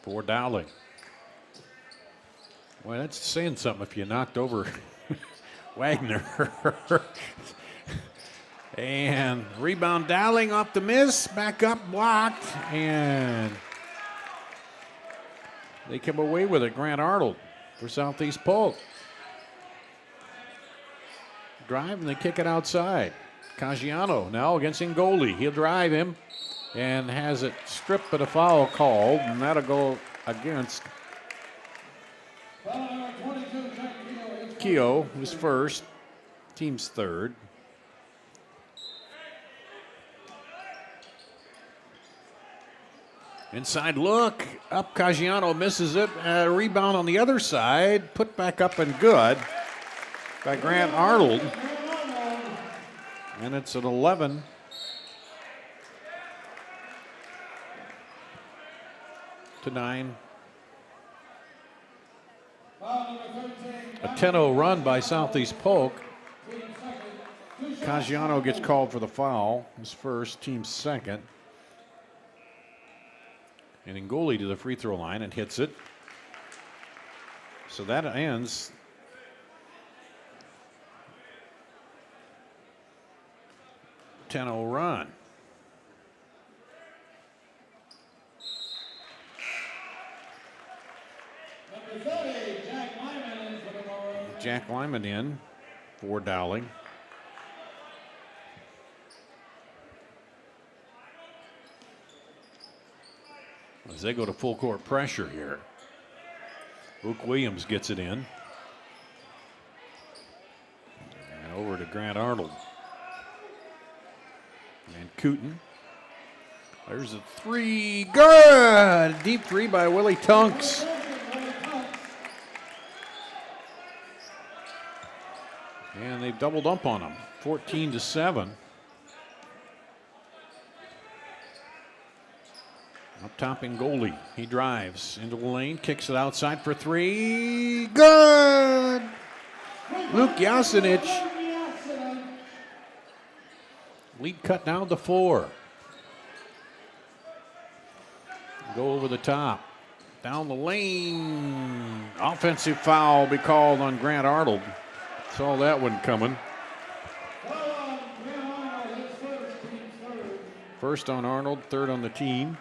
for Dowling. Well, that's saying something if you knocked over Wagner. And rebound Dowling off the miss, back up, blocked, and they come away with it. Grant Arnold for Southeast Polk. Drive and they kick it outside. Caggiano now against Ngoli. He'll drive him and has it stripped, but a foul called, and that'll go against Keogh, who's first, team's third. Inside look, up Caggiano misses it. Rebound on the other side, put back up and good by Grant Arnold. And it's an 11. To 9. A 10-0 run by Southeast Polk. Caggiano gets called for the foul, his first, team's second. And Ngoli to the free throw line and hits it. So that ends a 10-0 run. Jack Lyman in for Dowling. As they go to full court pressure here. Luke Williams gets it in. And over to Grant Arnold. And Cooten. There's a three. Good! Deep three by Willie Tunks. And they've doubled up on him. 14-7. Up top Ngoli. He drives into the lane, kicks it outside for three. Good! Luke Jasinic. Lead cut down to 4. Go over the top. Down the lane. Offensive foul be called on Grant Arnold. Saw that one coming. First on Arnold, third on the team.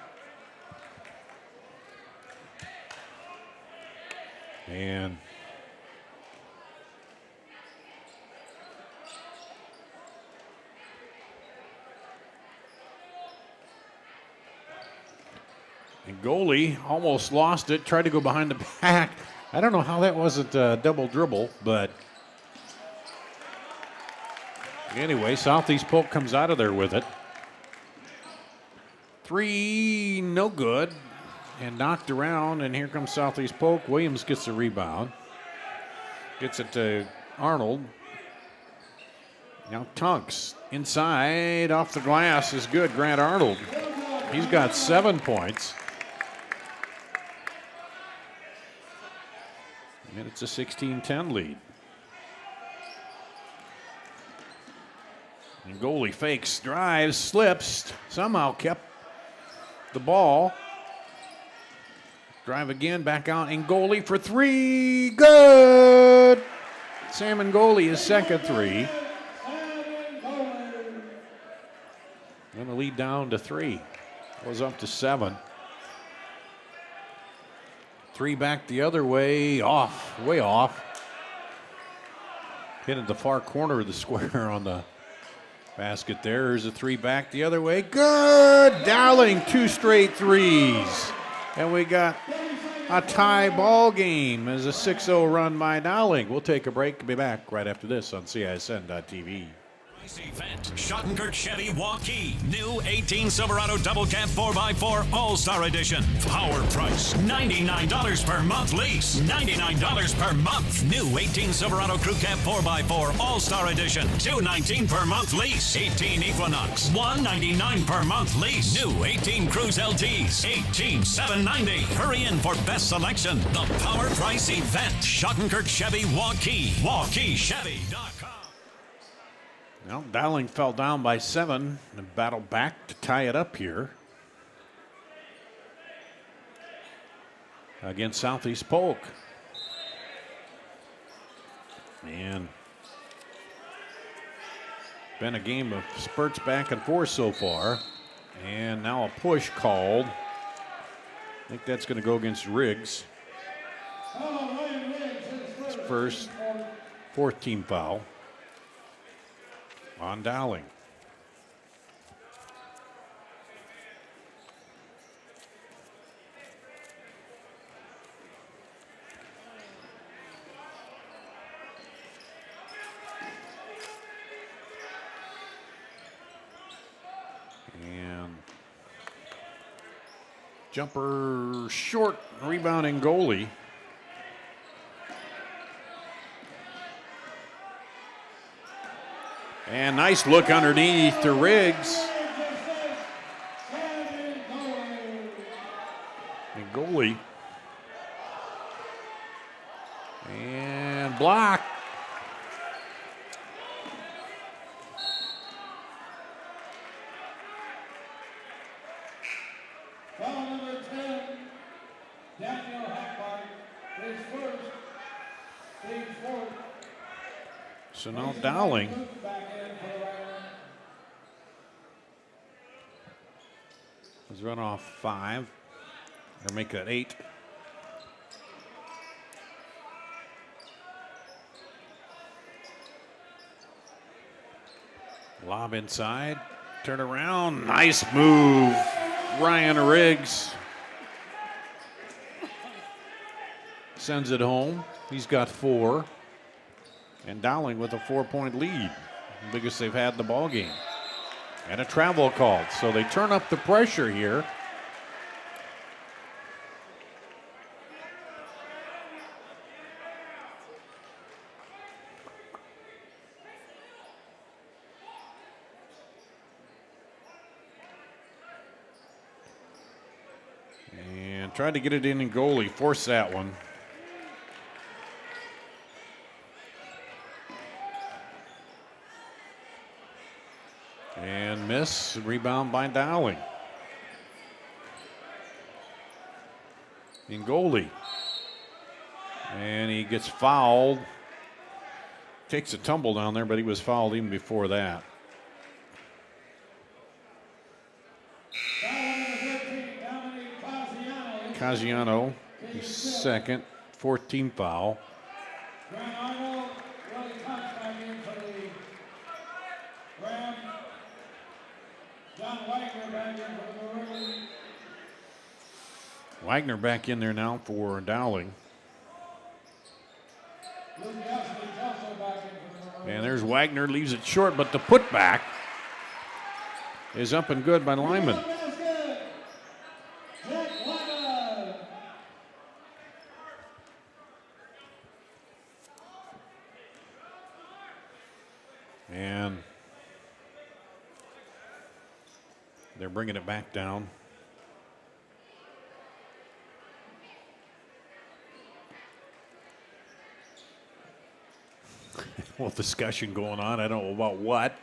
And Ngoli almost lost it, tried to go behind the back. I don't know how that wasn't a double dribble, but anyway, Southeast Polk comes out of there with it. Three, no good. And knocked around, and here comes Southeast Polk. Williams gets the rebound. Gets it to Arnold. Now Tunks inside, off the glass is good. Grant Arnold. He's got 7 points. And it's a 16-10 lead. And Ngoli fakes, drives, slips, somehow kept the ball. Drive again, back out, and Ngoli for three. Good! Sam Ngoli, his second three. Going to lead down to 3. Goes up to 7. 3 back the other way, off, way off. Hit at the far corner of the square on the basket there. There's a 3 back the other way. Good! Dowling, 2 straight threes. And we got a tie ball game as a 6-0 run by Dowling. We'll take a break and be back right after this on CISN.TV. Event, Schottenkirk Chevy Waukee. New 18 Silverado Double Cab 4x4 All-Star Edition. Power price, $99 per month lease. $99 per month. New 18 Silverado Crew Cab 4x4 All-Star Edition. $219 per month lease. 18 Equinox, $199 per month lease. New 18 Cruise LTs, $18,790. Hurry in for best selection. The Power Price Event. Schottenkirk Chevy Waukee. WaukeeChevy.com. Well, Dowling fell down by 7 and battled back to tie it up here against Southeast Polk. And been a game of spurts back and forth so far. And now a push called. I think that's going to go against Riggs. It's first, 4th team foul on Dowling. And jumper short, rebounding goalie. And nice look underneath to Riggs. And goalie. And block. Foul number 10, Daniel Hackbarth, his first, team fourth. So now Dowling has run off 5, or make that 8. Lob inside, turn around, nice move, Ryan Riggs. Sends it home, he's got 4. And Dowling with a 4-point lead, the biggest they've had in the ball game. And a travel called, so they turn up the pressure here. And tried to get it in goalie, forced that one. And miss, rebound by Dowling. In goalie. And he gets fouled. Takes a tumble down there, but he was fouled even before that. Casiano, his second, 14th foul. Wagner back in there now for Dowling. And there's Wagner, leaves it short, but the putback is up and good by Lyman. And they're bringing it back down. Well, discussion going on. I don't know about what.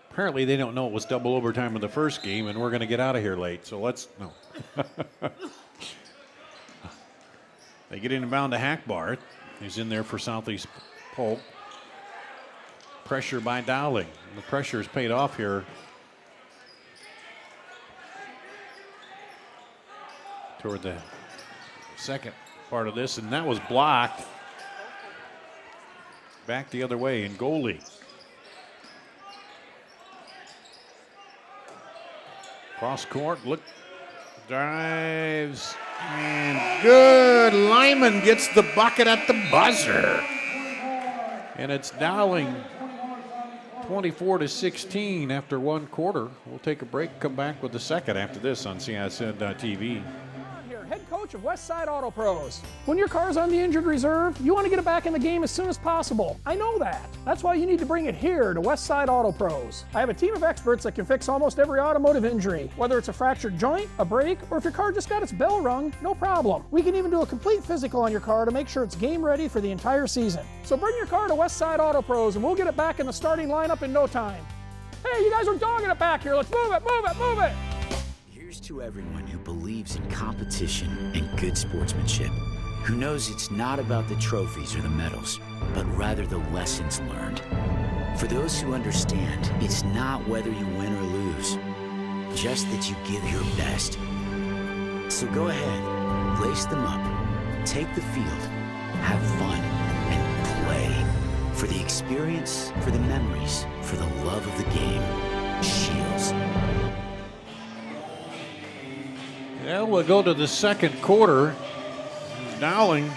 Apparently, they don't know it was double overtime in the first game, and we're going to get out of here late. So let's no. They get inbound to Hackbart. He's in there for Southeast Polk. Pressure by Dowling. The pressure has paid off here. Toward the second part of this, and that was blocked. Back the other way, and goalie. Cross court, look, drives, and good. Lyman gets the bucket at the buzzer. And it's Dowling 24-16 after one quarter. We'll take a break, come back with the second after this on CISN.TV. Head coach of Westside Auto Pros. When your car's on the injured reserve, you want to get it back in the game as soon as possible. I know that. That's why you need to bring it here to Westside Auto Pros. I have a team of experts that can fix almost every automotive injury. Whether it's a fractured joint, a brake, or if your car just got its bell rung, no problem. We can even do a complete physical on your car to make sure it's game ready for the entire season. So bring your car to Westside Auto Pros and we'll get it back in the starting lineup in no time. Hey, you guys are dogging it back here. Let's move it, move it, move it. Here's to everyone who believes in competition and good sportsmanship, who knows it's not about the trophies or the medals, but rather the lessons learned. For those who understand, it's not whether you win or lose, just that you give your best. So go ahead, lace them up, take the field, have fun, and play. For the experience, for the memories, for the love of the game, Shields. Well, we'll go to the second quarter. Dowling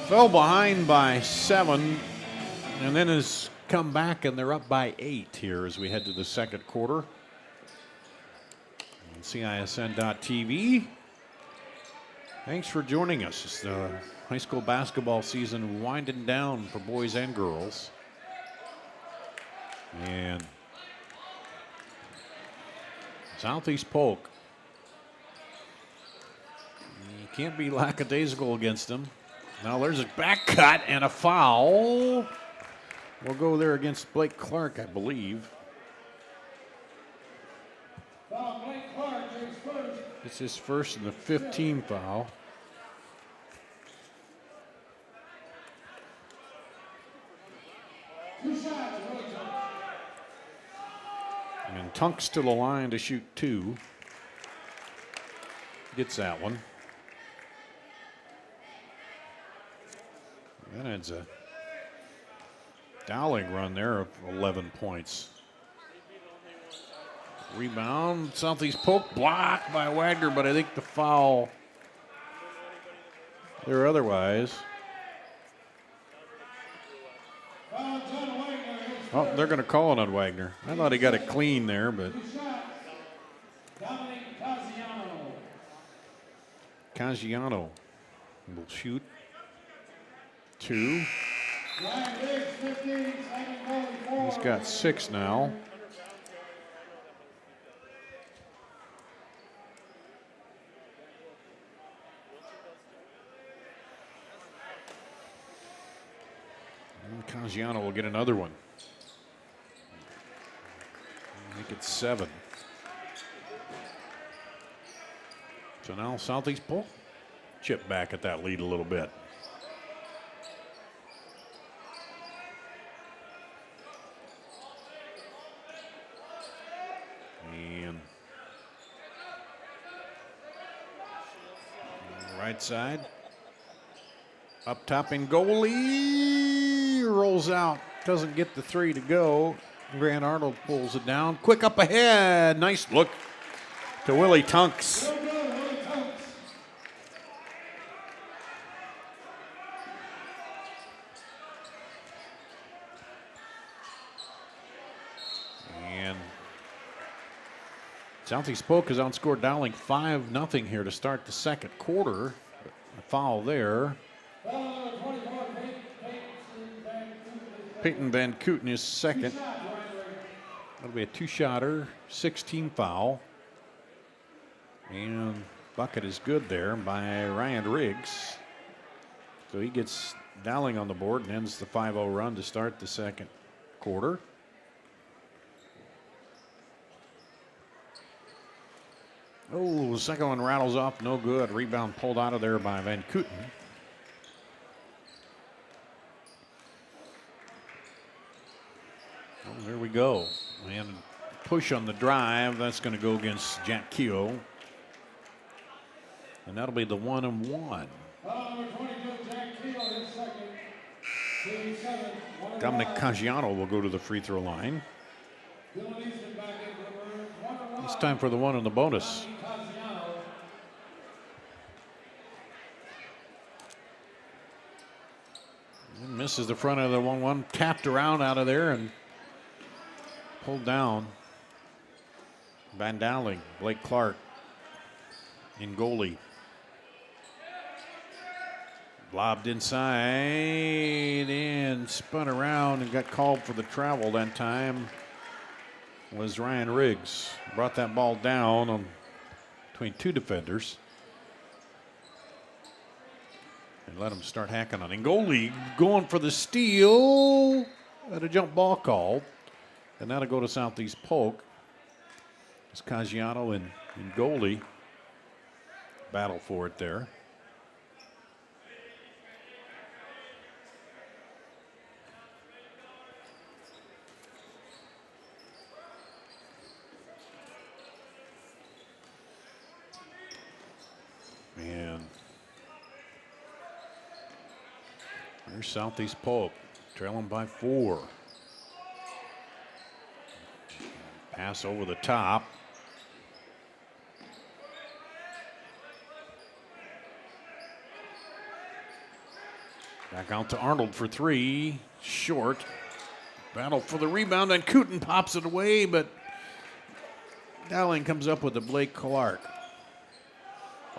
fell behind by 7 and then has come back, and they're up by 8 here as we head to the second quarter. On CISN.TV. Thanks for joining us. It's the high school basketball season winding down for boys and girls. And Southeast Polk. You can't be lackadaisical against them. Now there's a back cut and a foul. We'll go there against Blake Clark, I believe. It's his first and the 15 foul. And Tunk's to the line to shoot 2. Gets that one. That adds a Dowling run there of 11 points. Rebound, Southeast Polk blocked by Wagner, but I think the foul there otherwise. Oh, they're going to call it on Wagner. I thought he got it clean there, but Caggiano will shoot 2. He's got 6 now. And Caggiano will get another one. I think it's 7. So now Southeast Polk chip back at that lead a little bit. And right side. Up top in goalie. Rolls out. Doesn't get the 3 to go. Grant Arnold pulls it down. Quick up ahead. Nice look to Willie Tunks. And Southeast Polk has outscored Dowling 5-0 here to start the second quarter. A foul there. Peyton Van Kooten is second. That'll be a 2-shotter, 16 foul. And bucket is good there by Ryan Riggs. So he gets Dowling on the board and ends the 5-0 run to start the second quarter. Oh, the second one rattles off, no good. Rebound pulled out of there by Van Kooten. Oh, there we go. And push on the drive. That's going to go against Jack Keogh. And that'll be the 1-and-1. Dominic Caggiano will go to the free throw line. It's time for the one on the bonus. And misses the front of the 1-1. Tapped around out of there and pulled down. Van Dowling, Blake Clark in goalie. Lobbed inside and spun around and got called for the travel that time. Was Ryan Riggs. Brought that ball down on between two defenders. And let him start hacking on. And goalie going for the steal. Had a jump ball called. And that'll go to Southeast Polk. It's Caggiano and goalie. Battle for it there. And here's Southeast Polk, trailing by 4. Pass over the top. Back out to Arnold for 3. Short. Battle for the rebound, and Kooten pops it away, but Dowling comes up with a Blake Clark.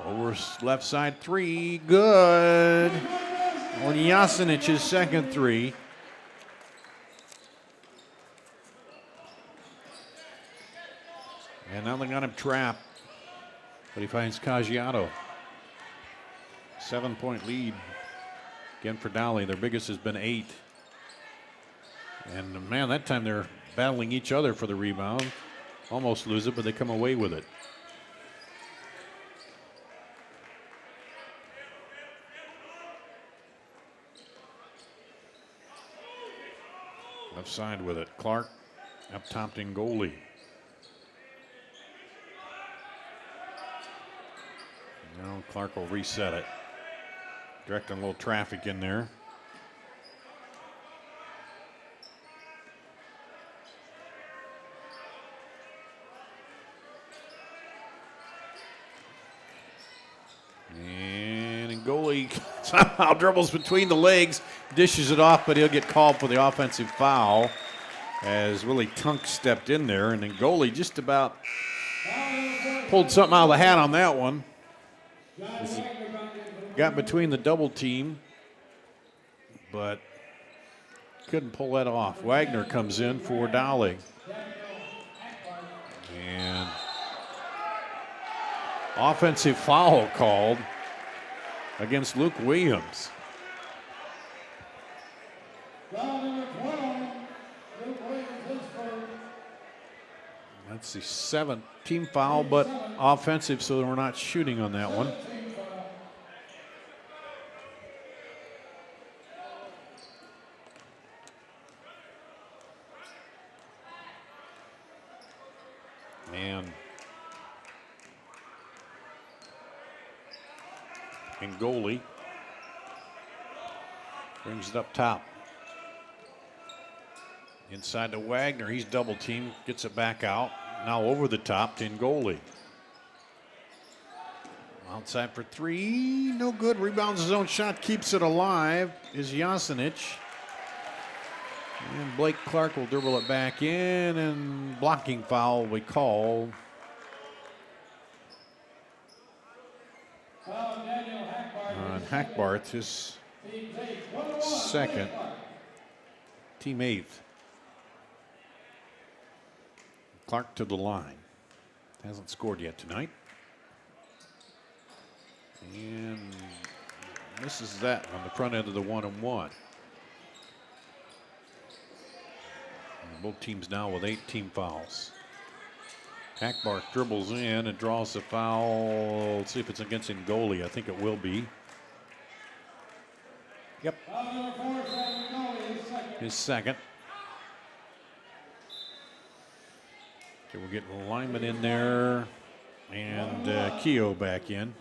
Over left side 3, good. On Jasinich's second 3. And now they got him trapped, but he finds Caggiano. 7-point lead again for Dowling. Their biggest has been 8. And man, that time they're battling each other for the rebound. Almost lose it, but they come away with it. Left side with it. Clark up top in goalie. Now Clark will reset it. Directing a little traffic in there. And goalie somehow dribbles between the legs, dishes it off, but he'll get called for the offensive foul as Willie Tunk stepped in there, and then goalie just about pulled something out of the hat on that one. As he got between the double team, but couldn't pull that off. Wagner comes in for Dowling. And offensive foul called against Luke Williams. That's the 7th team foul, but offensive, so we're not shooting on that one. And goalie brings it up top. Inside to Wagner. He's double teamed, gets it back out. Now over the top to goalie. Outside for 3, no good. Rebounds his own shot, keeps it alive is Jasinich. And Blake Clark will dribble it back in, and blocking foul we call. On Hackbarth, his second, team 8th. Clark to the line. Hasn't scored yet tonight. And misses that on the front end of the 1-and-1. And both teams now with 8 team fouls. Hackbarth dribbles in and draws the foul. Let's see if it's against Ngoli. I think it will be. Yep. His second. Okay, we'll get Lyman in there and Keogh back in.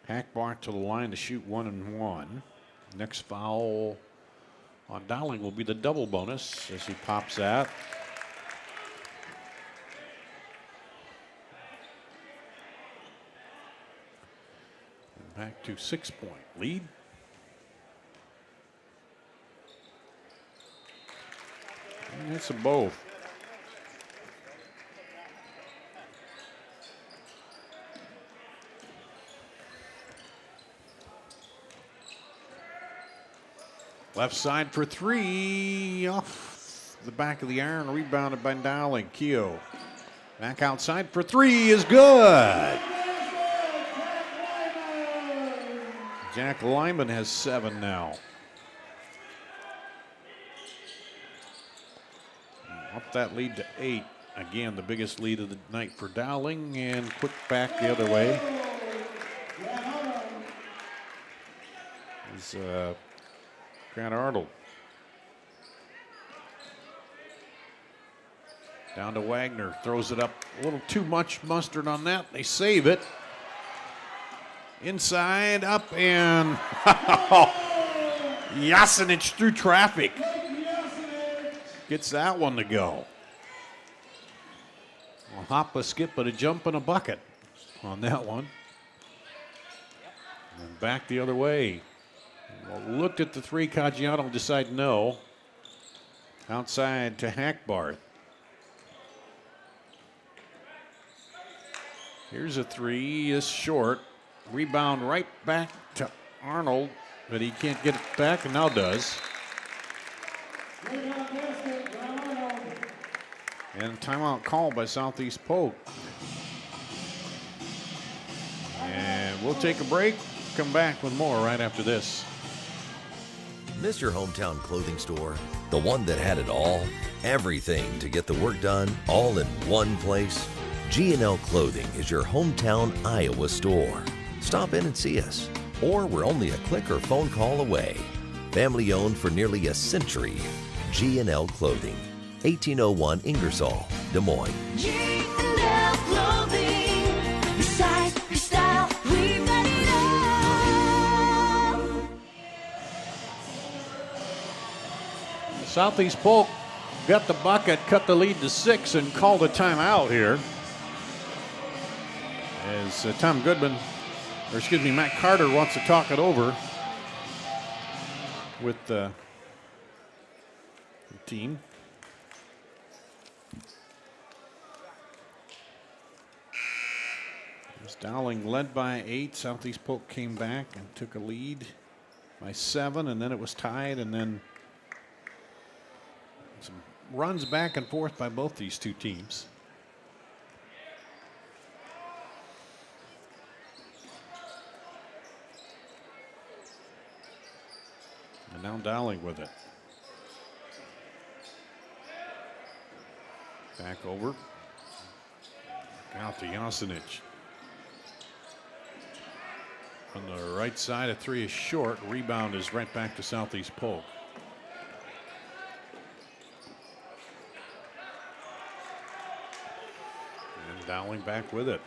Hackbarth to the line to shoot 1-1. Next foul on Dowling will be the double bonus as he pops that. Back to 6-point lead. And it's a both. Left side for three, off the back of the iron, rebounded by Dowling. Keogh back outside for three is good. Jack Lyman has 7 now. Up that lead to 8. Again, the biggest lead of the night for Dowling, and quick back the other way. Is Grant Arnold. Down to Wagner, throws it up. A little too much mustard on that. They save it. Inside, up, and Jasinic through traffic. Gets that one to go. A hop, a skip, but a jump and a bucket on that one. And back the other way. Well, looked at the three, Caggiano decided no. Outside to Hackbarth. Here's a three, is short. Rebound right back to Arnold, but he can't get it back, and now does. And timeout call by Southeast Polk. And we'll take a break, come back with more right after this. Miss your hometown clothing store? The one that had it all? Everything to get the work done, all in one place? G&L Clothing is your hometown Iowa store. Stop in and see us, or we're only a click or phone call away. Family owned for nearly a century. G&L Clothing, 1801 Ingersoll, Des Moines. G&L Clothing, your size, your style, we've got it all. Southeast Polk got the bucket, cut the lead to 6, and called a timeout here. As Tom Goodman, or excuse me, Matt Carter wants to talk it over with the team. Dowling led by 8. Southeast Polk came back and took a lead by 7, and then it was tied, and then some runs back and forth by both these two teams. And now Dowling with it. Back over. Out to Jasinic. On the right side, a three is short. Rebound is right back to Southeast Polk. And Dowling back with it.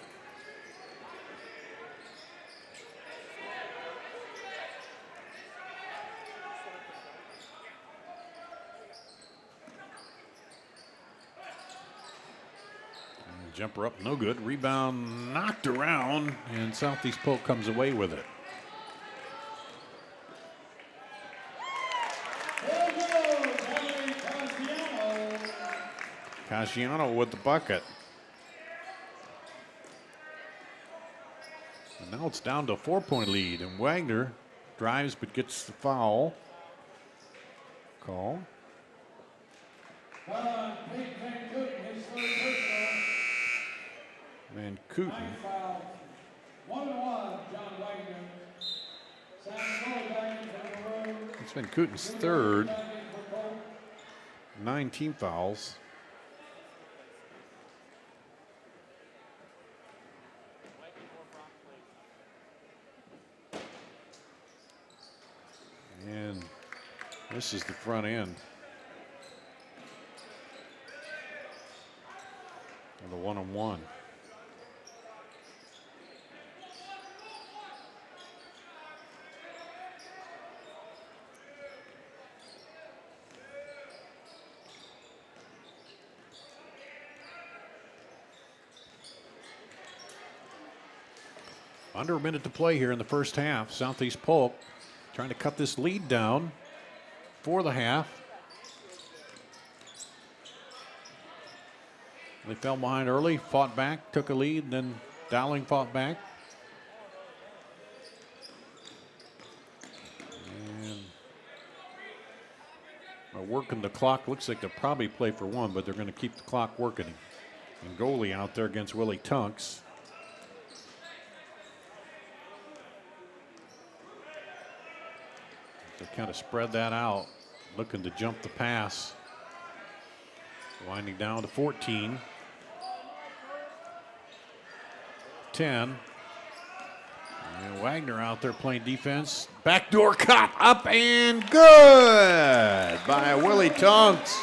Jumper up, no good. Rebound knocked around, and Southeast Polk comes away with it. Caggiano with the bucket. And now it's down to a 4-point lead, and Wagner drives but gets the foul call. Van Kooten. It's Van Kooten's third. 9 team fouls. This is the front end. And the one-on-one. Under a minute to play here in the first half. Southeast Polk trying to cut this lead down for the half. They fell behind early, fought back, took a lead, and then Dowling fought back. And are working the clock. Looks like they'll probably play for one, but they're going to keep the clock working. And goalie out there against Willie Tunks. They kind of spread that out, looking to jump the pass. Winding down to 14. 10. And Wagner out there playing defense. Backdoor cut up and good by Willie Tunks.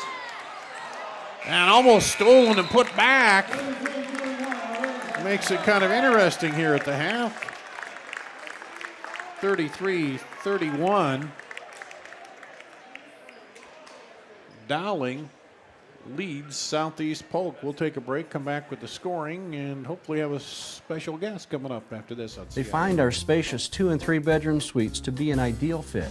And almost stolen and put back. Makes it kind of interesting here at the half. 33-31. Dowling leads Southeast Polk. We'll take a break, come back with the scoring, and hopefully have a special guest coming up after this. They find our spacious 2- and 3-bedroom suites to be an ideal fit.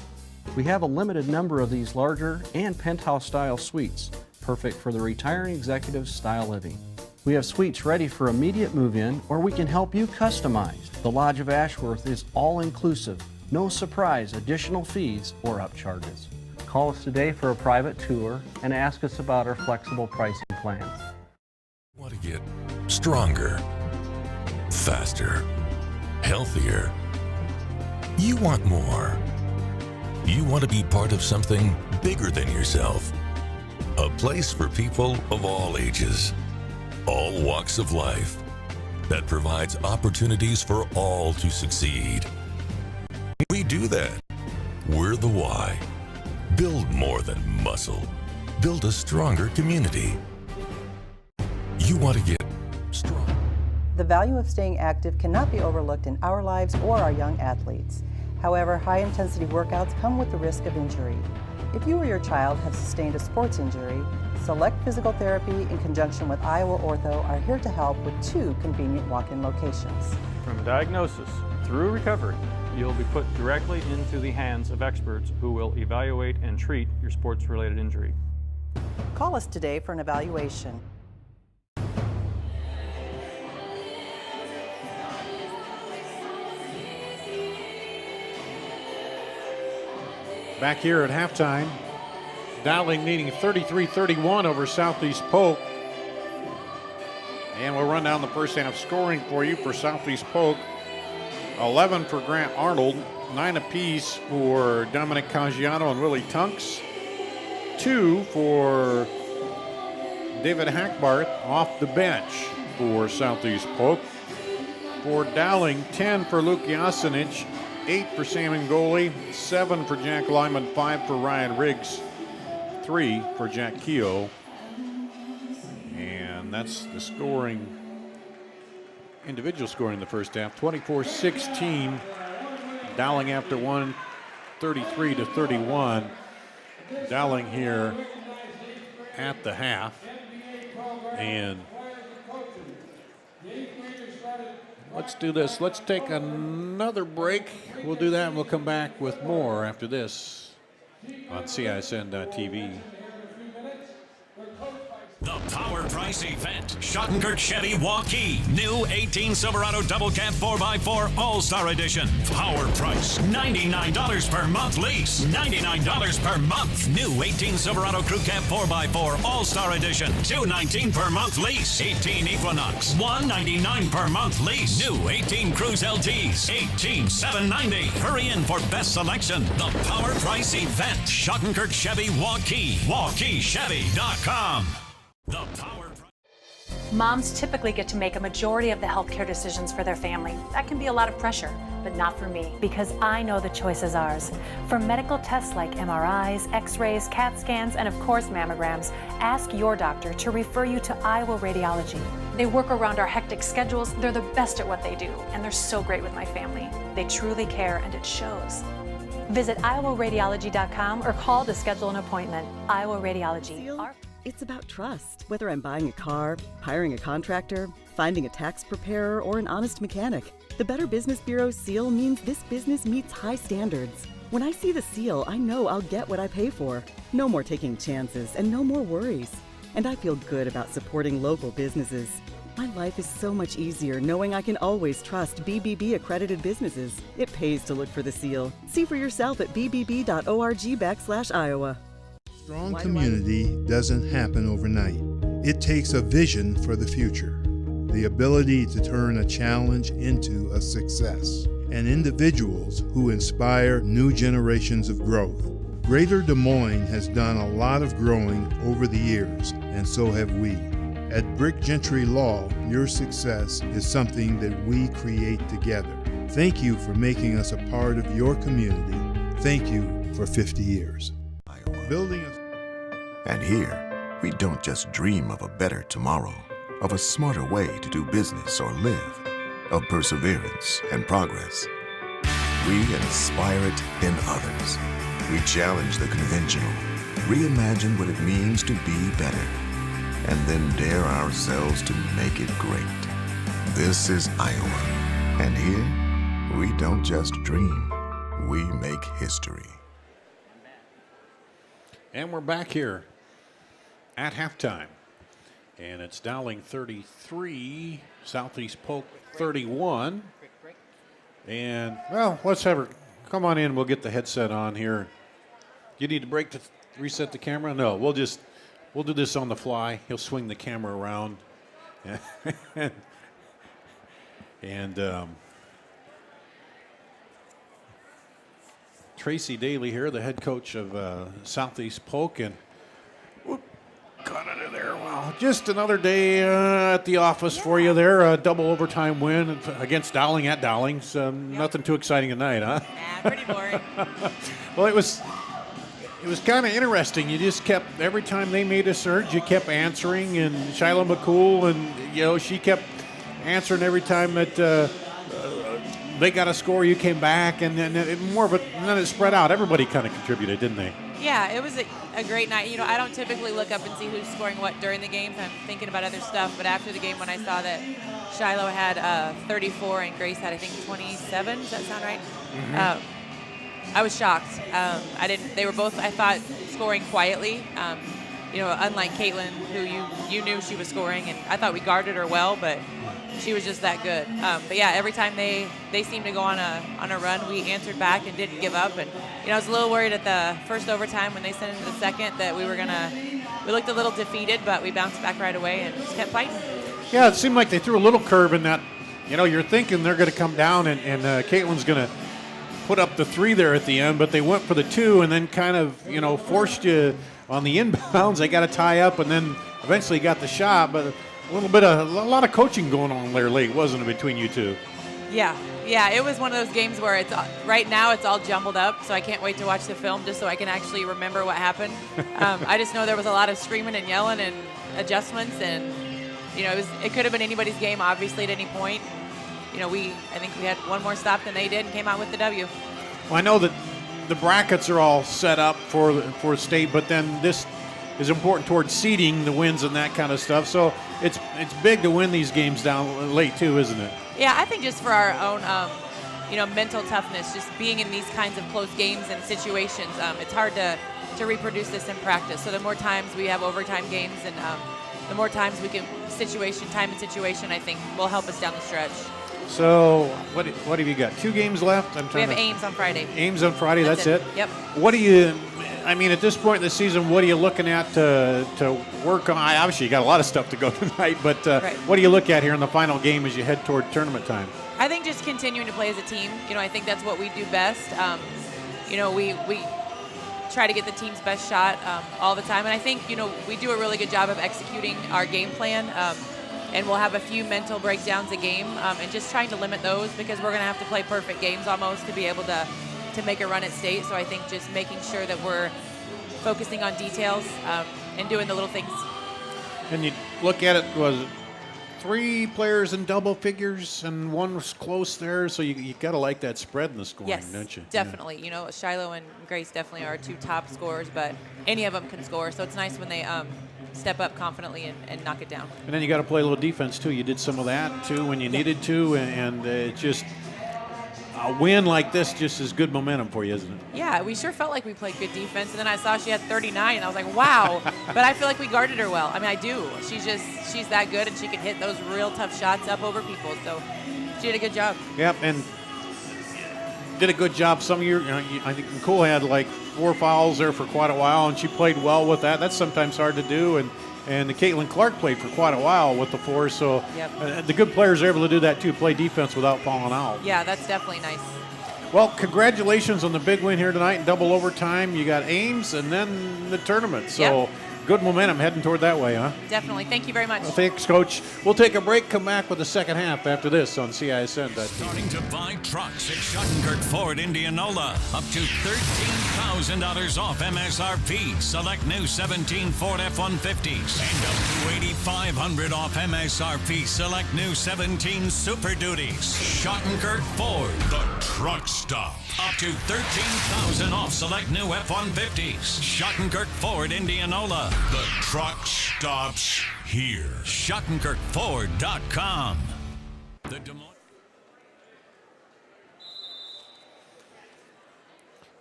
We have a limited number of these larger and penthouse-style suites, perfect for the retiring executive style living. We have suites ready for immediate move-in, or we can help you customize. The Lodge of Ashworth is all-inclusive, no surprise additional fees or upcharges. Call us today for a private tour and ask us about our flexible pricing plans. Want to get stronger, faster, healthier. You want more. You want to be part of something bigger than yourself. A place for people of all ages, all walks of life, that provides opportunities for all to succeed. We do that. We're the why. Build more than muscle. Build a stronger community. You want to get strong. The value of staying active cannot be overlooked in our lives or our young athletes. However, high-intensity workouts come with the risk of injury. If you or your child have sustained a sports injury, Select Physical Therapy in conjunction with Iowa Ortho are here to help with 2 convenient walk-in locations. From diagnosis through recovery, you'll be put directly into the hands of experts who will evaluate and treat your sports-related injury. Call us today for an evaluation. Back here at halftime, Dowling leading 33-31 over Southeast Polk. And we'll run down the first half scoring for you for Southeast Polk. 11 for Grant Arnold, 9 apiece for Dominic Caggiano and Willie Tunks. 2 for David Hackbarth off the bench for Southeast Polk. For Dowling, 10 for Luke Jasinic, 8 for Sam Ngoli, 7 for Jack Lyman, 5 for Ryan Riggs, 3 for Jack Keogh. And that's the scoring, individual scoring in the first half. 24-16, Dowling after one, 33-31. Dowling here at the half. And let's do this. Let's take another break. We'll do that and we'll come back with more after this on CISN.TV. The Power Price Event. Schottenkirk Chevy Waukee. New 18 Silverado Double Cab 4x4 All-Star Edition. Power price. $99 per month lease. $99 per month. New 18 Silverado Crew Cab 4x4 All-Star Edition. $219 per month lease. 18 Equinox. $199 per month lease. New 18 Cruise LTs. $18,790. Hurry in for best selection. The Power Price Event. Schottenkirk Chevy Waukee. WaukeeChevy.com. The Power. Moms typically get to make a majority of the healthcare decisions for their family. That can be a lot of pressure, but not for me, because I know the choice is ours. For medical tests like MRIs, X-rays, CAT scans, and of course mammograms, ask your doctor to refer you to Iowa Radiology. They work around our hectic schedules, they're the best at what they do, and they're so great with my family. They truly care, and it shows. Visit iowaradiology.com or call to schedule an appointment. Iowa Radiology. It's about trust. Whether I'm buying a car, hiring a contractor, finding a tax preparer, or an honest mechanic, the Better Business Bureau seal means this business meets high standards. When I see the seal, I know I'll get what I pay for. No more taking chances and no more worries. And I feel good about supporting local businesses. My life is so much easier knowing I can always trust BBB accredited businesses. It pays to look for the seal. See for yourself at bbb.org/Iowa. Strong community doesn't happen overnight. It takes a vision for the future, the ability to turn a challenge into a success, and individuals who inspire new generations of growth. Greater Des Moines has done a lot of growing over the years, and so have we. At Brick Gentry Law, your success is something that we create together. Thank you for making us a part of your community. Thank you for 50 years. Building a... And here, we don't just dream of a better tomorrow, of a smarter way to do business or live, of perseverance and progress. We inspire it in others. We challenge the conventional, reimagine what it means to be better, and then dare ourselves to make it great. This is Iowa, and here, we don't just dream, we make history. And we're back here at halftime. And it's Dowling 33, Southeast Polk 31. And, well, let's have her come on in. We'll get the headset on here. You need to break to reset the camera? No, we'll do this on the fly. He'll swing the camera around. and Tracy Daly here, the head coach of Southeast Polk, and got under there. Wow, just another day at the office for you there. A double overtime win against Dowling at Dowling. So nothing too exciting tonight, huh? Nah, pretty boring. Well, it was kind of interesting. You just kept, every time they made a surge, you kept answering, and Shiloh McCool, and she kept answering every time that they got a score. You came back, and then and then it spread out. Everybody kind of contributed, didn't they? Yeah, it was a great night. I don't typically look up and see who's scoring what during the games. I'm thinking about other stuff. But after the game, when I saw that Shiloh had 34 and Grace had, I think, 27, does that sound right? Mm-hmm. I was shocked. They were both, I thought, scoring quietly. Unlike Caitlin, who you knew she was scoring, and I thought we guarded her well, but she was just that good. But yeah, every time they seemed to go on a run, we answered back and didn't give up. And I was a little worried at the first overtime when they sent into the second that we looked a little defeated, but we bounced back right away and just kept fighting. Yeah, it seemed like they threw a little curve in that. You're thinking they're going to come down and Caitlin's going to put up the 3 there at the end, but they went for the 2 and then kind of forced you on the inbounds. They got to tie up and then eventually got the shot, but a lot of coaching going on there late, wasn't it, between you two? Yeah, it was one of those games where right now it's all jumbled up, so I can't wait to watch the film just so I can actually remember what happened. I just know there was a lot of screaming and yelling and adjustments, and it could have been anybody's game, obviously, at any point. I think we had one more stop than they did and came out with the W. Well, I know that the brackets are all set up for state, but then this is important towards seeding the wins and that kind of stuff. So it's big to win these games down late too, isn't it? Yeah, I think just for our own, mental toughness, just being in these kinds of close games and situations, it's hard to reproduce this in practice. So the more times we have overtime games and the more times we can time and situation, I think will help us down the stretch. So what have you got? 2 games left? We have Ames on Friday. Ames on Friday, that's it? Yep. At this point in the season, what are you looking at to work on? Obviously, you got a lot of stuff to go tonight, but right. What do you look at here in the final game as you head toward tournament time? I think just continuing to play as a team. I think that's what we do best. We try to get the team's best shot all the time, and I think we do a really good job of executing our game plan. and we'll have a few mental breakdowns a game, and just trying to limit those because we're going to have to play perfect games almost to be able to make a run at state. So I think just making sure that we're focusing on details and doing the little things. And you look at it, was it 3 players in double figures and one was close there, so you got to like that spread in the scoring, Yes, don't you? definitely. You know, Shiloh and Grace definitely are our 2 top scorers, but any of them can score. So it's nice when they step up confidently and knock it down. And then you got to play a little defense too. You did some of that too when you needed to, and it just a win like this just is good momentum for you, isn't it? Yeah, we sure felt like we played good defense, and then I saw she had 39, and I was like, wow. But I feel like we guarded her well. I mean, I do. She's that good, and she can hit those real tough shots up over people. So she did a good job. Yep, and did a good job. Some of you, I think Nicole had like 4 fouls there for quite a while, and she played well with that. That's sometimes hard to do, and Caitlin Clark played for quite a while with the 4. So the good players are able to do that too, play defense without falling out. Yeah, that's definitely nice. Well, congratulations on the big win here tonight in double overtime. You got Ames and then the tournament. So good momentum heading toward that way, huh? Definitely. Thank you very much. Well, thanks, Coach. We'll take a break, come back with the second half after this on CISN.TV. Starting to buy trucks at Schottenkirk Ford Indianola. Up to $13,000 off MSRP. Select new 17 Ford F-150s. And up to $8,500 off MSRP. Select new 17 Super Duties. Schottenkirk Ford, the truck stop. Up to $13,000 off select new F-150s. Schottenkirk Ford Indianola. The truck stops here. SchottenkirkFord.com. The Des Moines.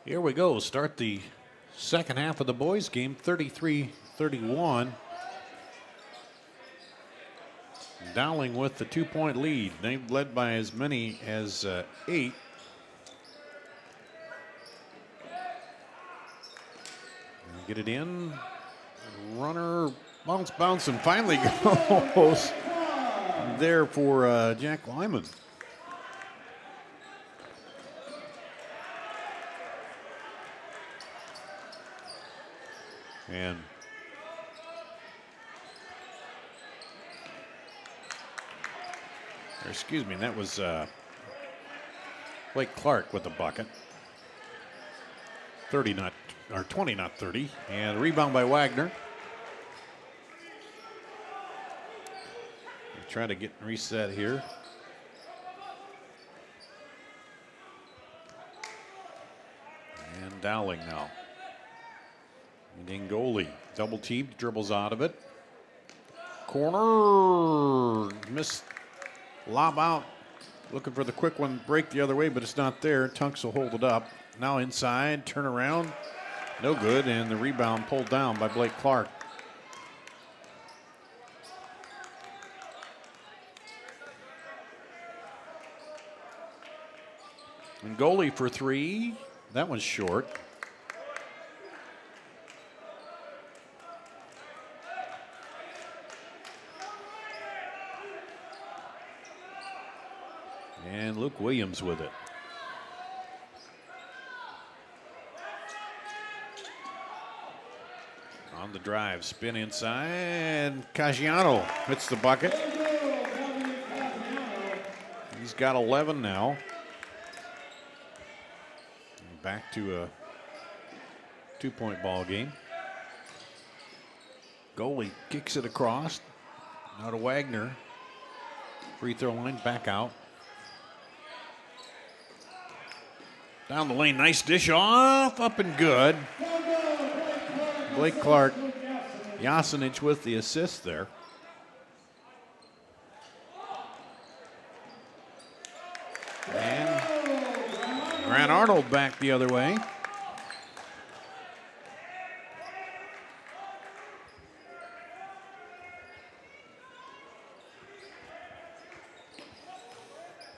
Here we go. Start the second half of the boys' game, 33-31. Dowling with the 2-point lead. They've led by as many as 8. Get it in. Runner bounce, and finally goes there for Jack Lyman. And excuse me, that was Blake Clark with the bucket. 20, not 30. And rebound by Wagner. Try to get reset here. And Dowling now. And Ngoli, double teamed, dribbles out of it. Corner, missed, lob out. Looking for the quick one, break the other way, but it's not there. Tunks will hold it up. Now inside, turn around. No good, and the rebound pulled down by Blake Clark. And goalie for 3. That one's short. And Luke Williams with it. On the drive, spin inside. Caggiano hits the bucket. He's got 11 now. Back to a 2-point ball game. Goalie kicks it across. Now to Wagner. Free throw line, back out. Down the lane, nice dish off, up and good. Blake Clark, Jasinic with the assist there. And Grant Arnold back the other way.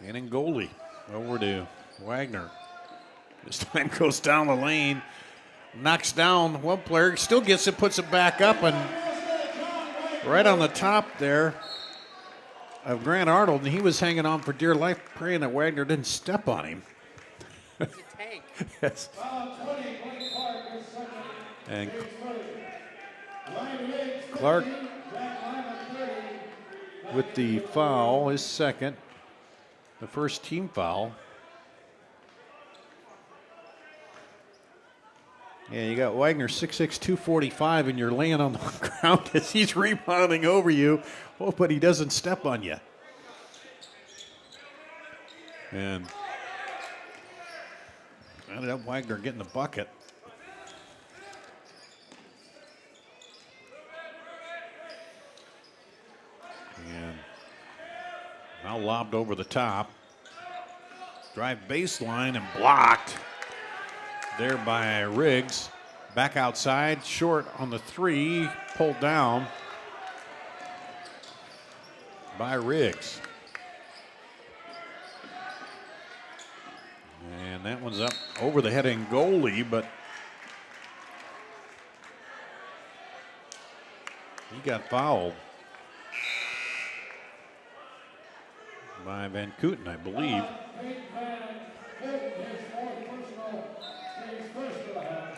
And in goalie, over to Wagner. This time goes down the lane, knocks down one player, still gets it, puts it back up, and right on the top there of Grant Arnold, and he was hanging on for dear life, praying that Wagner didn't step on him. Yes. And Clark with the foul, his second, the first team foul. Yeah, you got Wagner 6'6", 245, and you're laying on the ground as he's rebounding over you. Oh, but he doesn't step on you. And ended up Wagner getting the bucket. And now lobbed over the top. Drive baseline and blocked there by Riggs. Back outside, short on the three, pulled down by Riggs. And that one's up over the head in goalie, but he got fouled by Van Kooten, I believe.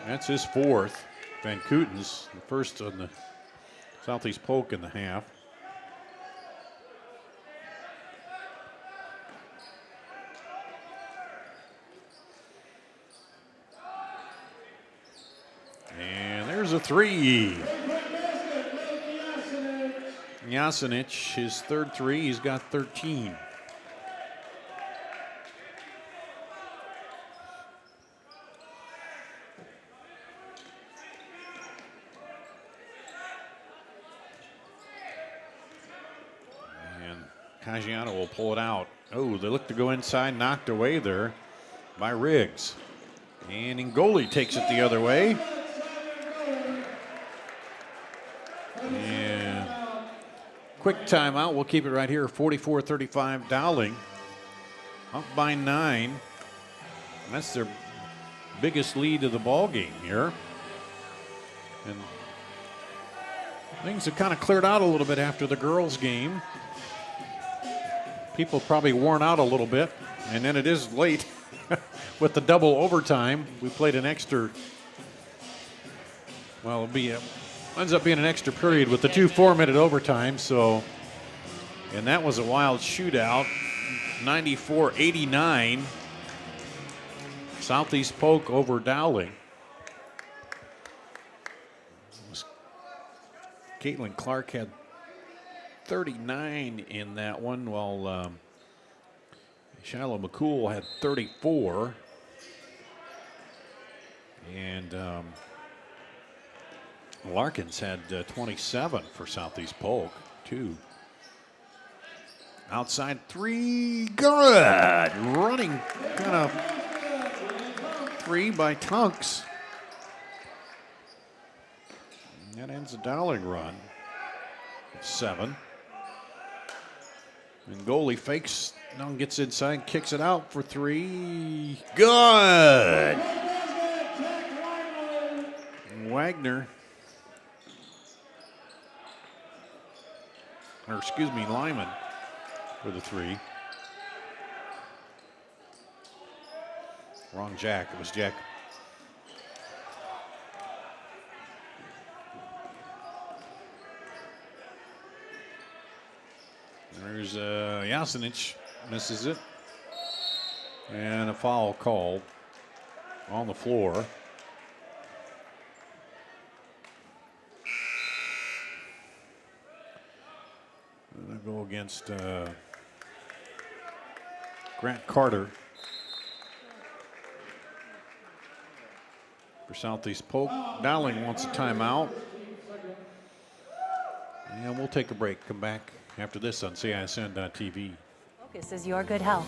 That's his fourth. Van Kooten's the first on the Southeast Polk in the half. And there's a three. Jasinic, his third three, he's got 13. Caggiano will pull it out. Oh, they look to go inside, knocked away there by Riggs. And Ngoli takes it the other way. And quick timeout. We'll keep it right here. 44-35 Dowling. Up by 9. That's their biggest lead of the ball game here. And things have kind of cleared out a little bit after the girls' game. People probably worn out a little bit, and then it is late with the double overtime. We played an extra, well, ends up being an extra period with the 2 4-minute overtime. So, and that was a wild shootout, 94-89. Southeast Polk over Dowling. Caitlin Clark had 39 in that one, while Shiloh McCool had 34. And Larkins had 27 for Southeast Polk, 2. Outside three, good. Running kind of three by Tunks. And that ends the Dowling run. 7. And goalie fakes, now gets inside, kicks it out for 3. Good! Wagner, or excuse me, Lyman for the 3. Wrong Jack, it was Jack. There's Jasinic, misses it. And a foul called on the floor. Gonna go against Grant Carter for Southeast Polk. Dowling wants a timeout. And we'll take a break. Come back after this on CISN.TV. Focus is your good health.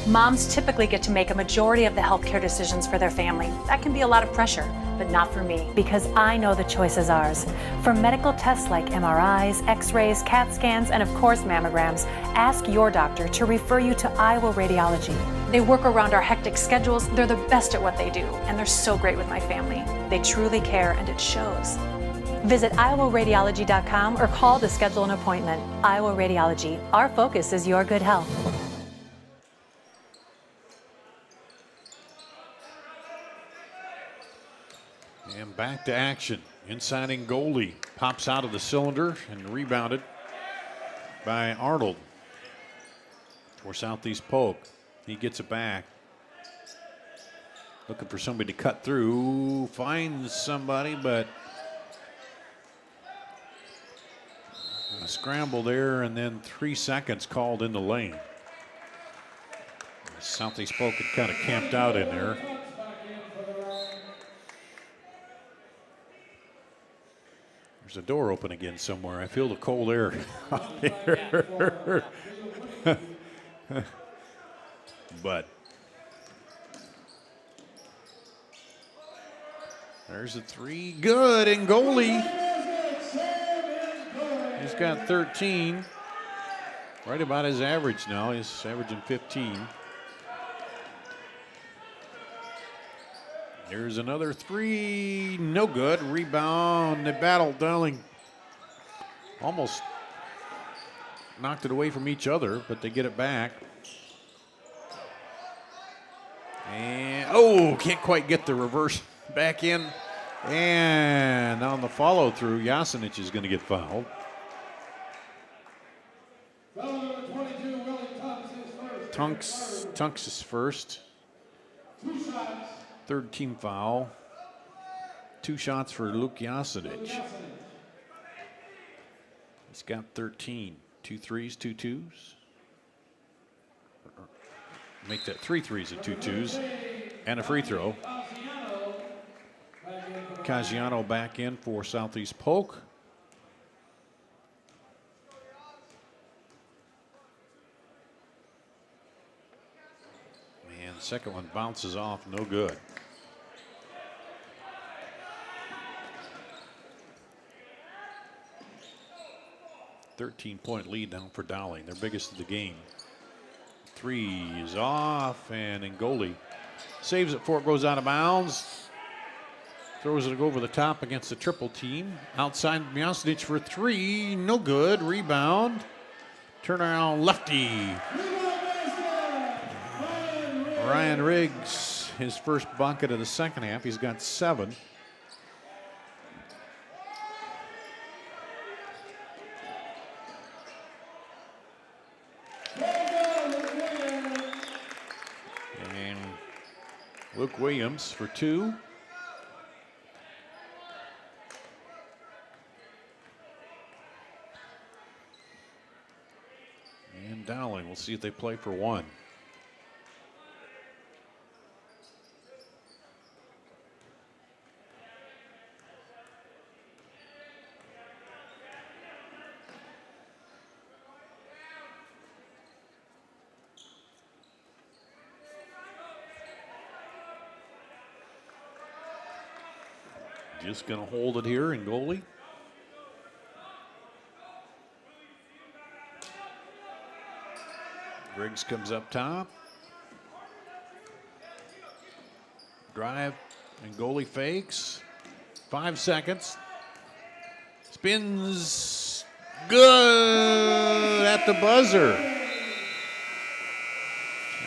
Moms typically get to make a majority of the healthcare decisions for their family. That can be a lot of pressure, but not for me, because I know the choice is ours. For medical tests like MRIs, X-rays, CAT scans, and of course mammograms, ask your doctor to refer you to Iowa Radiology. They work around our hectic schedules, they're the best at what they do, and they're so great with my family. They truly care, and it shows. Visit iowaradiology.com or call to schedule an appointment. Iowa Radiology, our focus is your good health. And back to action. Inside Ngoli pops out of the cylinder and rebounded by Arnold for Southeast Polk. He gets it back. Looking for somebody to cut through. Finds somebody, but a scramble there, and then 3 seconds called in the lane. Southeast Polk had kind of camped out in there. There's a door open again somewhere. I feel the cold air out there. But there's a three. Good. And goalie. He's got 13. Right about his average now. He's averaging 15. There's another three. No good. Rebound. They battled. Dowling almost knocked it away from each other, but they get it back. And, oh, can't quite get the reverse back in. And on the follow through, Jasinic is going to get fouled. Tunks is first. 3rd team foul. 2 shots for Luke Jasinic. He's got 13. 2 threes, 2 twos. Make that 3 threes and 2 twos. And a free throw. Caggiano back in for Southeast Polk. And second one bounces off, no good. .13 lead now for Dowling, their biggest of the game. 3 is off, and Ngoli saves it before it goes out of bounds. Throws it over the top against the triple team. Outside Jasinic for 3, no good. Rebound. Turnaround lefty. Ryan Riggs, his first bucket of the second half. He's got 7. And Luke Williams for 2. And Dowling, we'll see if they play for 1. Just going to hold it here in goalie. Riggs comes up top. Drive and goalie fakes. 5 seconds. Spins. Good at the buzzer.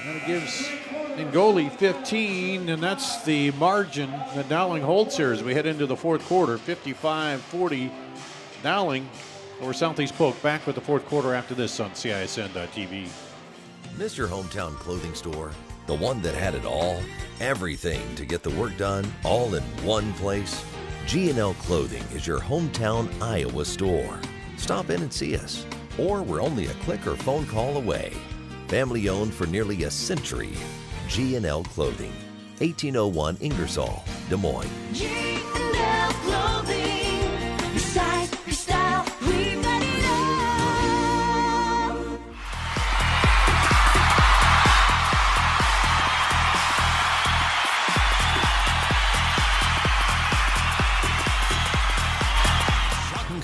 And it gives Ngoli 15, and that's the margin that Dowling holds here as we head into the fourth quarter. 55-40 Dowling over Southeast Polk. Back with the fourth quarter after this on CISN.TV. Miss your hometown clothing store? The one that had it all? Everything to get the work done, all in one place? G&L Clothing is your hometown Iowa store. Stop in and see us, or we're only a click or phone call away. Family owned for nearly a century. G&L Clothing, 1801 Ingersoll, Des Moines. G&L Clothing, your size, your style, we've got it all.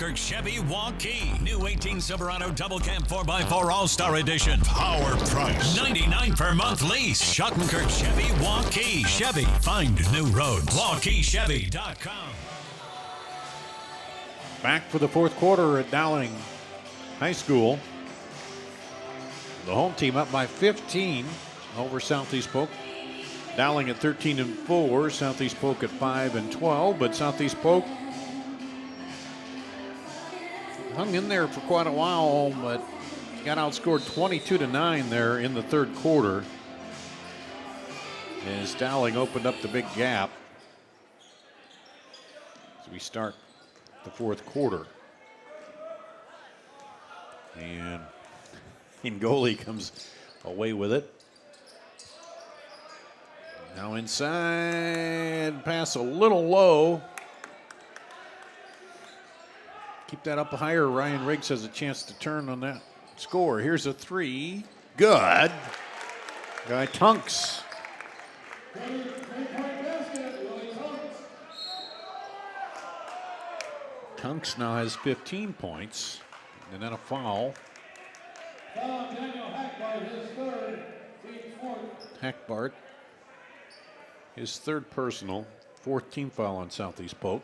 Schottenkirk Chevy Waukee. New 18 Silverado Double Cab 4x4 All-Star Edition. Power price. $99 per month lease. Schottenkirk Chevy Waukee. Chevy, find new roads. WaukeeChevy.com. Back for the fourth quarter at Dowling High School. The home team up by 15 over Southeast Polk. Dowling at 13-4, Southeast Polk at 5-12, but Southeast Polk hung in there for quite a while, but got outscored 22-9 there in the third quarter as Dowling opened up the big gap as we start the fourth quarter. And Ngoli comes away with it. Now inside, pass a little low. Keep that up higher. Ryan Riggs has a chance to turn on that score. Here's a three. Good. Guy Tunks. Tunks now has 15 points. And then a foul. Hackbart. His third personal. 4th team foul on Southeast Polk.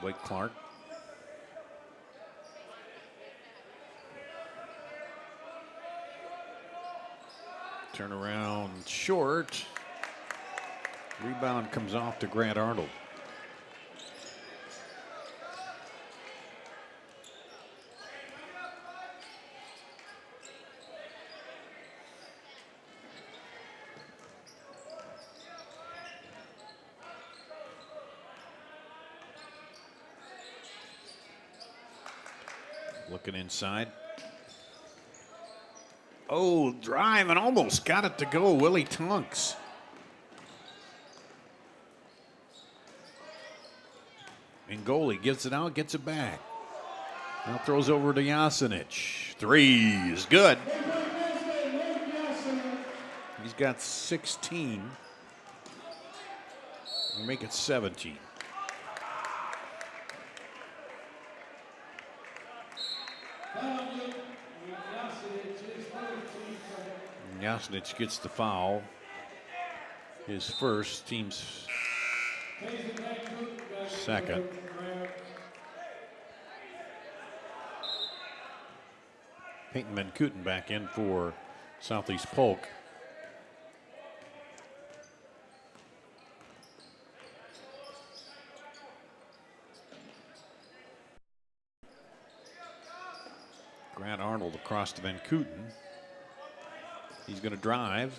Blake Clark. Turnaround short. Rebound comes off to Grant Arnold. Looking inside. Oh, drive and almost got it to go. Willie Tunks. Ngoli gets it out, gets it back. Now throws over to Jasinic. Three is good. He's got 16. We'll make it 17. Jasinic gets the foul. His first, team's second. Peyton Van Kooten back in for Southeast Polk. Grant Arnold across to Van Kooten. He's going to drive.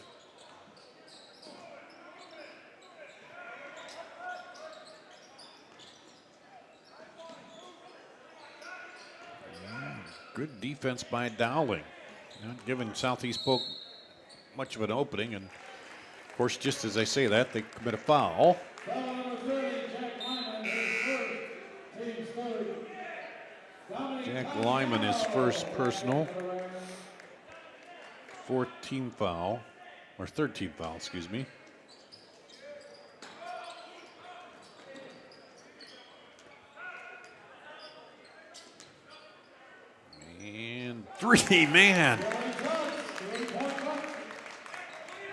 Good defense by Dowling. Not giving Southeast Polk much of an opening. And, of course, just as I say that, they commit a foul. Jack Lyman, his first personal. 4th team foul, or 3rd team foul, excuse me. And three, man.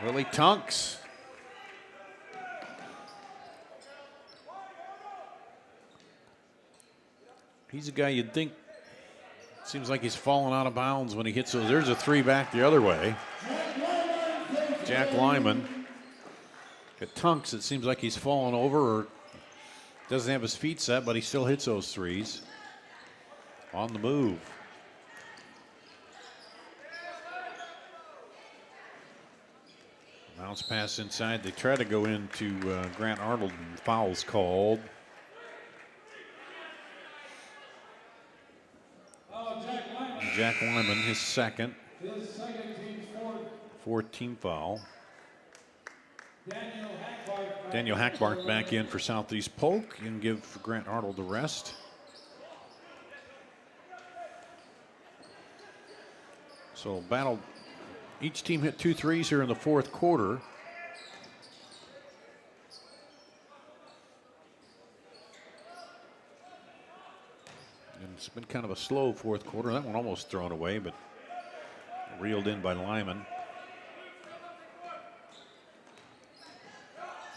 Willie Tunks. He's a guy you'd think seems like he's falling out of bounds when he hits those. There's a three back the other way. Jack Lyman. At Tunks, it seems like he's falling over or doesn't have his feet set, but he still hits those threes. On the move. Bounce pass inside. They try to go into Grant Arnold and fouls called. Jack Lyman, his second. 4th team foul. Daniel Hackbart back in for Southeast Polk and give Grant Arnold the rest. So battle. Each team hit 2 threes here in the fourth quarter. It's been kind of a slow fourth quarter. That one almost thrown away, but reeled in by Lyman.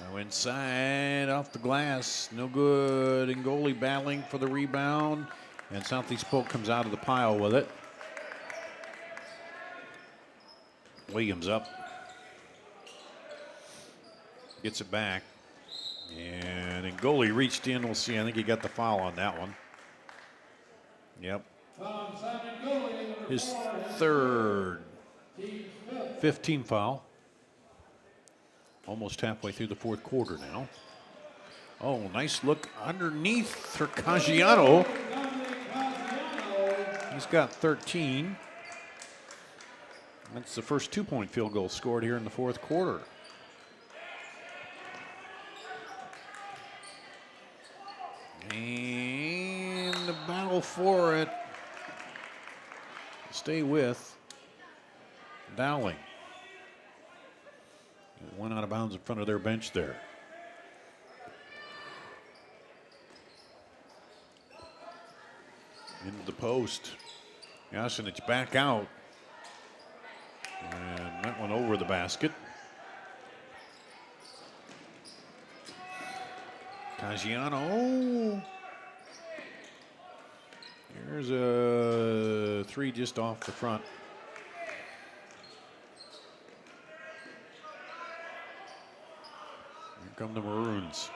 Now inside, off the glass, no good. Ngoli battling for the rebound, and Southeast Polk comes out of the pile with it. Williams up. gets it back. And Ngoli reached in. We'll see. I think he got the foul on that one. Yep. His third 15 foul. Almost halfway through the fourth quarter now. Oh, nice look underneath for Caggiano. He's got 13. That's the first 2-point field goal scored here in the fourth quarter. And the battle for it. Stay with Dowling. It went out of bounds in front of their bench there. Into the post. Jasinic back out. And that one over the basket. Caggiano. Here's a three just off the front. Here come the Maroons.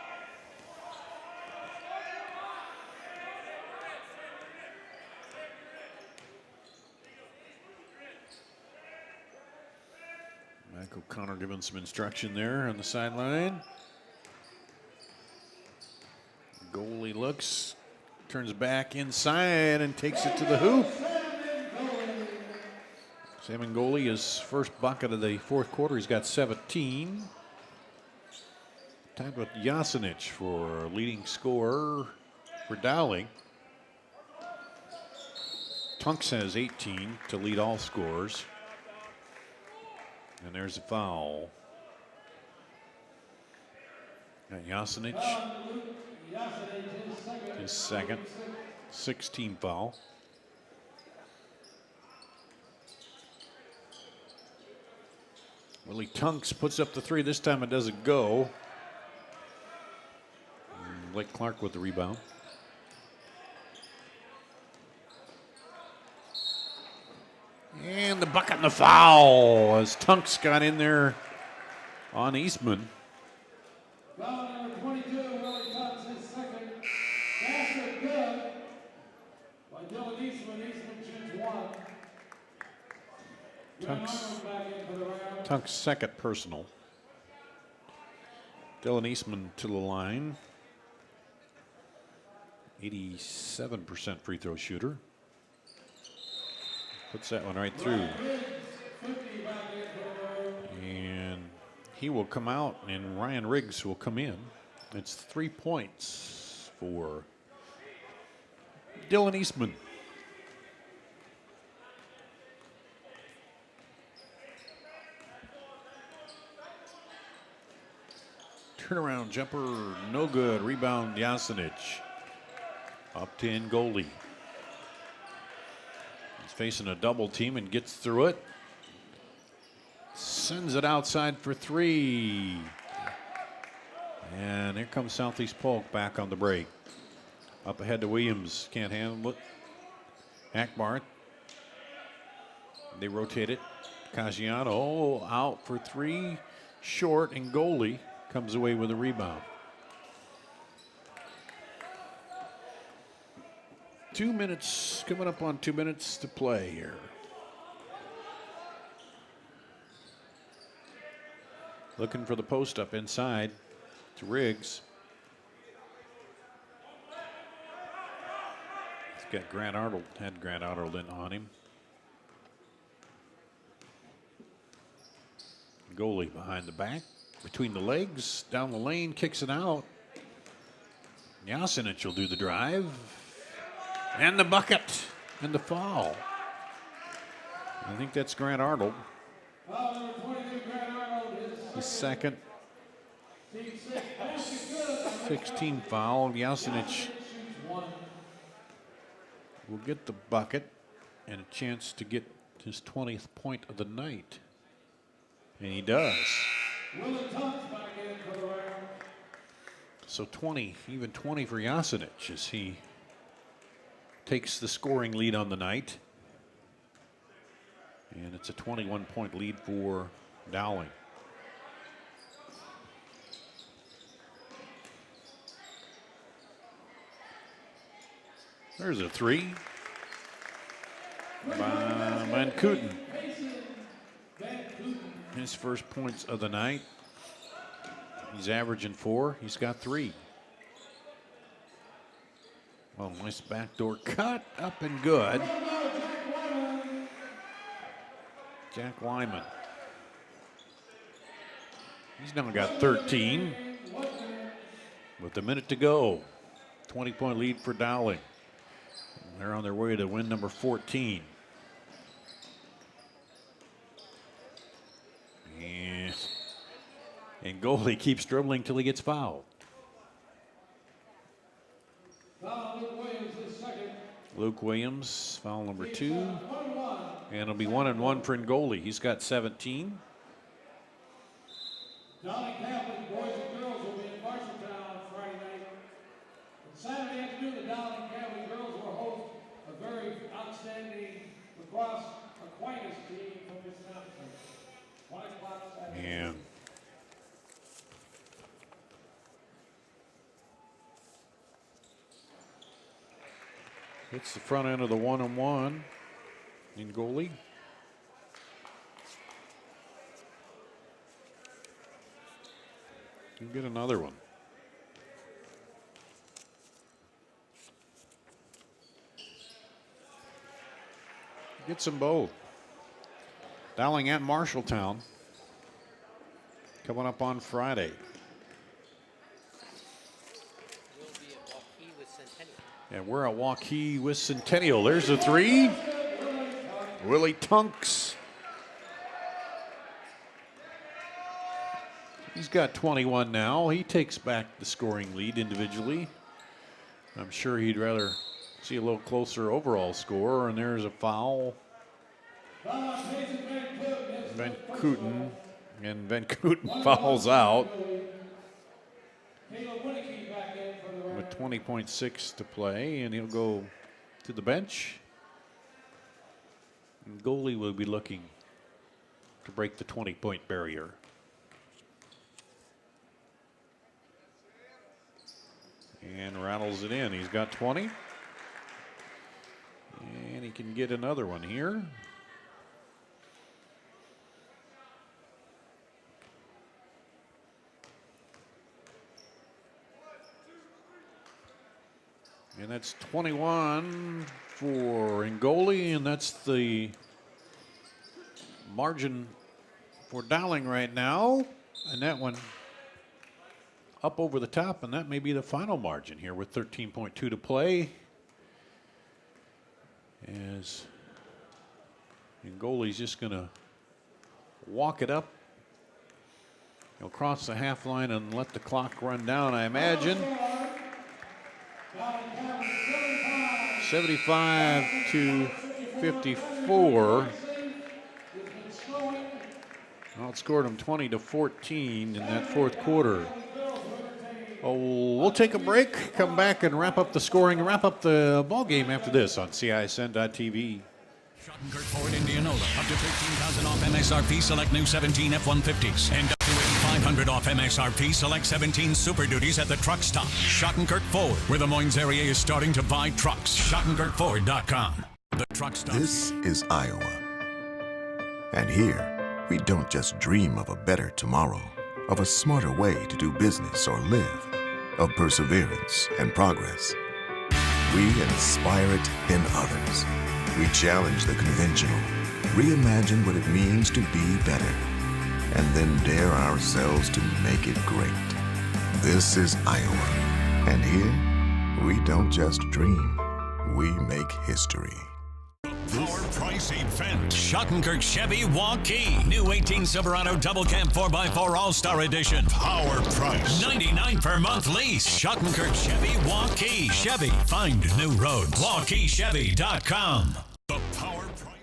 Mike O'Connor giving some instruction there on the sideline. Goalie looks, turns back inside and takes it to the hoop. Sam Ngoli, his first bucket of the fourth quarter. He's got 17. Tied with Jasinic for leading scorer for Dowling. Tunks has 18 to lead all scorers. And there's a foul. Got Jasinic. His second. 16 foul. Willie Tunks puts up the three. This time it doesn't go. And Blake Clark with the rebound. And the bucket and the foul as Tunks got in there on Eastman. Foul number 22, Willie Tunks, his second. Basket good by Dylan Eastman. Eastman shoots one. Tunks' second personal. Dylan Eastman to the line. 87% free throw shooter. Puts that one right through. And he will come out and Ryan Riggs will come in. It's 3 points for Dylan Eastman. Turnaround jumper, no good. Rebound, Jasinic. Up to Ngoli. He's facing a double team and gets through it. Sends it outside for three. And here comes Southeast Polk back on the break. Up ahead to Williams. Can't handle it. Akbar. They rotate it. Caggiano out for three. Short, and Ngoli comes away with a rebound. 2 minutes, coming up on 2 minutes to play here. Looking for the post up inside to Riggs. He's got Grant Arnold, had Grant Arnold in on him. Goalie behind the back, between the legs, down the lane, kicks it out. Jasinic will do the drive. And the bucket and the foul. I think that's Grant Arnold. His second. 16 foul. Jasinic will get the bucket and a chance to get his 20th point of the night. And he does. So 20, even 20 for Jasinic as he takes the scoring lead on the night. And it's a 21-point lead for Dowling. There's a three by Van Kooten. His first points of the night. He's averaging 4. He's got 3. Well, nice backdoor cut, up and good. Jack Wyman. He's now got 13. With a minute to go. 20-point lead for Dowling. They're on their way to win number 14. And goalie keeps dribbling till he gets fouled. Luke Williams, foul number 2. And it'll be 1-1 for Ngoli. He's got 17. Dowling Catholic boys and girls will be in Marshalltown on Friday night. On Saturday afternoon, the Dowling Catholic girls will host a very outstanding lacrosse Aquinas team from Wisconsin. 1 o'clock Saturday. And hits the front end of the 1-on-1 in goalie. You get another one. Gets them both. Dowling at Marshalltown coming up on Friday. And we're at Waukee with Centennial. There's a 3. Willie Tunks. He's got 21 now. He takes back the scoring lead individually. I'm sure he'd rather see a little closer overall score. And there's a foul. Van Kooten. And Van Kooten fouls out. With 20.6 to play, and he'll go to the bench. And goalie will be looking to break the 20-point barrier. And rattles it in. He's got 20. And he can get another one here. And that's 21 for Ngoli, and that's the margin for Dowling right now. And that one up over the top, and that may be the final margin here with 13.2 to play. As Ngoli's just going to walk it up. He'll cross the half line and let the clock run down, I imagine. 75 to 54. Outscored them 20 to 14 in that fourth quarter. Oh, we'll take a break, come back and wrap up the scoring, wrap up the ball game after this on CISN.TV. Schottenkirk Ford Indianola. Up to $13,000 off MSRP. Select new 17 F-150s. And up to $8,500 off MSRP. Select 17 Super Duties at the truck stop. Schottenkirk Ford, where the Moines area is starting to buy trucks. SchottenkirkFord.com. The truck stop. This is Iowa. And here, we don't just dream of a better tomorrow, of a smarter way to do business or live, of perseverance and progress. We inspire it in others. We challenge the conventional, reimagine what it means to be better, and then dare ourselves to make it great. This is Iowa, and here, we don't just dream, we make history. Power Price Event. Schottenkirk Chevy Waukee. New 18 Silverado Double Cab 4x4 All-Star Edition. Power Price. $99 per month lease. Schottenkirk Chevy Waukee. Chevy. Find new roads. WaukeeChevy.com. The Power Price.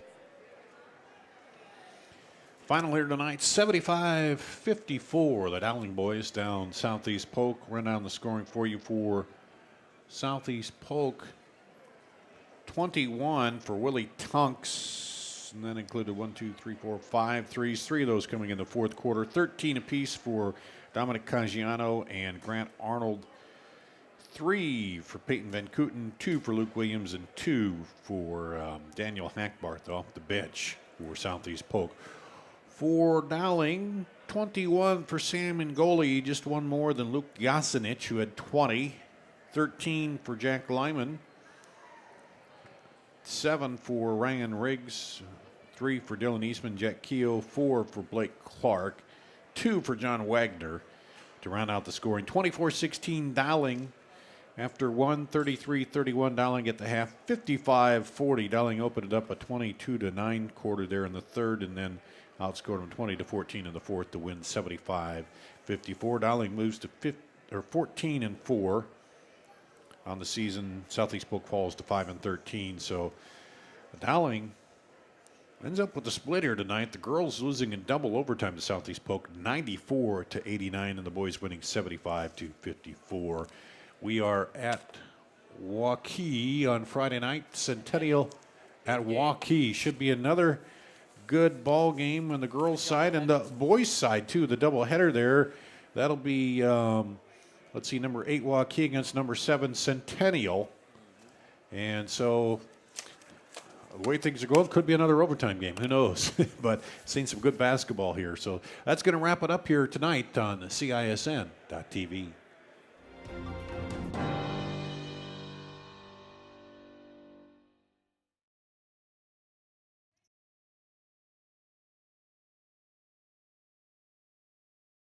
Final here tonight, 75-54. The Dowling boys down Southeast Polk. Run down the scoring for you for Southeast Polk. 21 for Willie Tunks, and that included 5 threes. 3 of those coming in the fourth quarter. 13 apiece for Dominic Caggiano and Grant Arnold. 3 for Peyton Van Kooten, 2 for Luke Williams, and 2 for Daniel Hackbarth off the bench for Southeast Polk. For Dowling, 21 for Sam Ngoli, just one more than Luke Yasinich, who had 20. 13 for Jack Lyman. 7 for Ryan Riggs. 3 for Dylan Eastman, Jack Keogh. 4 for Blake Clark. 2 for John Wagner to round out the scoring. 24-16 Dowling. After 33-31, Dowling at the half. 55-40. Dowling opened it up a 22-9 quarter there in the third, and then outscored them 20-14 in the fourth to win 75-54. Dowling moves to 14-4 on the season. Southeast Polk falls to 5-13. So Dowling ends up with a split here tonight. The girls losing in double overtime to Southeast Polk, 94-89, and the boys winning 75-54. We are at Waukee on Friday night. Centennial at Waukee. Should be another good ball game on the girls' side and the boys' side too. The doubleheader there. That'll be let's see, number 8 Waukee against number 7 Centennial. And so the way things are going, could be another overtime game. Who knows? But seen some good basketball here. So that's going to wrap it up here tonight on CISN.TV.